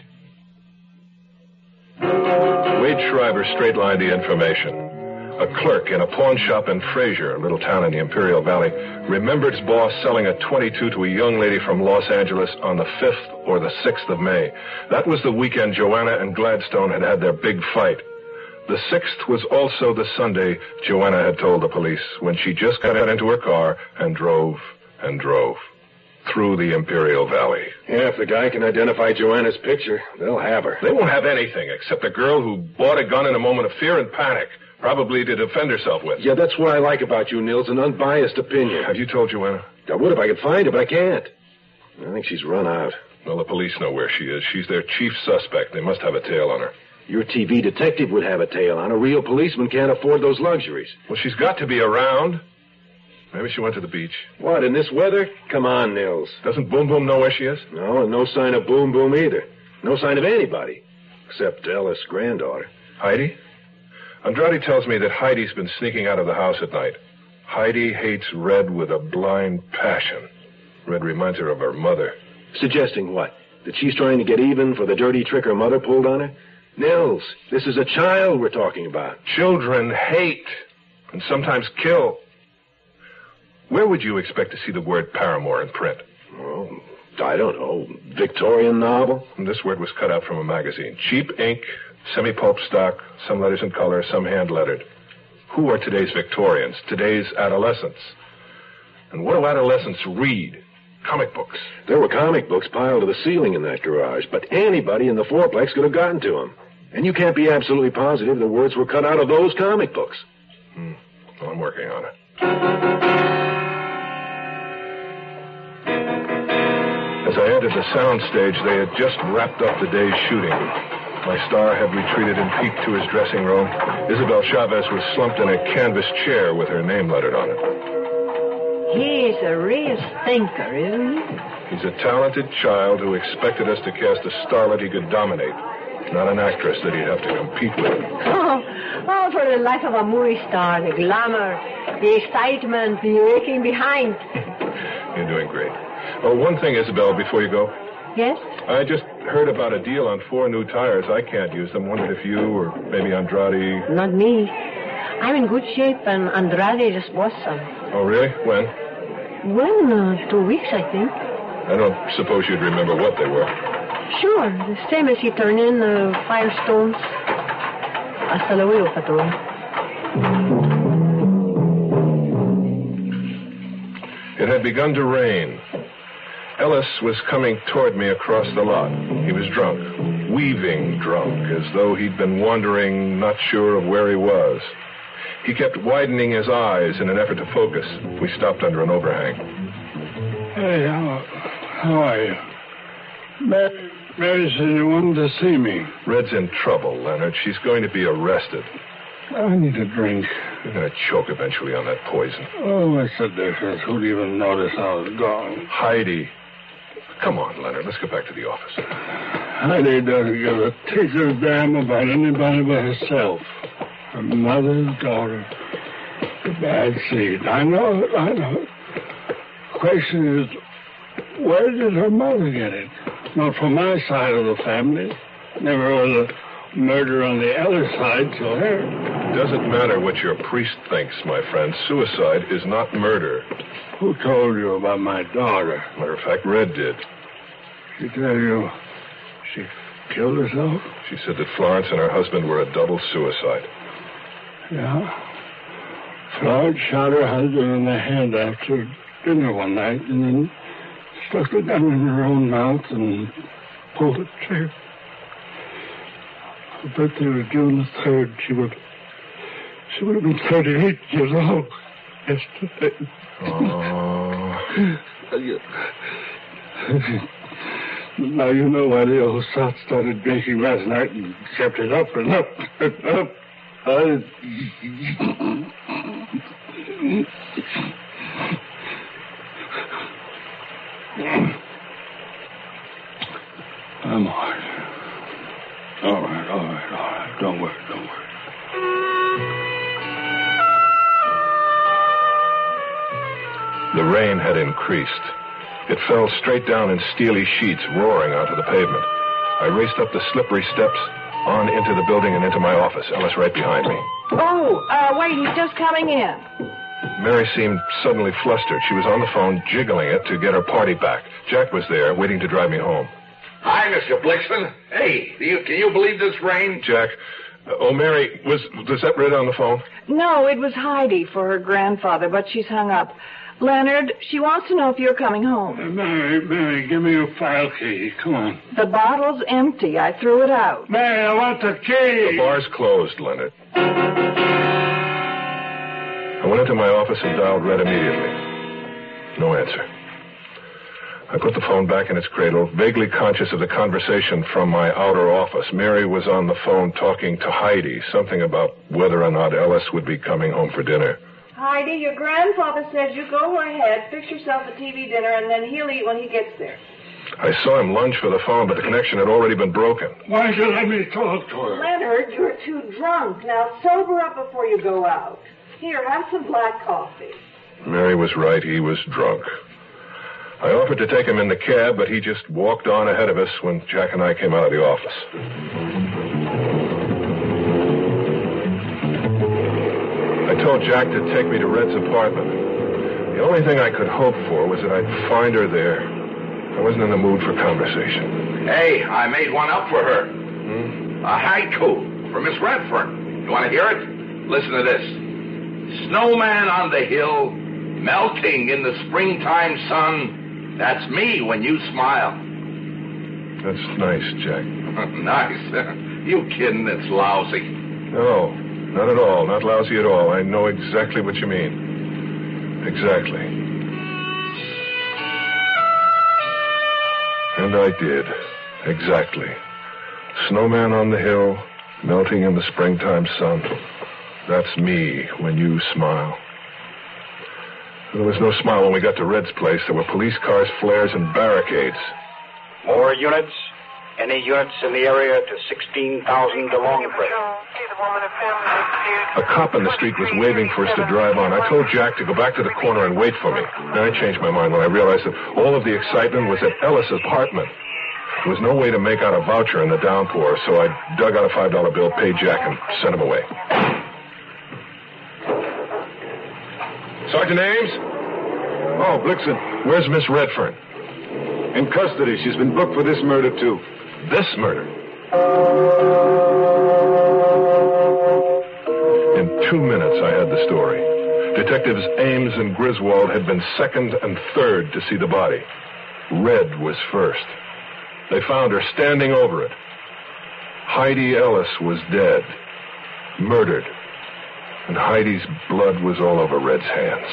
Wade Shriver straight-lined the information. A clerk in a pawn shop in Fraser, a little town in the Imperial Valley, remembered his boss selling a .22 to a young lady from Los Angeles on the 5th or the 6th of May. That was the weekend Joanna and Gladstone had had their big fight. The 6th was also the Sunday Joanna had told the police when she just got into her car and drove through the Imperial Valley. Yeah, if the guy can identify Joanna's picture, they'll have her. They won't have anything except a girl who bought a gun in a moment of fear and panic, probably to defend herself with. Yeah, that's what I like about you, Nils, an unbiased opinion. Have you told Joanna? I would if I could find her, but I can't. I think she's run out. Well, the police know where she is. She's their chief suspect. They must have a tail on her. Your TV detective would have a tail on her. A real policeman can't afford those luxuries. Well, she's got to be around. Maybe she went to the beach. What, in this weather? Come on, Nils. Doesn't Boom Boom know where she is? No, and no sign of Boom Boom either. No sign of anybody. Except Ella's granddaughter. Heidi? Andrade tells me that Heidi's been sneaking out of the house at night. Heidi hates Red with a blind passion. Red reminds her of her mother. Suggesting what? That she's trying to get even for the dirty trick her mother pulled on her? Nils, this is a child we're talking about. Children hate and sometimes kill. Where would you expect to see the word paramour in print? Oh, I don't know. Victorian novel? And this word was cut out from a magazine. Cheap ink, semi-pulp stock, some letters in color, some hand-lettered. Who are today's Victorians, today's adolescents? And what do adolescents read? Comic books. There were comic books piled to the ceiling in that garage, but anybody in the fourplex could have gotten to them. And you can't be absolutely positive the words were cut out of those comic books. Well, I'm working on it. As I entered the sound stage, they had just wrapped up the day's shooting. My star had retreated and peeked to his dressing room. Isabel Chavez was slumped in a canvas chair with her name lettered on it. He's a real thinker, isn't he? He's a talented child who expected us to cast a starlet he could dominate, not an actress that he'd have to compete with. Oh, for the life of a movie star, the glamour, the excitement, the aching behind. You're doing great. Oh, one thing, Isabel, before you go. Yes? I just heard about a deal on 4 new tires. I can't use them. Wondered if you or maybe Andrade... Not me. I'm in good shape, and Andrade just bought some. Oh, really? When? Well, 2 weeks, I think. I don't suppose you'd remember what they were. Sure, the same as he turned in Firestones. Hasta luego, patrón. It had begun to rain. Ellis was coming toward me across the lot. He was drunk, weaving drunk, as though he'd been wandering, not sure of where he was. He kept widening his eyes in an effort to focus. We stopped under an overhang. Hey, how are you? Mary said you wanted to see me. Red's in trouble, Leonard. She's going to be arrested. I need a drink. You're going to choke eventually on that poison. Oh, I said this. Who'd even notice I was gone? Heidi. Come on, Leonard. Let's get back to the office. Heidi doesn't give a tinker's damn about anybody but herself. Her mother, daughter. The bad seed. I know it. The question is, where did her mother get it? Not from my side of the family. Never was a murder on the other side till her. It doesn't matter what your priest thinks, my friend. Suicide is not murder. Who told you about my daughter? Matter of fact, Red did. She tell you she killed herself? She said that Florence and her husband were a double suicide. Yeah. Florence shot her husband in the head after dinner one night and then stuck the gun in her own mouth and pulled the trigger. Her birthday was June the 3rd. She would have been 38 years old yesterday. Oh. Now you know why the old sot started drinking last night and kept it up and up and up. I'm all right. All right. Don't worry. The rain had increased. It fell straight down in steely sheets, roaring onto the pavement. I raced up the slippery steps, on into the building and into my office. Ellis right behind me. Oh, wait, he's just coming in. Mary seemed suddenly flustered. She was on the phone, jiggling it to get her party back. Jack was there, waiting to drive me home. Hi, Mr. Blixton. Hey, can you believe this rain? Jack. Mary, was that Red on the phone? No, it was Heidi for her grandfather, but she's hung up. Leonard, she wants to know if you're coming home. Mary, give me your file key. Come on. The bottle's empty. I threw it out. Mary, I want the key. The bar's closed, Leonard. I went into my office and dialed Red immediately. No answer. I put the phone back in its cradle, vaguely conscious of the conversation from my outer office. Mary was on the phone talking to Heidi, something about whether or not Ellis would be coming home for dinner. Heidi, your grandfather says you go ahead, fix yourself a TV dinner, and then he'll eat when he gets there. I saw him lunge for the phone, but the connection had already been broken. Why did you let me talk to her? Leonard, you're too drunk. Now sober up before you go out. Here, have some black coffee. Mary was right. He was drunk. I offered to take him in the cab, but he just walked on ahead of us when Jack and I came out of the office. I told Jack to take me to Red's apartment. The only thing I could hope for was that I'd find her there. I wasn't in the mood for conversation. Hey, I made one up for her. A haiku for Miss Redfern. You want to hear it? Listen to this. Snowman on the hill, melting in the springtime sun. That's me when you smile. That's nice, Jack. Nice. You kidding? It's lousy. No, not at all. Not lousy at all. I know exactly what you mean. Exactly. And I did. Exactly. Snowman on the hill, melting in the springtime sun. That's me when you smile. There was no smile when we got to Red's place. There were police cars, flares, and barricades. More units? Any units in the area to 16,000 along the A cop in the street was waving for us to drive on. I told Jack to go back to the corner and wait for me. Then I changed my mind when I realized that all of the excitement was at Ellis' apartment. There was no way to make out a voucher in the downpour, so I dug out a $5 bill, paid Jack, and sent him away. Sergeant Ames? Oh, Blixen. Where's Miss Redfern? In custody. She's been booked for this murder, too. This murder? In 2 minutes, I had the story. Detectives Ames and Griswold had been second and third to see the body. Red was first. They found her standing over it. Heidi Ellis was dead, murdered, and Heidi's blood was all over Red's hands.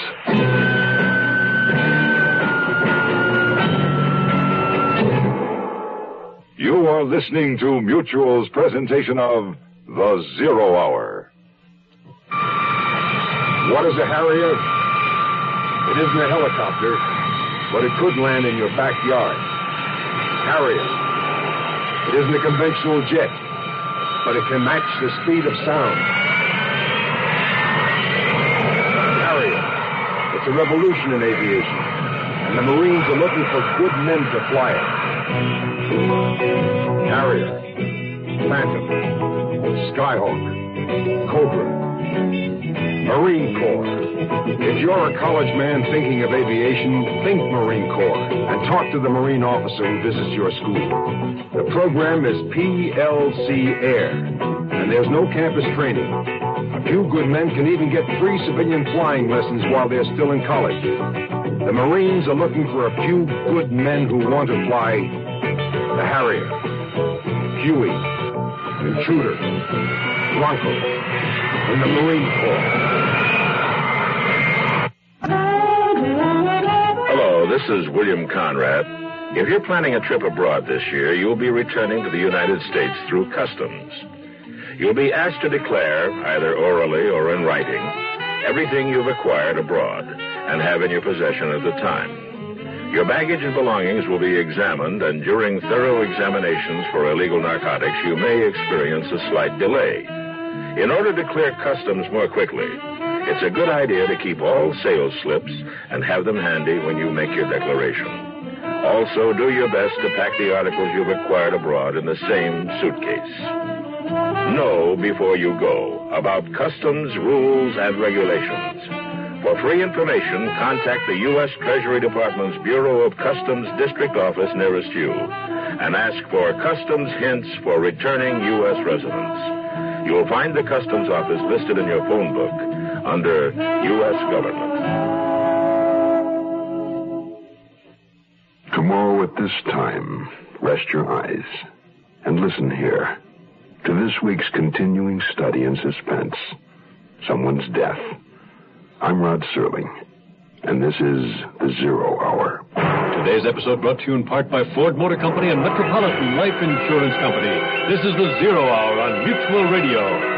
You are listening to Mutual's presentation of The Zero Hour. What is a Harrier? It isn't a helicopter, but it could land in your backyard. Harrier. It isn't a conventional jet, but it can match the speed of sound. Harrier. It's a revolution in aviation, and the Marines are looking for good men to fly it. Harrier. Phantom. Skyhawk. Cobra. Marine Corps. If you're a college man thinking of aviation, think Marine Corps and talk to the Marine officer who visits your school. The program is PLC Air, and there's no campus training. A few good men can even get free civilian flying lessons while they're still in college. The Marines are looking for a few good men who want to fly the Harrier, Huey, Intruder, Bronco, in the Marine Corps. Hello, this is William Conrad. If you're planning a trip abroad this year, you'll be returning to the United States through customs. You'll be asked to declare, either orally or in writing, everything you've acquired abroad and have in your possession at the time. Your baggage and belongings will be examined, and during thorough examinations for illegal narcotics, you may experience a slight delay. In order to clear customs more quickly, it's a good idea to keep all sales slips and have them handy when you make your declaration. Also, do your best to pack the articles you've acquired abroad in the same suitcase. Know before you go about customs rules and regulations. For free information, contact the U.S. Treasury Department's Bureau of Customs District Office nearest you and ask for customs hints for returning U.S. residents. You'll find the Customs Office listed in your phone book under U.S. Government. Tomorrow at this time, rest your eyes and listen here to this week's continuing study in suspense, Someone's Death. I'm Rod Serling, and this is The Zero Hour. Today's episode brought to you in part by Ford Motor Company and Metropolitan Life Insurance Company. This is The Zero Hour on Mutual Radio.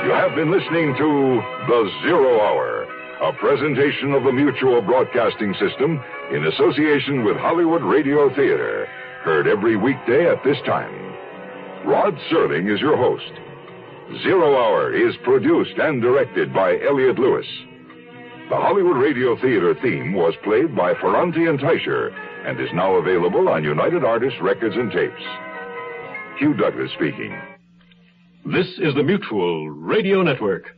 You have been listening to The Zero Hour, a presentation of the Mutual Broadcasting System in association with Hollywood Radio Theater, heard every weekday at this time. Rod Serling is your host. Zero Hour is produced and directed by Elliott Lewis. The Hollywood Radio Theater theme was played by Ferranti and Teicher and is now available on United Artists Records and Tapes. Hugh Douglas speaking. This is the Mutual Radio Network.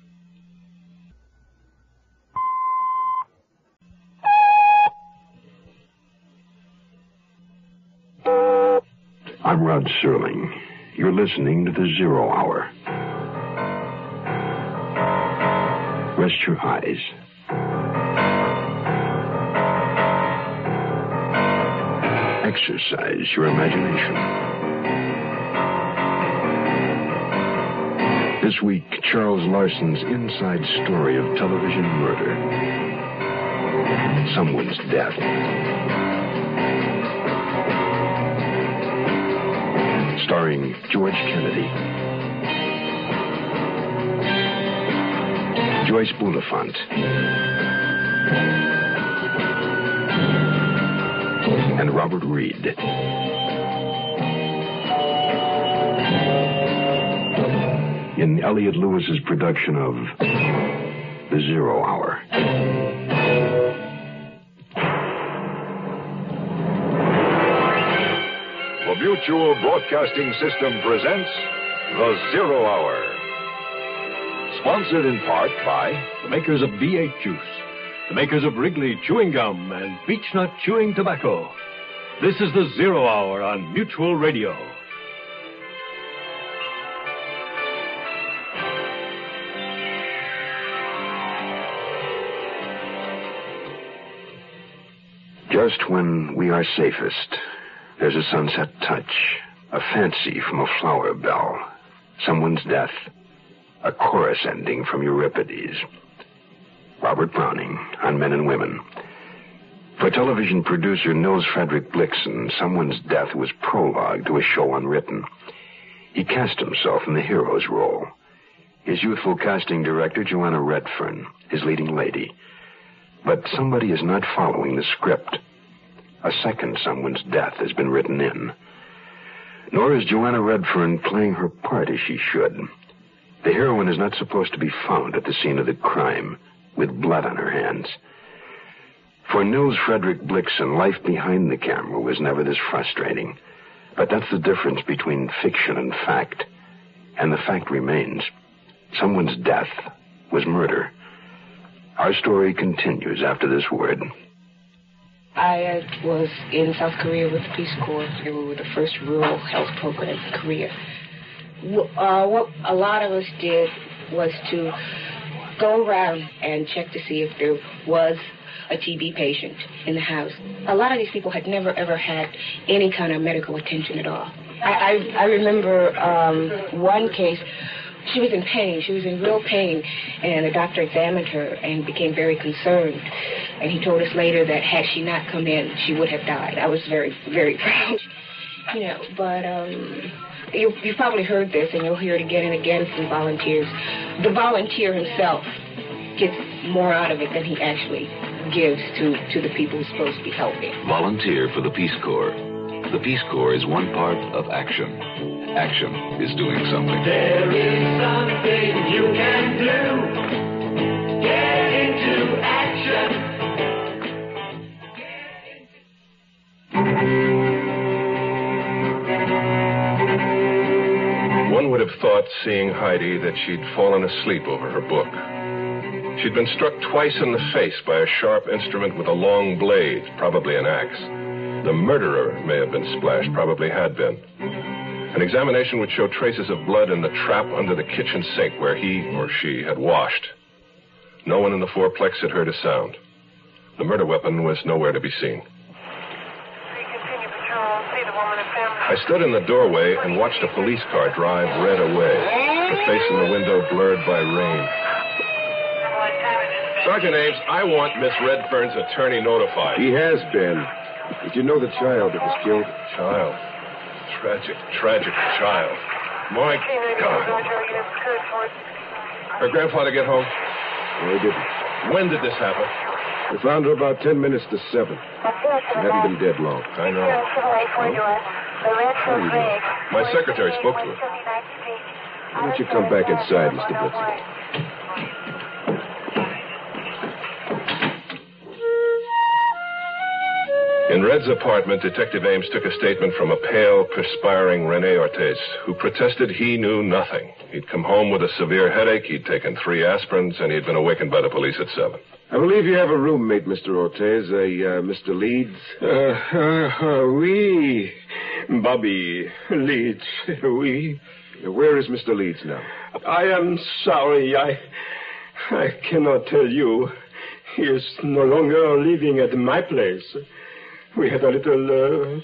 I'm Rod Serling. You're listening to The Zero Hour. Rest your eyes. Exercise your imagination. This week, Charles Larson's inside story of television murder. Someone's death. Starring George Kennedy, Joyce Bulifant, and Robert Reed. In Elliott Lewis's production of The Zero Hour. The Mutual Broadcasting System presents The Zero Hour. Sponsored in part by the makers of V8 Juice, the makers of Wrigley Chewing Gum and Beechnut Chewing Tobacco. This is The Zero Hour on Mutual Radio. Just when we are safest, there's a sunset touch, a fancy from a flower bell, someone's death, a chorus ending from Euripides. Robert Browning on Men and Women. For television producer Nils Frederick Blixen, Someone's Death was prologue to a show unwritten. He cast himself in the hero's role. his youthful casting director, Joanna Redfern, his leading lady. But somebody is not following the script. A second someone's death has been written in. Nor is Joanna Redfern playing her part as she should. The heroine is not supposed to be found at the scene of the crime, with blood on her hands. For Nils Frederick Blixen, life behind the camera was never this frustrating. But that's the difference between fiction and fact. And the fact remains. Someone's death was murder. Our story continues after this word. I was in South Korea with the Peace Corps. We were the first rural health program in Korea. What a lot of us did was to go around and check to see if there was a TB patient in the house. A lot of these people had never, ever had any kind of medical attention at all. I remember one case. She was in pain. She was in real pain. And the doctor examined her and became very concerned. And he told us later that had she not come in, she would have died. I was very, very proud. But you've probably heard this, and you'll hear it again and again from volunteers. The volunteer himself gets more out of it than he actually gives to the people who's supposed to be helping. Volunteer for the Peace Corps. The Peace Corps is one part of action. Action is doing something. There is something you can do. Get into action. One would have thought, seeing Heidi, that she'd fallen asleep over her book. She'd been struck twice in the face by a sharp instrument with a long blade, probably an axe. The murderer may have been splashed, probably had been. An examination would show traces of blood in the trap under the kitchen sink where he or she had washed. No one in the fourplex had heard a sound. The murder weapon was nowhere to be seen. I stood in the doorway and watched a police car drive red away, the face in the window blurred by rain. Sergeant Ames, I want Miss Redfern's attorney notified. He has been. Did you know the child that was killed? Child. Tragic child. My God. Her grandfather get home? No, he didn't. When did this happen? We found her about 10 minutes to 7. She hadn't been dead long. I know. Huh? My secretary spoke to her. Why don't you come back inside, Mr. Blixen? In Red's apartment, Detective Ames took a statement from a pale, perspiring Rene Ortiz, who protested he knew nothing. He'd come home with a severe headache, he'd taken 3 aspirins, and he'd been awakened by the police at 7. I believe you have a roommate, Mr. Ortiz, Mr. Leeds. Oui. Bobby Leeds, oui. Where is Mr. Leeds now? I am sorry. I cannot tell you. He is no longer living at my place. We had a little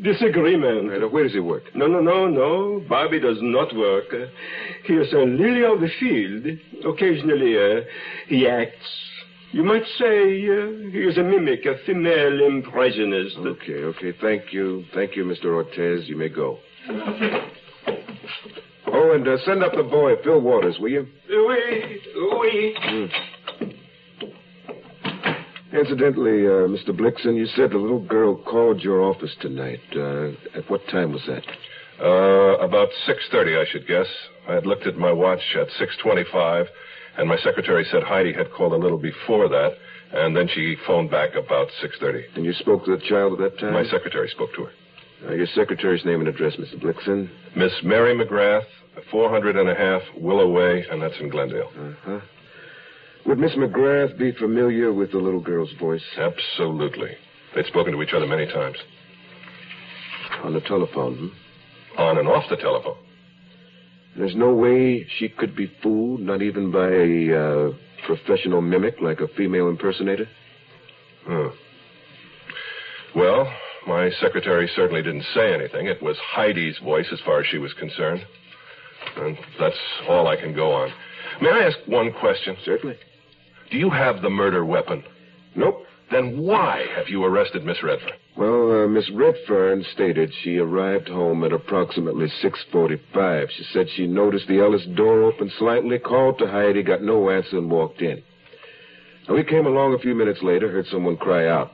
disagreement. Where does he work? No. Bobby does not work. He is a lily of the field. Occasionally, he acts. You might say he is a mimic, a female impressionist. Okay. Thank you, Mr. Ortiz. You may go. Oh, and send up the boy, Phil Waters, will you? Oui. Incidentally, Mr. Blixen, you said the little girl called your office tonight. At what time was that? About 6:30, I should guess. I had looked at my watch at 6:25, and my secretary said Heidi had called a little before that, and then she phoned back about 6:30. And you spoke to the child at that time? My secretary spoke to her. Your secretary's name and address, Mr. Blixen? Miss Mary McGrath, 400 Willow Way, and that's in Glendale. Uh-huh. Would Miss McGrath be familiar with the little girl's voice? Absolutely. They'd spoken to each other many times. On the telephone, On and off the telephone. There's no way she could be fooled, not even by a professional mimic like a female impersonator? Well, my secretary certainly didn't say anything. It was Heidi's voice as far as she was concerned. And that's all I can go on. May I ask one question? Certainly. Do you have the murder weapon? Nope. Then why have you arrested Miss Redfern? Well, Miss Redfern stated she arrived home at approximately 6:45. She said she noticed the Ellis door open slightly, called to Heidi, got no answer, and walked in. Now, we came along a few minutes later, heard someone cry out.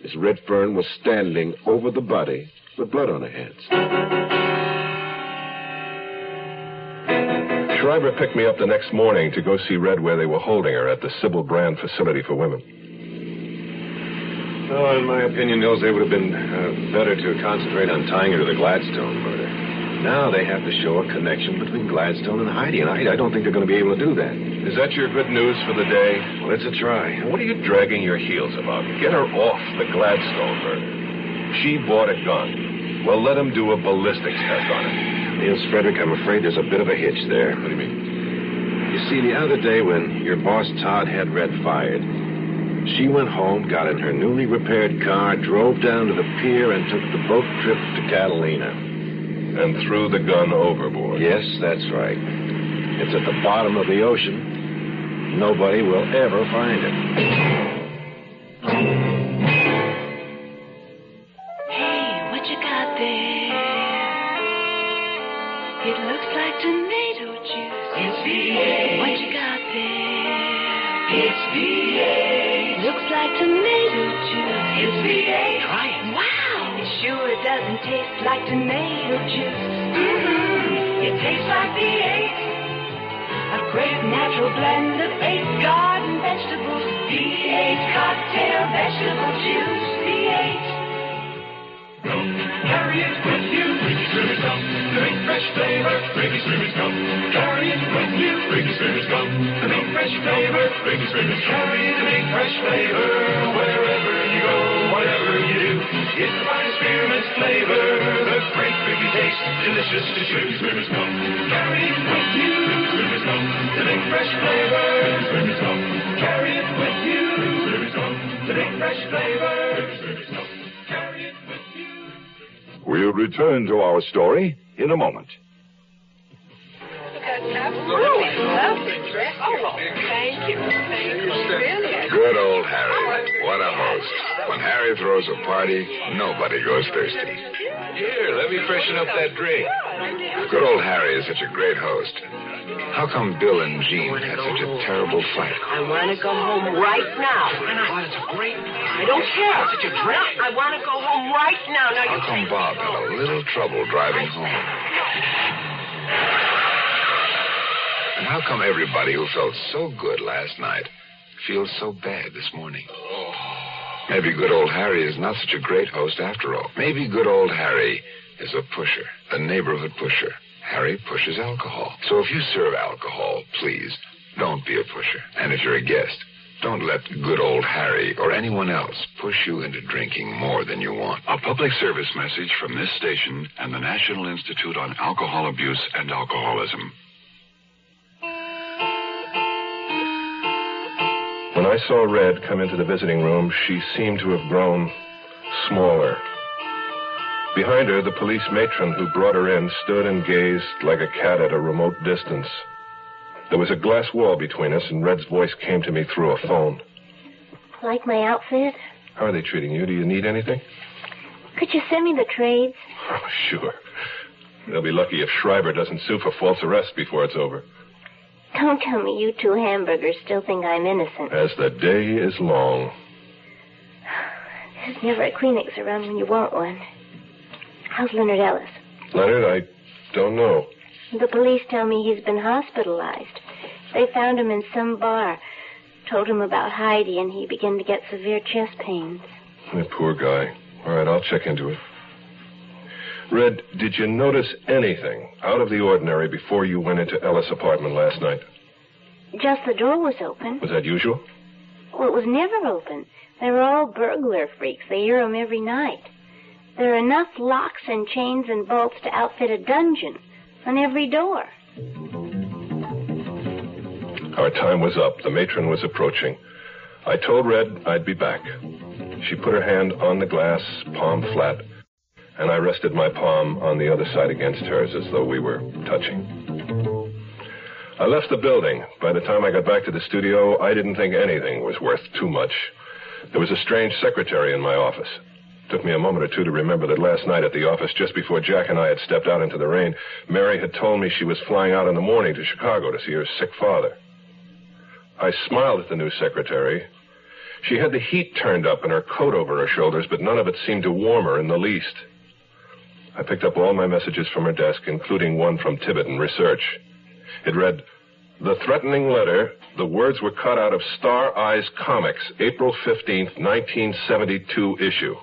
Miss Redfern was standing over the body with blood on her hands. Schreiber picked me up the next morning to go see Red where they were holding her at the Sybil Brand Facility for Women. Oh, in my opinion, Nils, they would have been better to concentrate on tying her to the Gladstone murder. Now they have to show a connection between Gladstone and Heidi, and I don't think they're going to be able to do that. Is that your good news for the day? Well, it's a try. What are you dragging your heels about? Get her off the Gladstone murder. She bought a gun. Well, let him do a ballistics test on it. Nils Frederick, I'm afraid there's a bit of a hitch there. What do you mean? You see, the other day when your boss Todd had Red fired, she went home, got in her newly repaired car, drove down to the pier, and took the boat trip to Catalina. And threw the gun overboard. Yes, that's right. It's at the bottom of the ocean. Nobody will ever find it. Hey, what you got there? It looks like tomato juice. It's V8. What you got there? It's V8. Looks like tomato juice. It's V8. Try it. Wow. It sure doesn't taste like tomato juice. Mm-hmm. It tastes like V8. A great natural blend of 8 garden vegetables. V8 cocktail vegetable juice. V8. Carry it with you. Bring Swimmers gum. To make fresh flavor. Bring Swimmers gum. Carry it with you. Bring Swimmers gum. To make fresh flavor. Bring Swimmers. Carry it to make fresh flavor. Wherever you go, whatever you do. It's the finest spearmint flavor. The great biggy taste. Delicious to chew. Swimmers gum. Carry it with you. Swimmers gum. To make fresh flavor. Swimmers gum. Carry it with you. Swimmers gum. To make fresh flavor. Swimmers gum. We'll return to our story in a moment. Thank you. Good old Harry. What a host. When Harry throws a party, nobody goes thirsty. Here, let me freshen up that drink. Good old Harry is such a great host. How come Bill and Jean had such a terrible fight? I want to go home right now. Oh, it's a great... I don't care. Such a drink. I want to go home right now. Now How come Bob had a little trouble driving home? And how come everybody who felt so good last night feels so bad this morning? Maybe good old Harry is not such a great host after all. Maybe good old Harry is a pusher, a neighborhood pusher. Harry pushes alcohol. So if you serve alcohol, please, don't be a pusher. And if you're a guest, don't let good old Harry or anyone else push you into drinking more than you want. A public service message from this station and the National Institute on Alcohol Abuse and Alcoholism. When I saw Red come into the visiting room, she seemed to have grown smaller. Behind her, the police matron who brought her in stood and gazed like a cat at a remote distance. There was a glass wall between us, and Red's voice came to me through a phone. Like my outfit? How are they treating you? Do you need anything? Could you send me the trades? Oh, sure. They'll be lucky if Schreiber doesn't sue for false arrest before it's over. Don't tell me you two hamburgers still think I'm innocent. As the day is long. There's never a Kleenex around when you want one. How's Leonard Ellis? Leonard, I don't know. The police tell me he's been hospitalized. They found him in some bar, told him about Heidi, and he began to get severe chest pains. The poor guy. All right, I'll check into it. Red, did you notice anything out of the ordinary before you went into Ellis' apartment last night? Just the door was open. Was that usual? Well, it was never open. They were all burglar freaks. They hear them every night. There are enough locks and chains and bolts to outfit a dungeon on every door. Our time was up. The matron was approaching. I told Red I'd be back. She put her hand on the glass, palm flat, and I rested my palm on the other side against hers as though we were touching. I left the building. By the time I got back to the studio, I didn't think anything was worth too much. There was a strange secretary in my office. It took me a moment or two to remember that last night at the office, just before Jack and I had stepped out into the rain, Mary had told me she was flying out in the morning to Chicago to see her sick father. I smiled at the new secretary. She had the heat turned up and her coat over her shoulders, but none of it seemed to warm her in the least. I picked up all my messages from her desk, including one from Tiverton Research. It read, "The threatening letter, the words were cut out of Star Eyes Comics, April 15th, 1972 issue.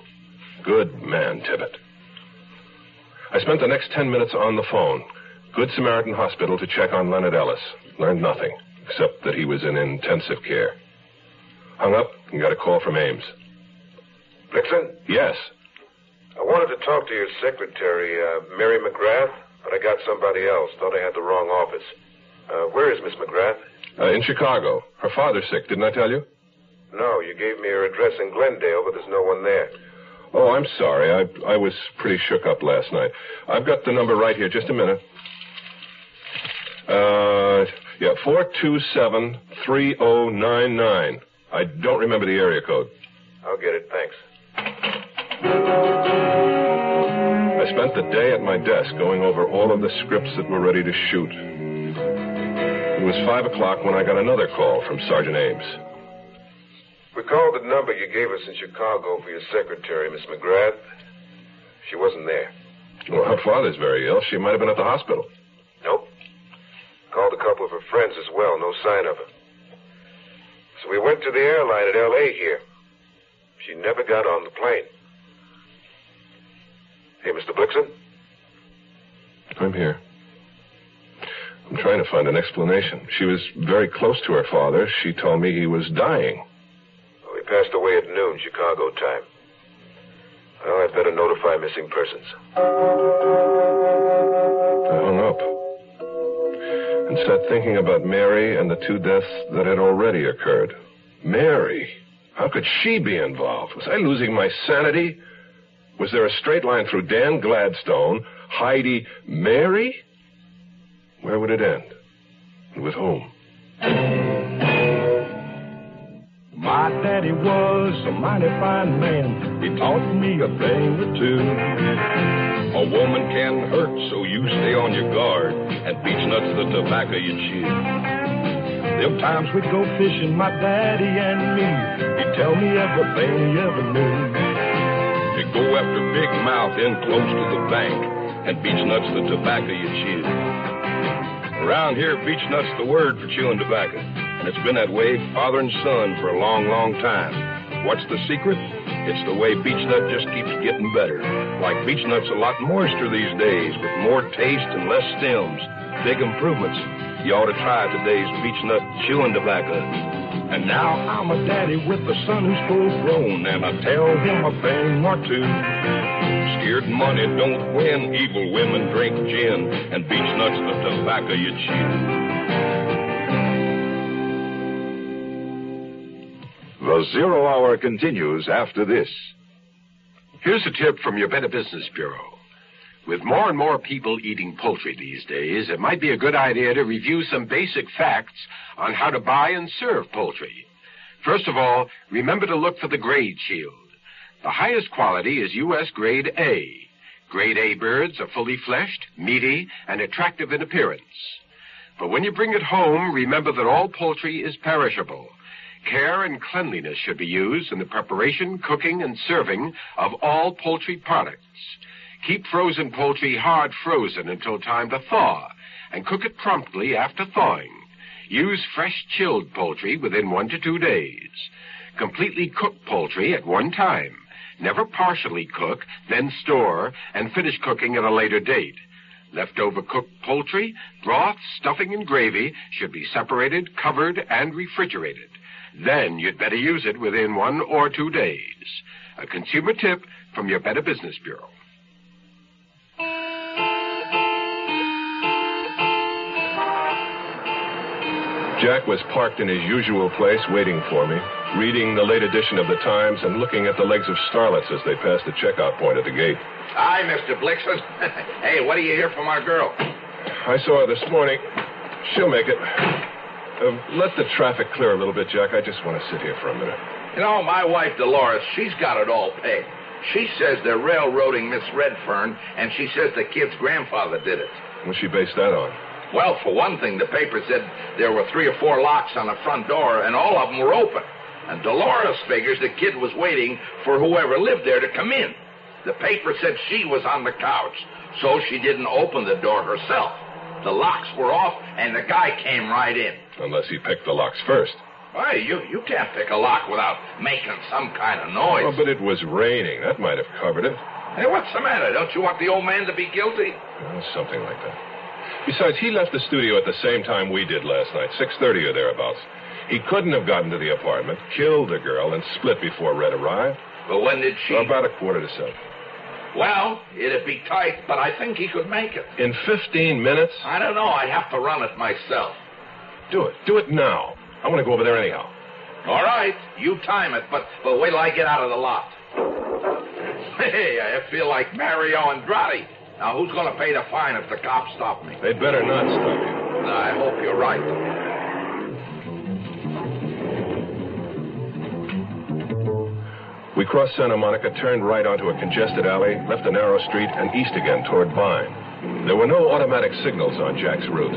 Good man, Tibbet." I spent the next 10 minutes on the phone. Good Samaritan Hospital to check on Leonard Ellis. Learned nothing, except that he was in intensive care. Hung up and got a call from Ames. Blixen? Yes. I wanted to talk to your secretary, Mary McGrath, but I got somebody else. Thought I had the wrong office. Where is Miss McGrath? In Chicago. Her father's sick, didn't I tell you? No, you gave me her address in Glendale, but there's no one there. Oh, I'm sorry. I was pretty shook up last night. I've got the number right here. Just a minute. 427-3099. I don't remember the area code. I'll get it, thanks. I spent the day at my desk going over all of the scripts that were ready to shoot. It was 5 o'clock when I got another call from Sergeant Ames. We called the number you gave us in Chicago for your secretary, Miss McGrath. She wasn't there. Well, her father's very ill. She might have been at the hospital. Nope. Called a couple of her friends as well. No sign of her. So we went to the airline at L.A. here. She never got on the plane. Hey, Mr. Blixen? I'm here. I'm trying to find an explanation. She was very close to her father. She told me he was dying. Well, he passed away at noon, Chicago time. Well, I'd better notify missing persons. I hung up and sat thinking about Mary and the two deaths that had already occurred. Mary? How could she be involved? Was I losing my sanity? Was there a straight line through Dan Gladstone, Heidi, Mary? Where would it end? And with whom? My daddy was a mighty fine man. He taught me a thing or two. A woman can hurt, so you stay on your guard, and beech nuts the tobacco you chew. Them times we'd go fishing, my daddy and me. He'd tell me everything he ever knew. He'd go after big mouth in close to the bank, and beech nuts the tobacco you chew. Around here, beech nuts the word for chewing tobacco. And it's been that way, father and son, for a long, long time. What's the secret? It's the way beechnut just keeps getting better. Like beechnut's a lot moister these days, with more taste and less stems. Big improvements. You ought to try today's beechnut chewing tobacco. And now I'm a daddy with a son who's full grown, and I tell him a thing or two. Scared money don't win, evil women drink gin, and beechnut's the tobacco you chew. The Zero Hour continues after this. Here's a tip from your Better Business Bureau. With more and more people eating poultry these days, it might be a good idea to review some basic facts on how to buy and serve poultry. First of all, remember to look for the grade shield. The highest quality is U.S. Grade A. Grade A birds are fully fleshed, meaty, and attractive in appearance. But when you bring it home, remember that all poultry is perishable. Care and cleanliness should be used in the preparation, cooking, and serving of all poultry products. Keep frozen poultry hard frozen until time to thaw, and cook it promptly after thawing. Use fresh chilled poultry within 1 to 2 days. Completely cook poultry at one time. Never partially cook, then store, and finish cooking at a later date. Leftover cooked poultry, broth, stuffing, and gravy should be separated, covered, and refrigerated. Then you'd better use it within 1 or 2 days. A consumer tip from your Better Business Bureau. Jack was parked in his usual place waiting for me, reading the late edition of the Times and looking at the legs of starlets as they passed the checkout point at the gate. Hi, Mr. Blixen. Hey, what do you hear from our girl? I saw her this morning. She'll make it. Let the traffic clear a little bit, Jack. I just want to sit here for a minute. You know, my wife, Dolores, she's got it all pegged. She says they're railroading Miss Redfern, and she says the kid's grandfather did it. What's she based that on? Well, for one thing, the paper said there were 3 or 4 locks on the front door, and all of them were open. And Dolores figures the kid was waiting for whoever lived there to come in. The paper said she was on the couch, so she didn't open the door herself. The locks were off, and the guy came right in. Unless he picked the locks first. Why, you can't pick a lock without making some kind of noise. Oh, but it was raining. That might have covered it. Hey, what's the matter? Don't you want the old man to be guilty? Well, something like that. Besides, he left the studio at the same time we did last night, 6:30 or thereabouts. He couldn't have gotten to the apartment, killed the girl, and split before Red arrived. But when did she... About 6:45. Well, it'd be tight, but I think he could make it. In 15 minutes? I don't know. I'd have to run it myself. Do it. Do it now. I want to go over there anyhow. All right. You time it, but wait till I get out of the lot. Hey, I feel like Mario Andrade. Now, who's going to pay the fine if the cops stop me? They'd better not stop you. I hope you're right. We crossed Santa Monica, turned right onto a congested alley, left a narrow street, and east again toward Vine. There were no automatic signals on Jack's route.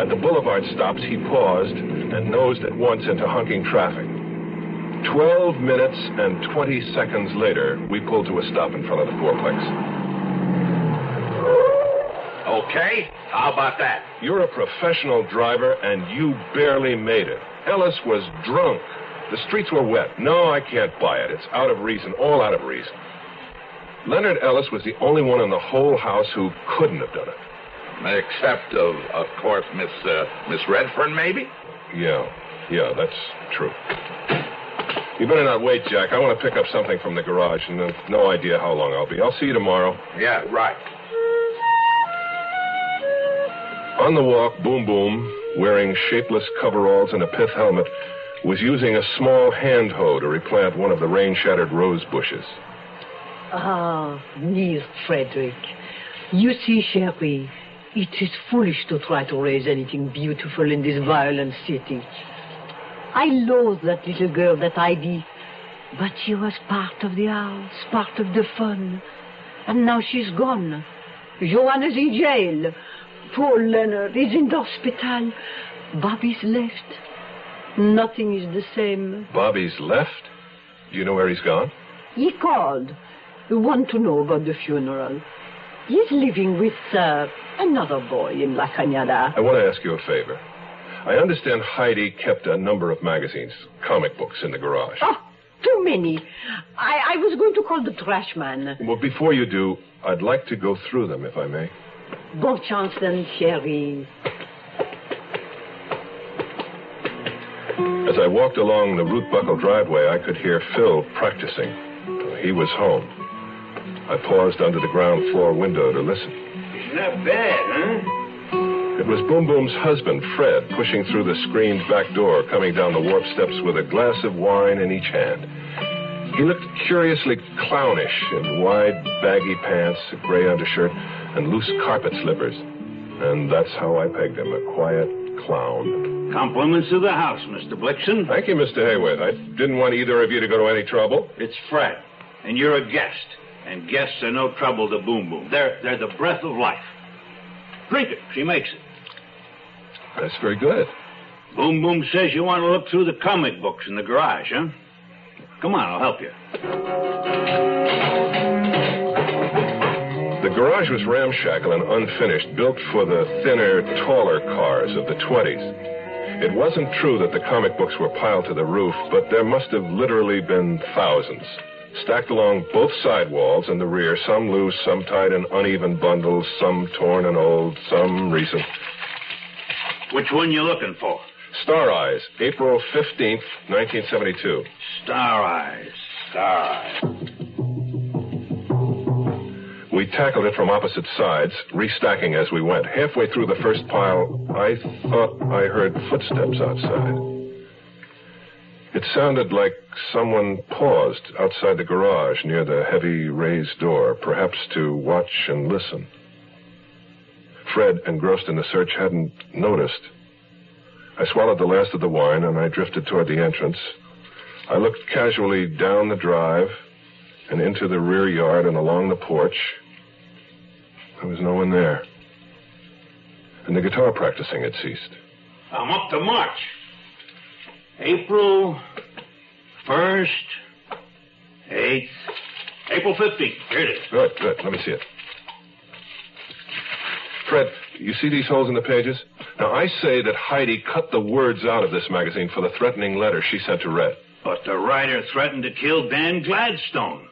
At the boulevard stops, he paused and nosed at once into honking traffic. 12 minutes and 20 seconds later, we pulled to a stop in front of the fourplex. Okay, how about that? You're a professional driver, and you barely made it. Ellis was drunk. The streets were wet. No, I can't buy it. It's out of reason, all out of reason. Leonard Ellis was the only one in the whole house who couldn't have done it. Except, of course, Miss Redfern, maybe? Yeah, that's true. You better not wait, Jack. I want to pick up something from the garage, and I've no idea how long I'll be. I'll see you tomorrow. Yeah, right. On the walk, Boom Boom, wearing shapeless coveralls and a pith helmet, was using a small hand hoe to replant one of the rain-shattered rose bushes. Ah, dear Frederick. You see, Sherry, it is foolish to try to raise anything beautiful in this violent city. I loathe that little girl, that Ivy, but she was part of the house, part of the fun. And now she's gone. Joanna's in jail. Poor Leonard is in the hospital. Bobby's left. Nothing is the same. Bobby's left? Do you know where he's gone? He called. Want to know about the funeral. He's living with another boy in La Cañada. I want to ask you a favor. I understand Heidi kept a number of magazines, comic books, in the garage. Oh, too many. I was going to call the trash man. Well, before you do, I'd like to go through them, if I may. Bon chance then, Sherry. As I walked along the root buckle driveway, I could hear Phil practicing. He was home. I paused under the ground floor window to listen. It's not bad, huh? It was Boom Boom's husband, Fred, pushing through the screened back door, coming down the warp steps with a glass of wine in each hand. He looked curiously clownish in wide, baggy pants, a gray undershirt, and loose carpet slippers. And that's how I pegged him, a quiet clown. Compliments of the house, Mr. Blixen. Thank you, Mr. Hayworth. I didn't want either of you to go to any trouble. It's Fred, and you're a guest. And guests are no trouble to Boom Boom. They're the breath of life. Drink it. She makes it. That's very good. Boom Boom says you want to look through the comic books in the garage, huh? Come on, I'll help you. The garage was ramshackle and unfinished, built for the thinner, taller cars of the 20s. It wasn't true that the comic books were piled to the roof, but there must have literally been thousands. Stacked along both side walls and the rear, some loose, some tied in uneven bundles, some torn and old, some recent. Which one you looking for? Star Eyes, April 15th, 1972. Star Eyes. We tackled it from opposite sides, restacking as we went. Halfway through the first pile, I thought I heard footsteps outside. It sounded like someone paused outside the garage near the heavy raised door, perhaps to watch and listen. Fred, engrossed in the search, hadn't noticed. I swallowed the last of the wine, and I drifted toward the entrance. I looked casually down the drive and into the rear yard and along the porch. There was no one there. And the guitar practicing had ceased. I'm up to March. April 1st, 8th, April 15th. Here it is. Good. Let me see it. Fred, you see these holes in the pages? Now, I say that Heidi cut the words out of this magazine for the threatening letter she sent to Red. But the writer threatened to kill Dan Gladstone.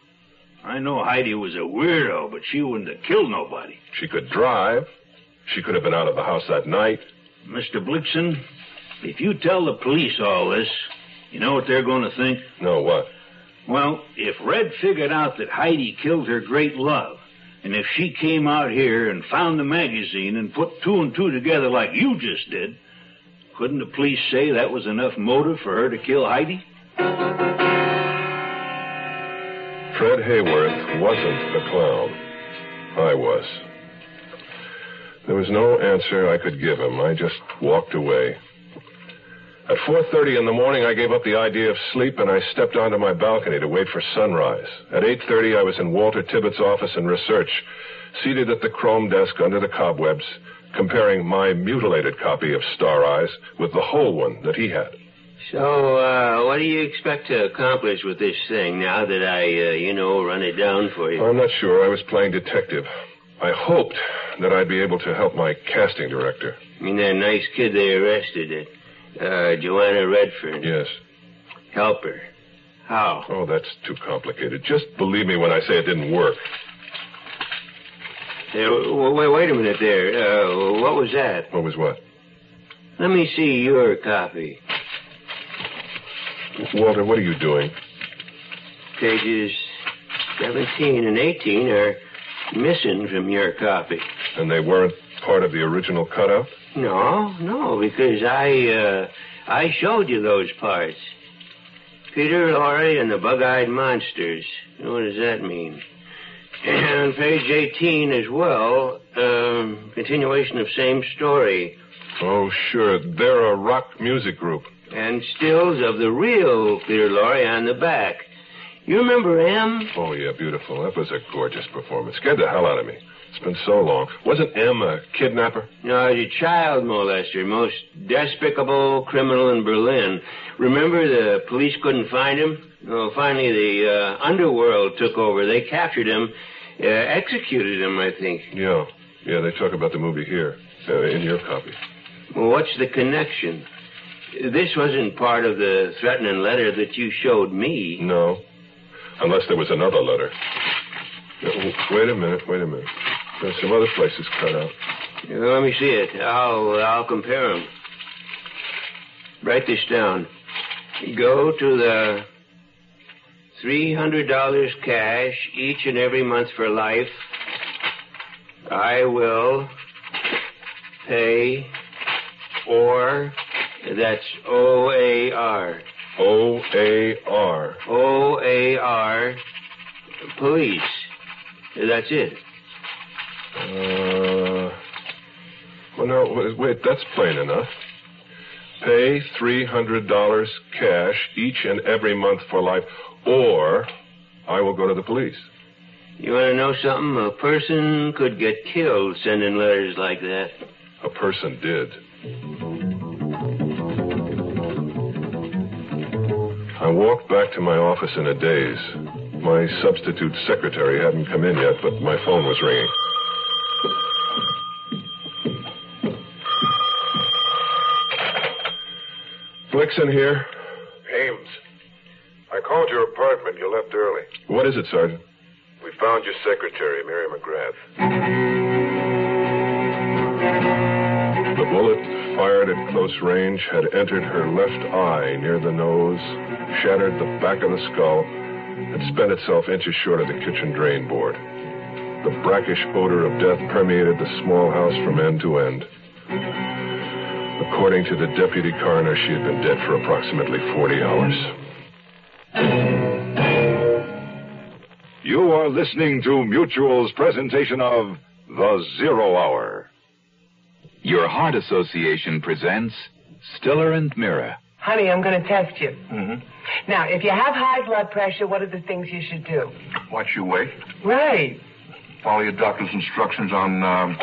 I know Heidi was a weirdo, but she wouldn't have killed nobody. She could drive. She could have been out of the house that night. Mr. Blixen, if you tell the police all this, you know what they're going to think? No, what? Well, if Red figured out that Heidi killed her great love, and if she came out here and found the magazine and put two and two together like you just did, couldn't the police say that was enough motive for her to kill Heidi? Fred Hayworth wasn't a clown. I was. There was no answer I could give him. I just walked away. At 4:30 in the morning, I gave up the idea of sleep, and I stepped onto my balcony to wait for sunrise. At 8:30, I was in Walter Tibbetts' office in research, seated at the chrome desk under the cobwebs, comparing my mutilated copy of Star Eyes with the whole one that he had. So, what do you expect to accomplish with this thing now that I, run it down for you? I'm not sure. I was playing detective. I hoped that I'd be able to help my casting director. You mean that nice kid they arrested at Joanna Redfern? Yes. Help her. How? Oh, that's too complicated. Just believe me when I say it didn't work. Wait a minute there. What was that? What was what? Let me see your copy. Walter, what are you doing? Pages 17 and 18 are missing from your copy. And they weren't part of the original cutout? No, because I showed you those parts. Peter Lorre and the Bug-Eyed Monsters. What does that mean? And on page 18 as well, continuation of same story. Oh, sure. They're a rock music group. And stills of the real Peter Lorre on the back. You remember M? Oh, yeah, beautiful. That was a gorgeous performance. Scared the hell out of me. It's been so long. Wasn't M a kidnapper? No, he's a child molester. Most despicable criminal in Berlin. Remember the police couldn't find him? Well, finally the underworld took over. They captured him, executed him, I think. Yeah, they talk about the movie here, in your copy. Well, what's the connection? This wasn't part of the threatening letter that you showed me. No, unless there was another letter. Wait a minute. There's some other places cut out. Let me see it. I'll compare them. Write this down. Go to the $300 cash each and every month for life. I will pay or... That's O-A-R. O-A-R. O-A-R. Police. That's it. Well, no, wait, that's plain enough. Pay $300 cash each and every month for life, or I will go to the police. You want to know something? A person could get killed sending letters like that. A person did. I walked back to my office in a daze. My substitute secretary hadn't come in yet, but my phone was ringing. Blixen here. Ames, I called your apartment. You left early. What is it, Sergeant? We found your secretary, Mary McGrath. The bullet, fired at close range, had entered her left eye near the nose, shattered the back of the skull, and spent itself inches short of the kitchen drain board. The brackish odor of death permeated the small house from end to end. According to the deputy coroner, she had been dead for approximately 40 hours. You are listening to Mutual's presentation of The Zero Hour. Your Heart Association presents Stiller and Mira, Honey, I'm going to test you. Mm-hmm. Now, if you have high blood pressure, what are the things you should do? Watch your weight. Right. Follow your doctor's instructions on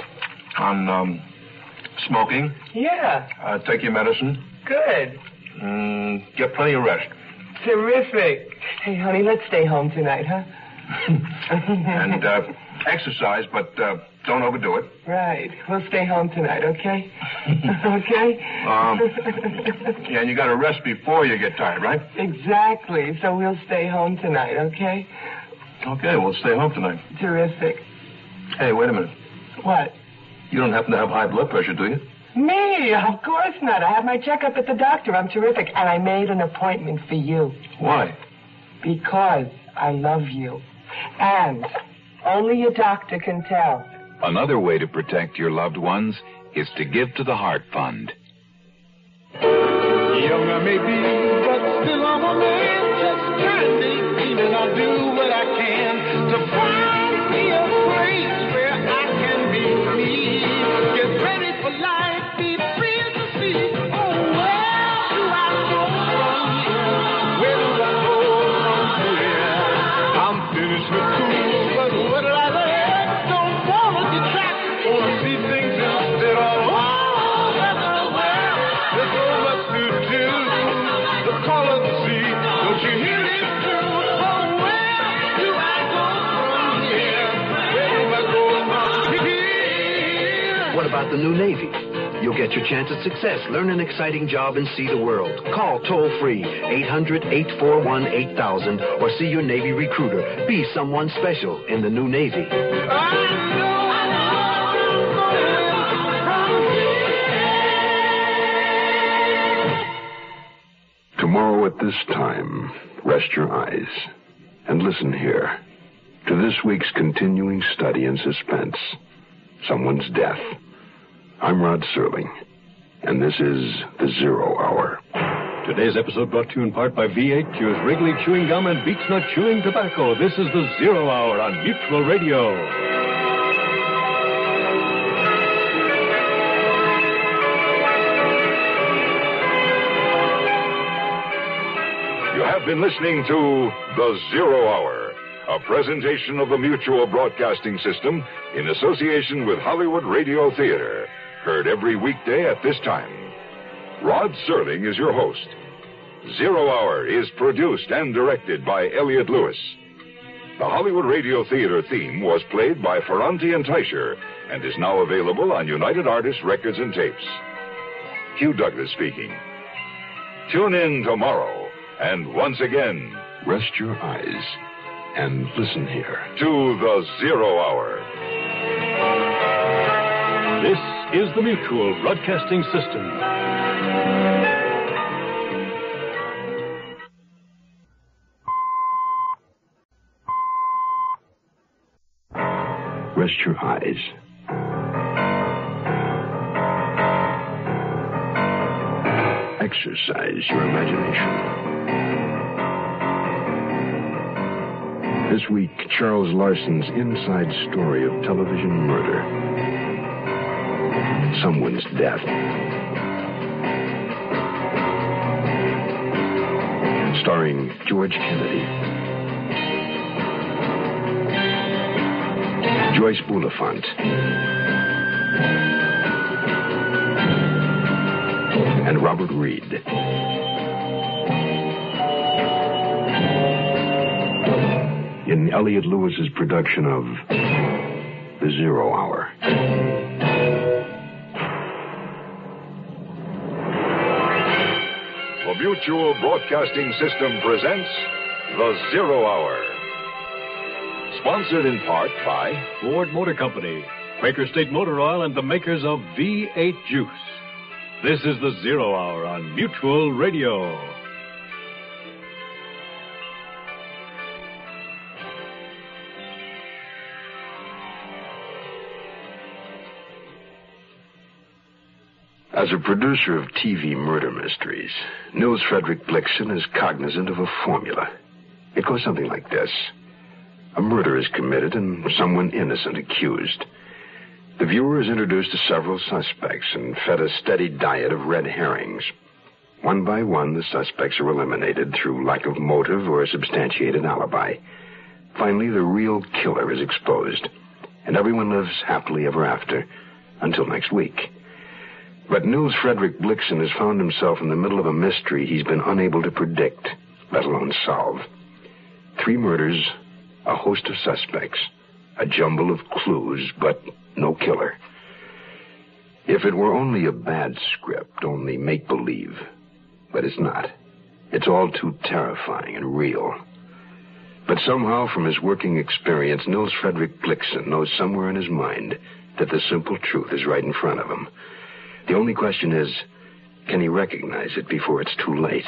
smoking. Yeah. Take your medicine. Good. Get plenty of rest. Terrific. Hey, honey, let's stay home tonight, huh? And exercise, but don't overdo it. Right. We'll stay home tonight, okay? Okay? Yeah, and you got to rest before you get tired, right? Exactly. So we'll stay home tonight, okay? Okay, we'll stay home tonight. Terrific. Hey, wait a minute. What? You don't happen to have high blood pressure, do you? Me? Of course not. I have my checkup at the doctor. I'm terrific. And I made an appointment for you. Why? Because I love you. And only a doctor can tell. Another way to protect your loved ones is to give to the Heart Fund. Young I may be, but still I'm a man. Just trying to 18, and I'll do what I can to find me a place where I can be me. Get ready for life, be free as the sea. Oh, where do I go from here? Where do I go from here? I'm finished with school, but what'll I learn? Don't wanna detract, wanna see things instead of all over the world. There's so much to do. The call of the sea, don't you hear it too? Oh, where do I go from here? Where do I go from here? What about the new Navy? You'll get your chance at success. Learn an exciting job and see the world. Call toll-free 800-841-8000 or see your Navy recruiter. Be someone special in the new Navy. Tomorrow at this time, rest your eyes and listen here to this week's continuing study in suspense, someone's death. I'm Rod Serling, and this is The Zero Hour. Today's episode brought to you in part by V8 Chews, Wrigley Chewing Gum, and Beach Nut Chewing Tobacco. This is The Zero Hour on Mutual Radio. You have been listening to The Zero Hour, a presentation of the Mutual Broadcasting System in association with Hollywood Radio Theater. Heard every weekday at this time. Rod Serling is your host. Zero Hour is produced and directed by Elliott Lewis. The Hollywood Radio Theater theme was played by Ferranti and Teicher and is now available on United Artists Records and Tapes. Hugh Douglas speaking. Tune in tomorrow. And once again, rest your eyes and listen here to The Zero Hour. This is the Mutual Broadcasting System. Rest your eyes. Exercise your imagination. This week, Charles Larson's inside story of television murder. Someone's death. Starring George Kennedy, Joyce Bulifant, and Robert Reed. In Elliott Lewis's production of The Zero Hour. The Mutual Broadcasting System presents The Zero Hour. Sponsored in part by Ford Motor Company, Quaker State Motor Oil, and the makers of V8 Juice. This is The Zero Hour on Mutual Radio. As a producer of TV murder mysteries, Nils Frederick Blixen is cognizant of a formula. It goes something like this. A murder is committed and someone innocent accused. The viewer is introduced to several suspects and fed a steady diet of red herrings. One by one, the suspects are eliminated through lack of motive or a substantiated alibi. Finally, the real killer is exposed, and everyone lives happily ever after until next week. But Nils Frederick Blixen has found himself in the middle of a mystery he's been unable to predict, let alone solve. 3 murders, a host of suspects, a jumble of clues, but no killer. If it were only a bad script, only make-believe. But it's not. It's all too terrifying and real. But somehow, from his working experience, Nils Frederick Blixen knows somewhere in his mind that the simple truth is right in front of him. The only question is, can he recognize it before it's too late?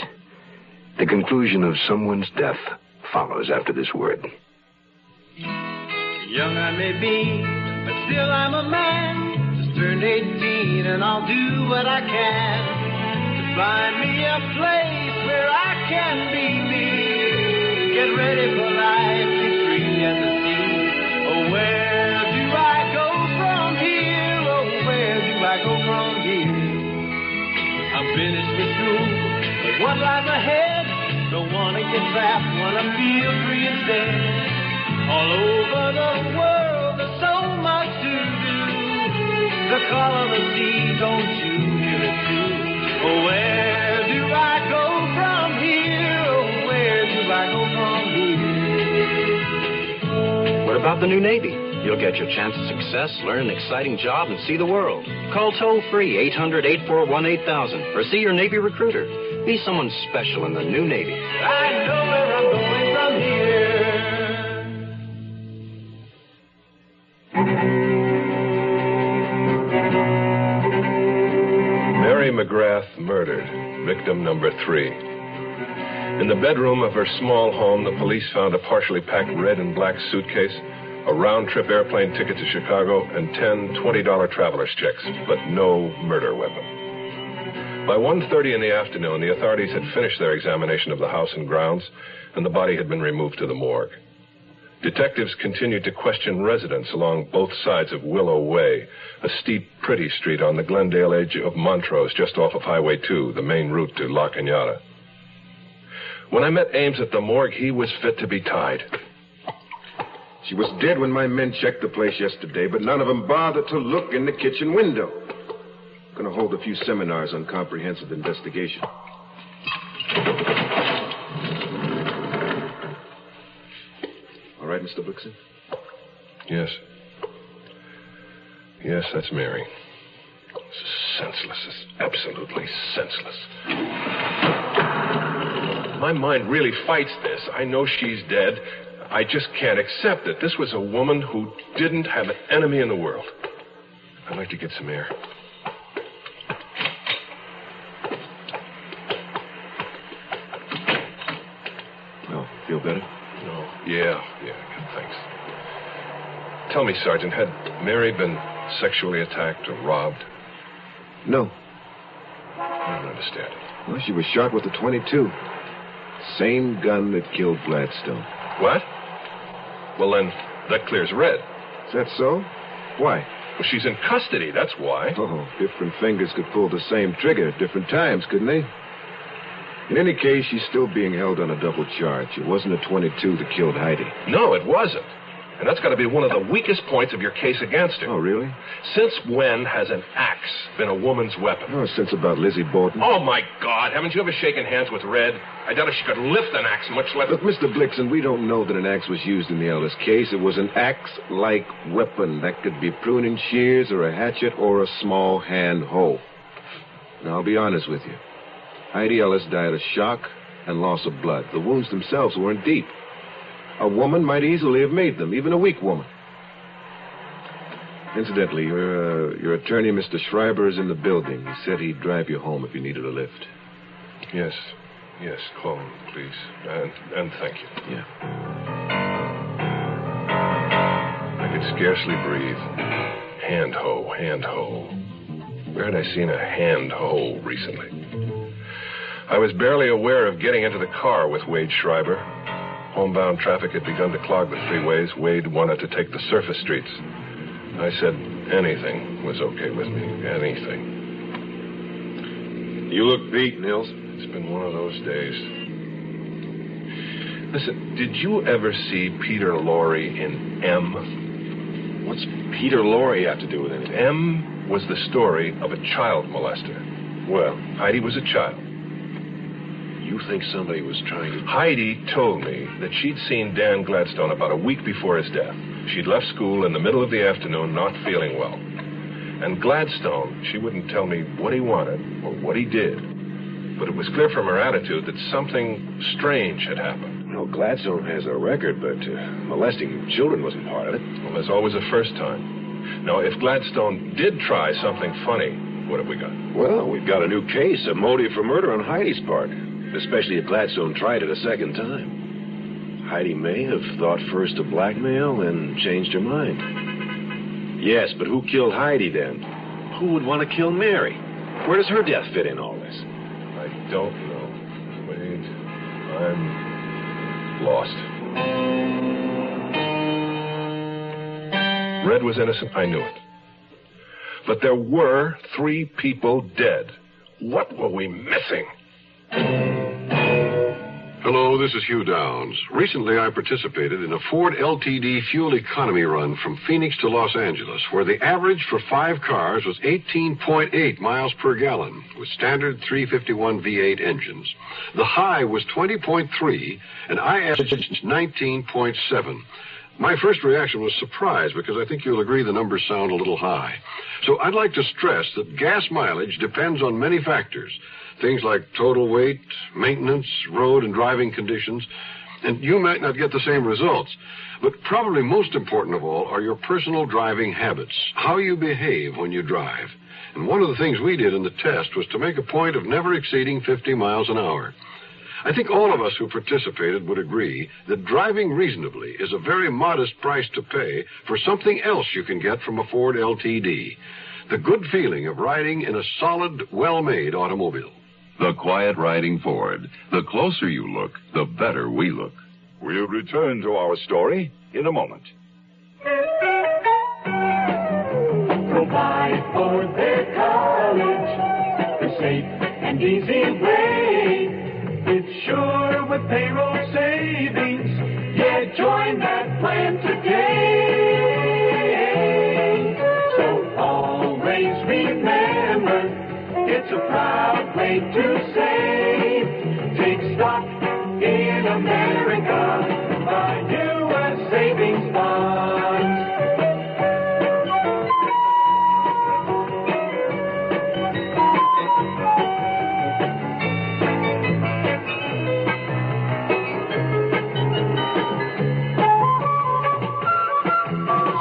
The conclusion of someone's death follows after this word. Young I may be, but still I'm a man. Just turned 18 and I'll do what I can to find me a place where I can be me. Get ready for life, be free as the sea. Oh, where do I go from here? Oh, where do I go from here? I'm finished with school, but what lies ahead? Don't wanna get trapped, wanna feel free instead. All over the world, there's so much to do. The call of the sea, don't you hear it too? Oh, where do I go from here? Oh, where do I go from here? What about the new Navy? You'll get your chance at success, learn an exciting job, and see the world. Call toll-free 800-841-8000 or see your Navy recruiter. Be someone special in the new Navy. I know where I'm going from here. Mary McGrath murdered, victim number 3. In the bedroom of her small home, the police found a partially packed red and black suitcase, a round-trip airplane ticket to Chicago, and 10 $20 traveler's checks, but no murder weapon. By 1:30 in the afternoon, the authorities had finished their examination of the house and grounds, and the body had been removed to the morgue. Detectives continued to question residents along both sides of Willow Way, a steep, pretty street on the Glendale edge of Montrose, just off of Highway 2, the main route to La Cañada. When I met Ames at the morgue, he was fit to be tied. She was dead when my men checked the place yesterday, but none of them bothered to look in the kitchen window. I'm going to hold a few seminars on comprehensive investigation. All right, Mr. Blixen? Yes. Yes, that's Mary. It's senseless. It's absolutely senseless. My mind really fights this. I know she's dead. I just can't accept it. This was a woman who didn't have an enemy in the world. I'd like to get some air. Oh, feel better? No. Yeah, good, thanks. Tell me, Sergeant, had Mary been sexually attacked or robbed? No. I don't understand it. Well, she was shot with a .22. Same gun that killed Gladstone. What? Well, then, that clears Red. Is that so? Why? Well, she's in custody, that's why. Oh, different fingers could pull the same trigger at different times, couldn't they? In any case, she's still being held on a double charge. It wasn't a .22 that killed Heidi. No, it wasn't. And that's got to be one of the weakest points of your case against her. Oh, really? Since when has an axe been a woman's weapon? Oh, since about Lizzie Borden. Oh, my God. Haven't you ever shaken hands with Red? I doubt if she could lift an axe, much less... Look, Mr. Blixen, we don't know that an axe was used in the Ellis case. It was an axe-like weapon. That could be pruning shears or a hatchet or a small hand hoe. Now, I'll be honest with you. Heidi Ellis died of shock and loss of blood. The wounds themselves weren't deep. A woman might easily have made them, even a weak woman. Incidentally, your attorney, Mr. Schreiber, is in the building. He said he'd drive you home if you needed a lift. Yes, home, please. And thank you. Yeah. I could scarcely breathe. Hand hoe. Where had I seen a hand hoe recently? I was barely aware of getting into the car with Wade Schreiber. Homebound traffic had begun to clog the freeways. Wade wanted to take the surface streets. I said anything was okay with me. Anything. You look beat, Nils. It's been one of those days. Listen, did you ever see Peter Lorre in M? What's Peter Lorre have to do with it? M was the story of a child molester. Well, Heidi was a child. You think somebody was trying to... Heidi told me that she'd seen Dan Gladstone about a week before his death. She'd left school in the middle of the afternoon not feeling well. And Gladstone, she wouldn't tell me what he wanted or what he did. But it was clear from her attitude that something strange had happened. Well, Gladstone has a record, but molesting children wasn't part of it. Well, there's always a first time. Now, if Gladstone did try something funny, what have we got? Well, we've got a new case, a motive for murder on Heidi's part. Especially if Gladstone tried it a second time. Heidi may have thought first of blackmail, then changed her mind. Yes, but who killed Heidi then? Who would want to kill Mary? Where does her death fit in all this? I don't know. Wait, I'm lost. Red was innocent, I knew it. But there were 3 people dead. What were we missing? Hello, this is Hugh Downs. Recently, I participated in a Ford LTD fuel economy run from Phoenix to Los Angeles, where the average for 5 cars was 18.8 miles per gallon, with standard 351 V8 engines. The high was 20.3, and I averaged 19.7. My first reaction was surprise, because I think you'll agree the numbers sound a little high. So I'd like to stress that gas mileage depends on many factors. Things like total weight, maintenance, road and driving conditions, and you might not get the same results. But probably most important of all are your personal driving habits, how you behave when you drive. And one of the things we did in the test was to make a point of never exceeding 50 miles an hour. I think all of us who participated would agree that driving reasonably is a very modest price to pay for something else you can get from a Ford LTD. The good feeling of riding in a solid, well-made automobile. The quiet riding Ford. The closer you look, the better we look. We'll return to our story in a moment. Provide for their college the safe and easy way. It's sure with payroll savings. Yeah, join that plan today. So always remember, it's a proud way to save. Take stock in America. Buy U.S. savings bonds.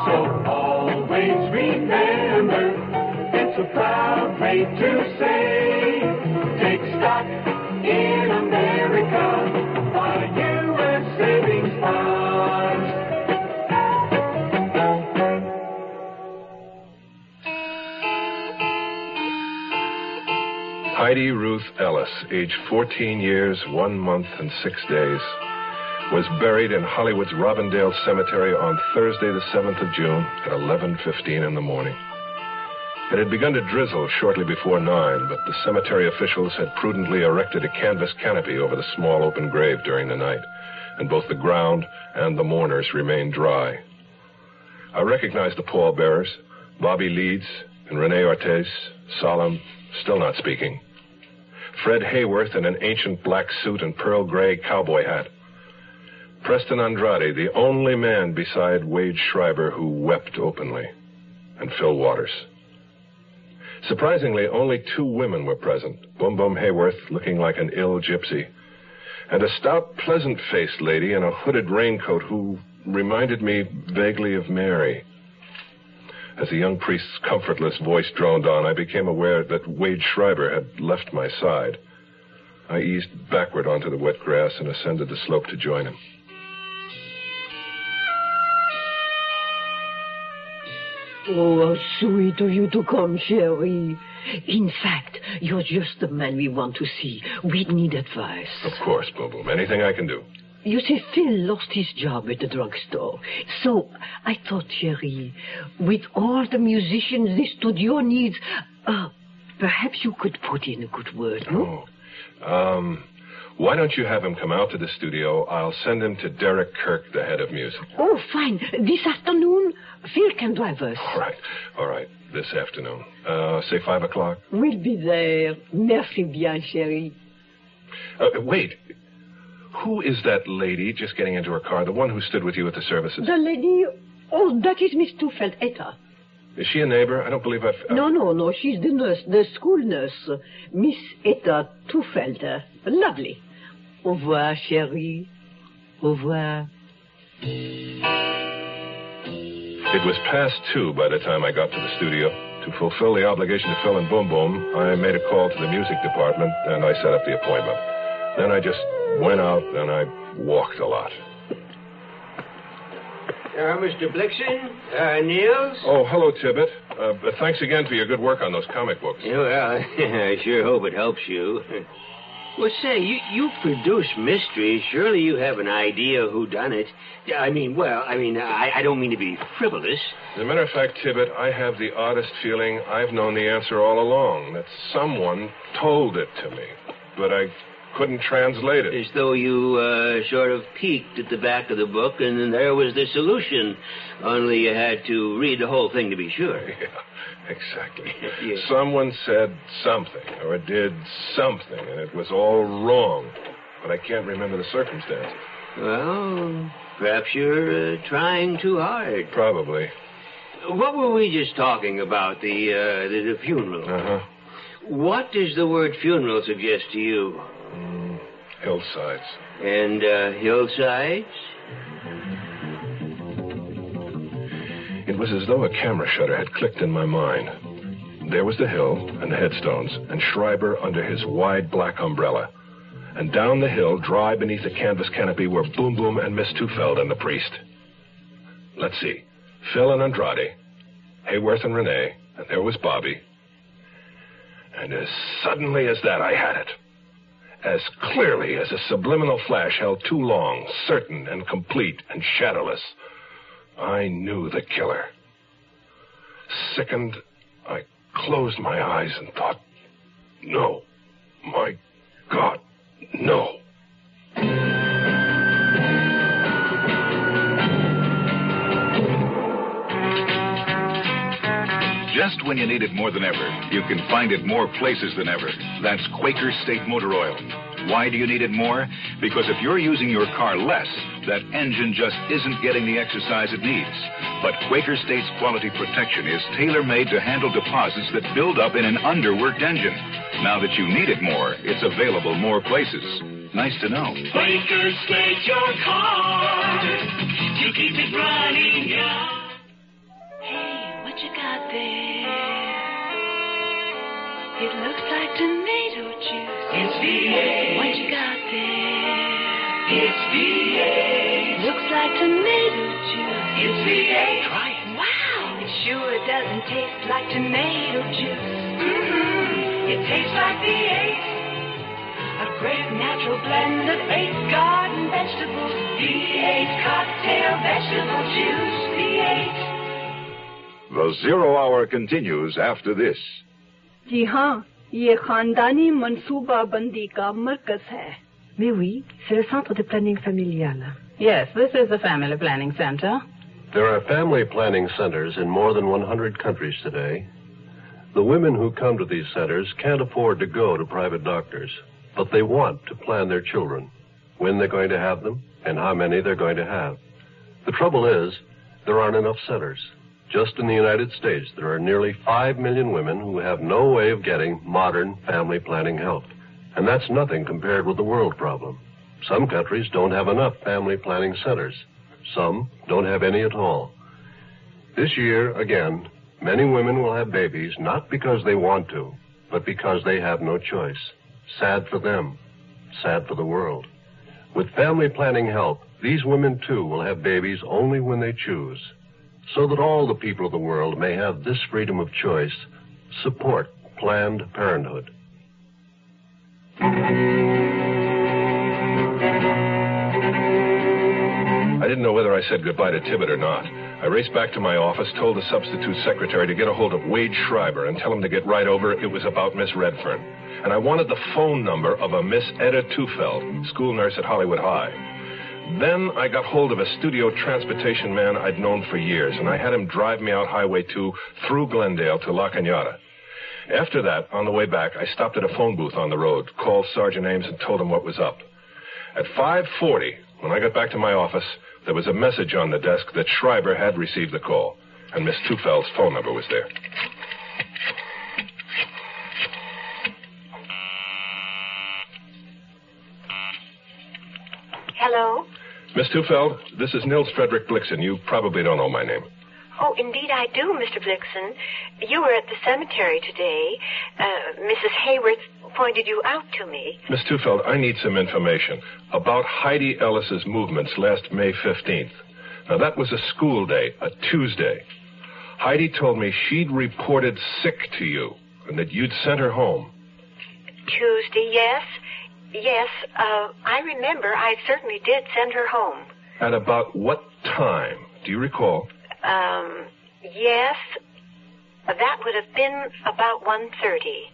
So always remember, it's a proud way to save. Take stock in America. Buy U.S. savings bonds. Heidi Ruth Ellis, age 14 years, 1 month, and 6 days, was buried in Hollywood's Robindale Cemetery on Thursday, the 7th of June at 11:15 in the morning. It had begun to drizzle shortly before 9, but the cemetery officials had prudently erected a canvas canopy over the small open grave during the night, and both the ground and the mourners remained dry. I recognized the pallbearers, Bobby Leeds and Renee Ortiz, solemn, still not speaking. Fred Hayworth in an ancient black suit and pearl gray cowboy hat. Preston Andrade, the only man beside Wade Schreiber who wept openly, and Phil Waters. Surprisingly, only 2 women were present, Boom Boom Hayworth looking like an ill gypsy, and a stout, pleasant-faced lady in a hooded raincoat who reminded me vaguely of Mary. As the young priest's comfortless voice droned on, I became aware that Wade Schreiber had left my side. I eased backward onto the wet grass and ascended the slope to join him. Oh, how sweet of you to come, Sherry. In fact, you're just the man we want to see. We need advice. Of course, Boom Boom. Anything I can do. You see, Phil lost his job at the drugstore. So I thought, Sherry, with all the musicians this studio needs, perhaps you could put in a good word, no? Oh, Why don't you have him come out to the studio? I'll send him to Derek Kirk, the head of music. Oh, fine. This afternoon, Phil can drive us. All right. This afternoon. Say 5 o'clock? We'll be there. Merci bien, chérie. Wait. Who is that lady just getting into her car? The one who stood with you at the services? The lady... Oh, that is Miss Tufeld, Etta. Is she a neighbor? I don't believe I've... No. She's the nurse, the school nurse. Miss Etta Tufeld. Lovely. Au revoir, chérie. Au revoir. It was past 2 by the time I got to the studio. To fulfill the obligation to Phil and Boom Boom, I made a call to the music department, and I set up the appointment. Then I just went out, and I walked a lot. Mr. Blixen? Niels? Oh, hello, Tibbet. Thanks again for your good work on those comic books. Yeah, well, I sure hope it helps you. Well, say, you produce mysteries. Surely you have an idea who done it. I don't mean to be frivolous. As a matter of fact, Tibbet, I have the oddest feeling I've known the answer all along, that someone told it to me, but I couldn't translate it. As though you sort of peeked at the back of the book, and then there was the solution. Only you had to read the whole thing to be sure. Yeah, exactly. Yes. Someone said something, or did something, and it was all wrong. But I can't remember the circumstances. Well, perhaps you're trying too hard. Probably. What were we just talking about, the funeral? Uh-huh. What does the word funeral suggest to you? Hillsides. And hillsides? It was as though a camera shutter had clicked in my mind. There was the hill and the headstones, and Schreiber under his wide black umbrella. And down the hill, dry beneath a canvas canopy, were Boom Boom and Miss Tufeld and the priest. Let's see. Phil and Andrade, Hayworth and Renee, and there was Bobby. And as suddenly as that, I had it. As clearly as a subliminal flash held too long, certain and complete and shadowless. I knew the killer. Sickened, I closed my eyes and thought, no, my God, no. Just when you need it more than ever, you can find it more places than ever. That's Quaker State Motor Oil. Why do you need it more? Because if you're using your car less, that engine just isn't getting the exercise it needs. But Quaker State's quality protection is tailor-made to handle deposits that build up in an underworked engine. Now that you need it more, it's available more places. Nice to know. Quaker State your car to keep it running young. What you got there? It looks like tomato juice. It's V8. What you got there? It's V8. Looks like tomato juice. It's V8. Try it. Wow. It sure doesn't taste like tomato juice. Mm-hmm. It tastes like V8. A great natural blend of 8 garden vegetables. V8 cocktail vegetable juice. V8. The Zero Hour continues after this. जी हाँ, ये खानदानी मंसूबा बंदी का मरकज है. Mais oui, c'est le centre de planning familial. Yes, this is the family planning center. There are family planning centers in more than 100 countries today. The women who come to these centers can't afford to go to private doctors, but they want to plan their children, when they're going to have them, and how many they're going to have. The trouble is, there aren't enough centers. Just in the United States, there are nearly 5 million women who have no way of getting modern family planning help. And that's nothing compared with the world problem. Some countries don't have enough family planning centers. Some don't have any at all. This year, again, many women will have babies not because they want to, but because they have no choice. Sad for them. Sad for the world. With family planning help, these women, too, will have babies only when they choose. So that all the people of the world may have this freedom of choice, support Planned Parenthood. I didn't know whether I said goodbye to Tibbet or not. I raced back to my office, told the substitute secretary to get a hold of Wade Schreiber and tell him to get right over. It was about Miss Redfern. And I wanted the phone number of a Miss Etta Tufeld, school nurse at Hollywood High. Then I got hold of a studio transportation man I'd known for years, and I had him drive me out Highway 2 through Glendale to La Cañada. After that, on the way back, I stopped at a phone booth on the road, called Sergeant Ames, and told him what was up. At 5:40, when I got back to my office, there was a message on the desk that Schreiber had received the call, and Miss Tufeld's phone number was there. Hello? Miss Tufeld, this is Nils Frederick Blixen. You probably don't know my name. Oh, indeed I do, Mr. Blixen. You were at the cemetery today. Mrs. Hayworth pointed you out to me. Miss Tufeld, I need some information about Heidi Ellis's movements last May 15th. Now, that was a school day, a Tuesday. Heidi told me she'd reported sick to you and that you'd sent her home. Tuesday, yes. Yes, I remember. I certainly did send her home. At about what time? Do you recall? Yes. That would have been about 1:30.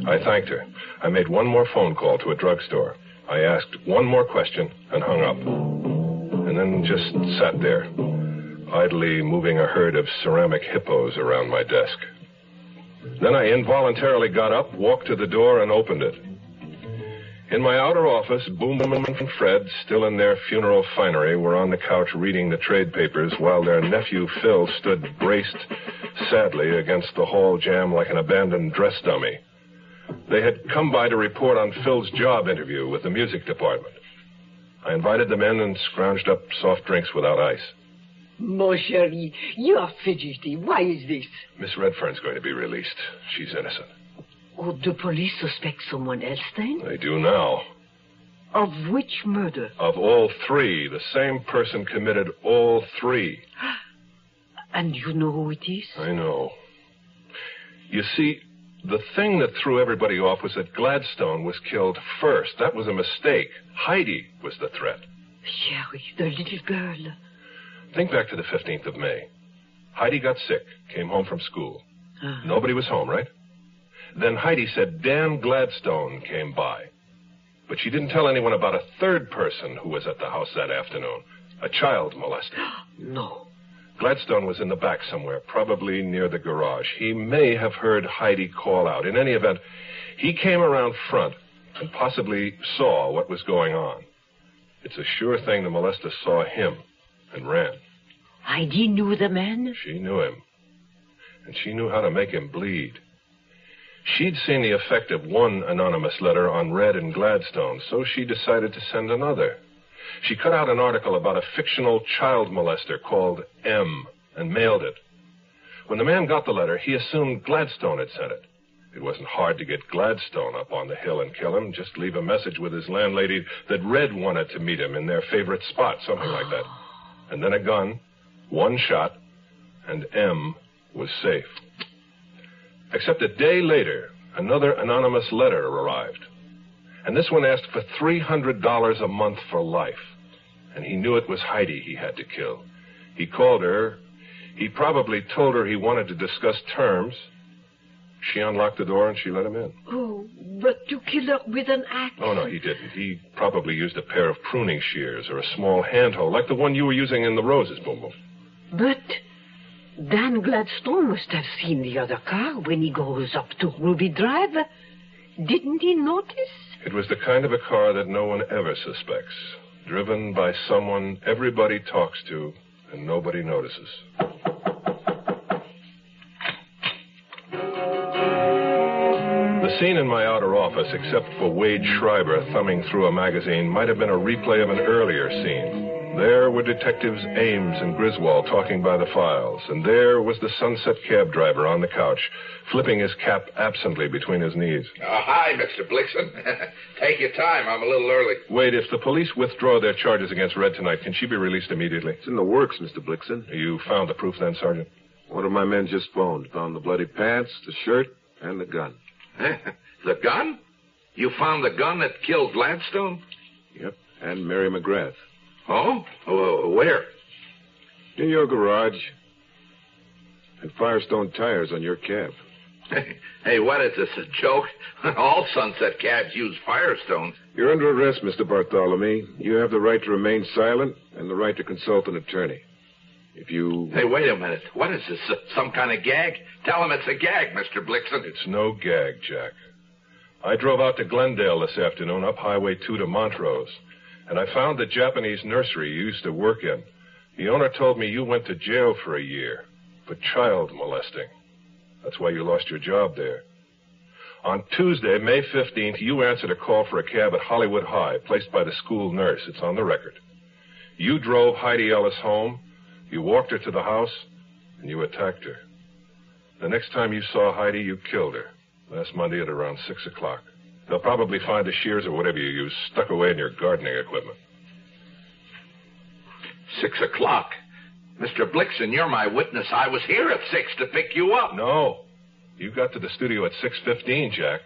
I thanked her. I made one more phone call to a drugstore. I asked one more question and hung up. And then just sat there, idly moving a herd of ceramic hippos around my desk. Then I involuntarily got up, walked to the door, and opened it. In my outer office, Boom and Fred, still in their funeral finery, were on the couch reading the trade papers while their nephew Phil stood braced sadly against the hall jamb like an abandoned dress dummy. They had come by to report on Phil's job interview with the music department. I invited them in and scrounged up soft drinks without ice. Mon chéri, you are fidgety. Why is this? Miss Redfern's going to be released. She's innocent. Oh, the police suspect someone else then? They do now. Of which murder? Of all three. The same person committed all three. And you know who it is? I know. You see, the thing that threw everybody off was that Gladstone was killed first. That was a mistake. Heidi was the threat. Sherry, the little girl. Think back to the 15th of May. Heidi got sick, came home from school. Nobody was home, right? Then Heidi said Dan Gladstone came by. But she didn't tell anyone about a third person who was at the house that afternoon, a child molester. No. Gladstone was in the back somewhere, probably near the garage. He may have heard Heidi call out. In any event, he came around front and possibly saw what was going on. It's a sure thing the molester saw him and ran. Heidi knew the man? She knew him. And she knew how to make him bleed. She'd seen the effect of one anonymous letter on Red and Gladstone, so she decided to send another. She cut out an article about a fictional child molester called M and mailed it. When the man got the letter, he assumed Gladstone had sent it. It wasn't hard to get Gladstone up on the hill and kill him. Just leave a message with his landlady that Red wanted to meet him in their favorite spot, something like that. And then a gun, one shot, and M was safe. Except a day later, another anonymous letter arrived. And this one asked for $300 a month for life. And he knew it was Heidi he had to kill. He called her. He probably told her he wanted to discuss terms. She unlocked the door and she let him in. Oh, but to kill her with an axe? Oh, no, he didn't. He probably used a pair of pruning shears or a small handhold, like the one you were using in the roses, Boom Boom. But Dan Gladstone must have seen the other car when he goes up to Ruby Drive. Didn't he notice? It was the kind of a car that no one ever suspects. Driven by someone everybody talks to and nobody notices. The scene in my outer office, except for Wade Schreiber thumbing through a magazine, might have been a replay of an earlier scene. There were Detectives Ames and Griswold talking by the files, and there was the Sunset cab driver on the couch, flipping his cap absently between his knees. Hi, Mr. Blixen. Take your time. I'm a little early. Wade, if the police withdraw their charges against Red tonight, can she be released immediately? It's in the works, Mr. Blixen. You found the proof then, Sergeant? One of my men just phoned. Found the bloody pants, the shirt, and the gun. The gun? You found the gun that killed Gladstone? Yep, and Mary McGrath. Oh? Where? In your garage. And Firestone tires on your cab. Hey, what is this, a joke? All Sunset cabs use Firestones. You're under arrest, Mr. Bartholomew. You have the right to remain silent and the right to consult an attorney. If you... Hey, wait a minute. What is this, some kind of gag? Tell him it's a gag, Mr. Blixen. It's no gag, Jack. I drove out to Glendale this afternoon, up Highway 2 to Montrose, and I found the Japanese nursery you used to work in. The owner told me you went to jail for a year for child molesting. That's why you lost your job there. On Tuesday, May 15th, you answered a call for a cab at Hollywood High, placed by the school nurse. It's on the record. You drove Heidi Ellis home, you walked her to the house, and you attacked her. The next time you saw Heidi, you killed her, last Monday at around 6 o'clock. They'll probably find the shears or whatever you used stuck away in your gardening equipment. 6 o'clock? Mr. Blixen, you're my witness. I was here at 6 to pick you up. No. You got to the studio at 6:15, Jack.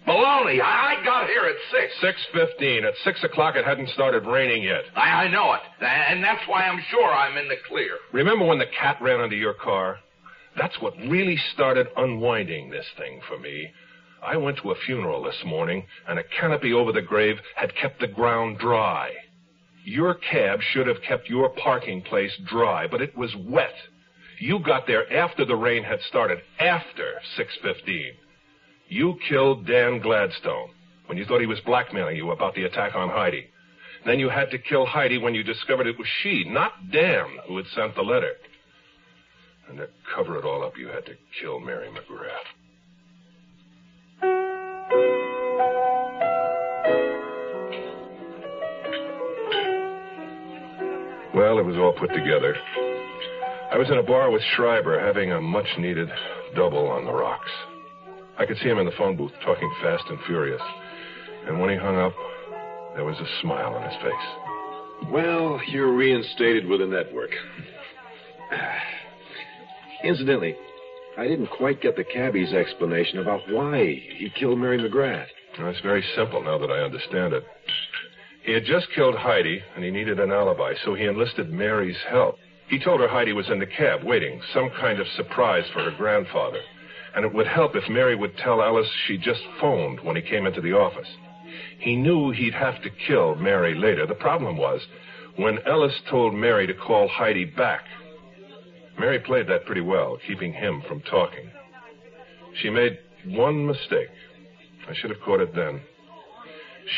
Baloney. I got here at 6. 6:15. At 6 o'clock, it hadn't started raining yet. I know it. And that's why I'm sure I'm in the clear. Remember when the cat ran under your car? That's what really started unwinding this thing for me. I went to a funeral this morning, and a canopy over the grave had kept the ground dry. Your cab should have kept your parking place dry, but it was wet. You got there after the rain had started, after 6:15. You killed Dan Gladstone when you thought he was blackmailing you about the attack on Heidi. Then you had to kill Heidi when you discovered it was she, not Dan, who had sent the letter. And to cover it all up, you had to kill Mary McGrath. Well, it was all put together. I was in a bar with Schreiber having a much-needed double on the rocks. I could see him in the phone booth talking fast and furious. And when he hung up, there was a smile on his face. Well, you're reinstated with the network. Incidentally, I didn't quite get the cabbie's explanation about why he killed Mary McGrath. Well, it's very simple now that I understand it. He had just killed Heidi, and he needed an alibi, so he enlisted Mary's help. He told her Heidi was in the cab, waiting, some kind of surprise for her grandfather. And it would help if Mary would tell Ellis she just phoned when he came into the office. He knew he'd have to kill Mary later. The problem was, when Ellis told Mary to call Heidi back, Mary played that pretty well, keeping him from talking. She made one mistake. I should have caught it then.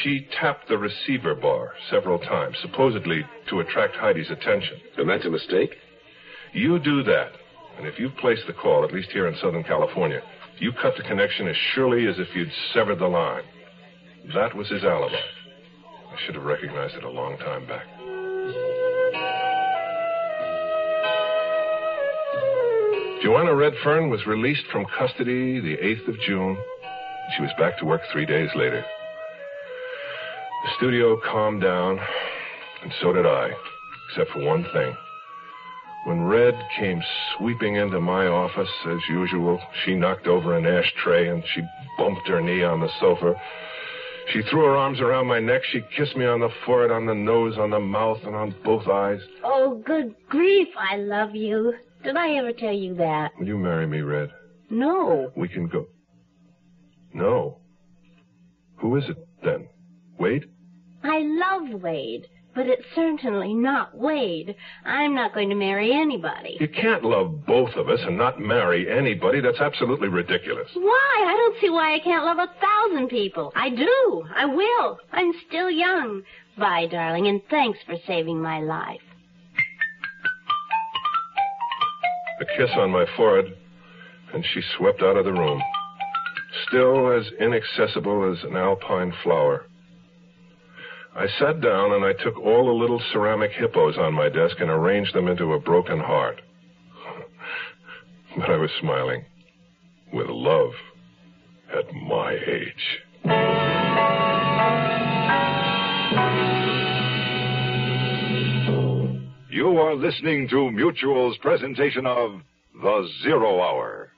She tapped the receiver bar several times, supposedly to attract Heidi's attention. And that's a mistake? You do that, and if you've placed the call, at least here in Southern California, you cut the connection as surely as if you'd severed the line. That was his alibi. I should have recognized it a long time back. Joanna Redfern was released from custody the 8th of June. She was back to work 3 days later. The studio calmed down, and so did I, except for one thing. When Red came sweeping into my office, as usual, she knocked over an ashtray and she bumped her knee on the sofa. She threw her arms around my neck. She kissed me on the forehead, on the nose, on the mouth, and on both eyes. Oh, good grief, I love you. Did I ever tell you that? Will you marry me, Red? No. We can go. No. Who is it, then? Wade? I love Wade, but it's certainly not Wade. I'm not going to marry anybody. You can't love both of us and not marry anybody. That's absolutely ridiculous. Why? I don't see why I can't love 1,000 people. I do. I will. I'm still young. Bye, darling, and thanks for saving my life. A kiss on my forehead, and she swept out of the room, still as inaccessible as an alpine flower. I sat down and I took all the little ceramic hippos on my desk and arranged them into a broken heart. But I was smiling with love at my age. You are listening to Mutual's presentation of The Zero Hour.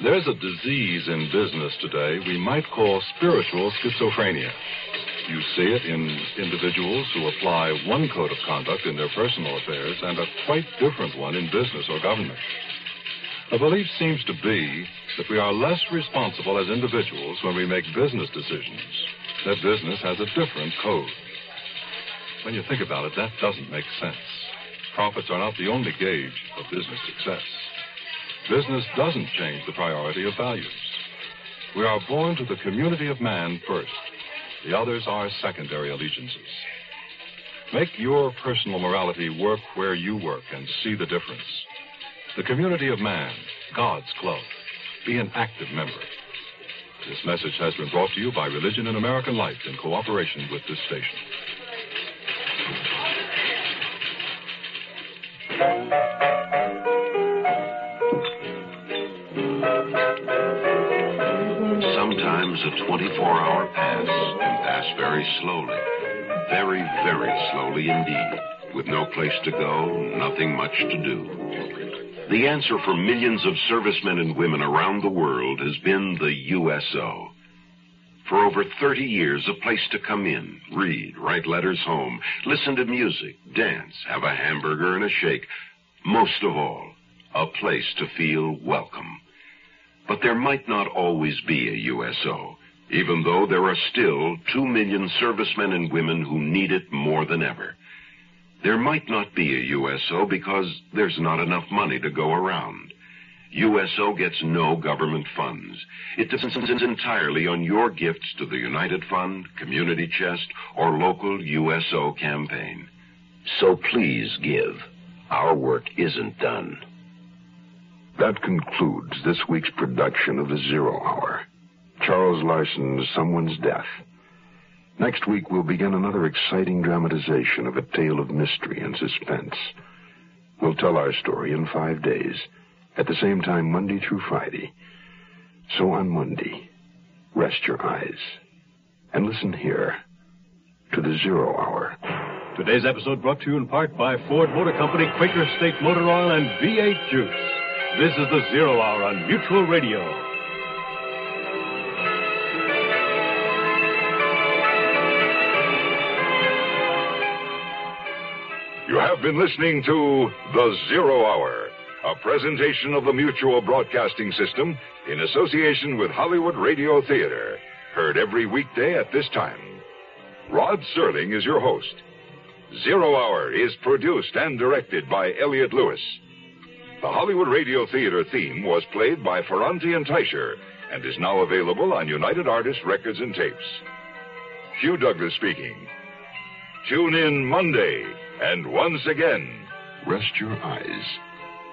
There's a disease in business today we might call spiritual schizophrenia. You see it in individuals who apply one code of conduct in their personal affairs and a quite different one in business or government. The belief seems to be that we are less responsible as individuals when we make business decisions, that business has a different code. When you think about it, that doesn't make sense. Profits are not the only gauge of business success. Business doesn't change the priority of values. We are born to the community of man first. The others are secondary allegiances. Make your personal morality work where you work and see the difference. The community of man, God's club. Be an active member. This message has been brought to you by Religion and American Life in cooperation with this station. Sometimes a 24-hour pass can pass very slowly. Very, very slowly indeed. With no place to go, nothing much to do. The answer for millions of servicemen and women around the world has been the USO. For over 30 years, a place to come in, read, write letters home, listen to music, dance, have a hamburger and a shake. Most of all, a place to feel welcome. But there might not always be a USO, even though there are still 2 million servicemen and women who need it more than ever. There might not be a USO because there's not enough money to go around. USO gets no government funds. It depends entirely on your gifts to the United Fund, Community Chest, or local USO campaign. So please give. Our work isn't done. That concludes this week's production of The Zero Hour. Charles Larson's Someone's Death. Next week, we'll begin another exciting dramatization of a tale of mystery and suspense. We'll tell our story in 5 days, at the same time Monday through Friday. So on Monday, rest your eyes and listen here to The Zero Hour. Today's episode brought to you in part by Ford Motor Company, Quaker State Motor Oil, and V8 Juice. This is The Zero Hour on Mutual Radio. You have been listening to The Zero Hour, a presentation of the Mutual Broadcasting System in association with Hollywood Radio Theater, heard every weekday at this time. Rod Serling is your host. Zero Hour is produced and directed by Elliott Lewis. The Hollywood Radio Theater theme was played by Ferranti and Teicher and is now available on United Artists Records and Tapes. Hugh Douglas speaking. Tune in Monday, and once again, rest your eyes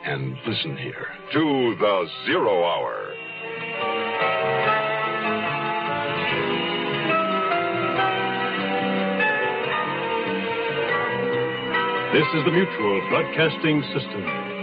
and listen here to The Zero Hour. This is the Mutual Broadcasting System.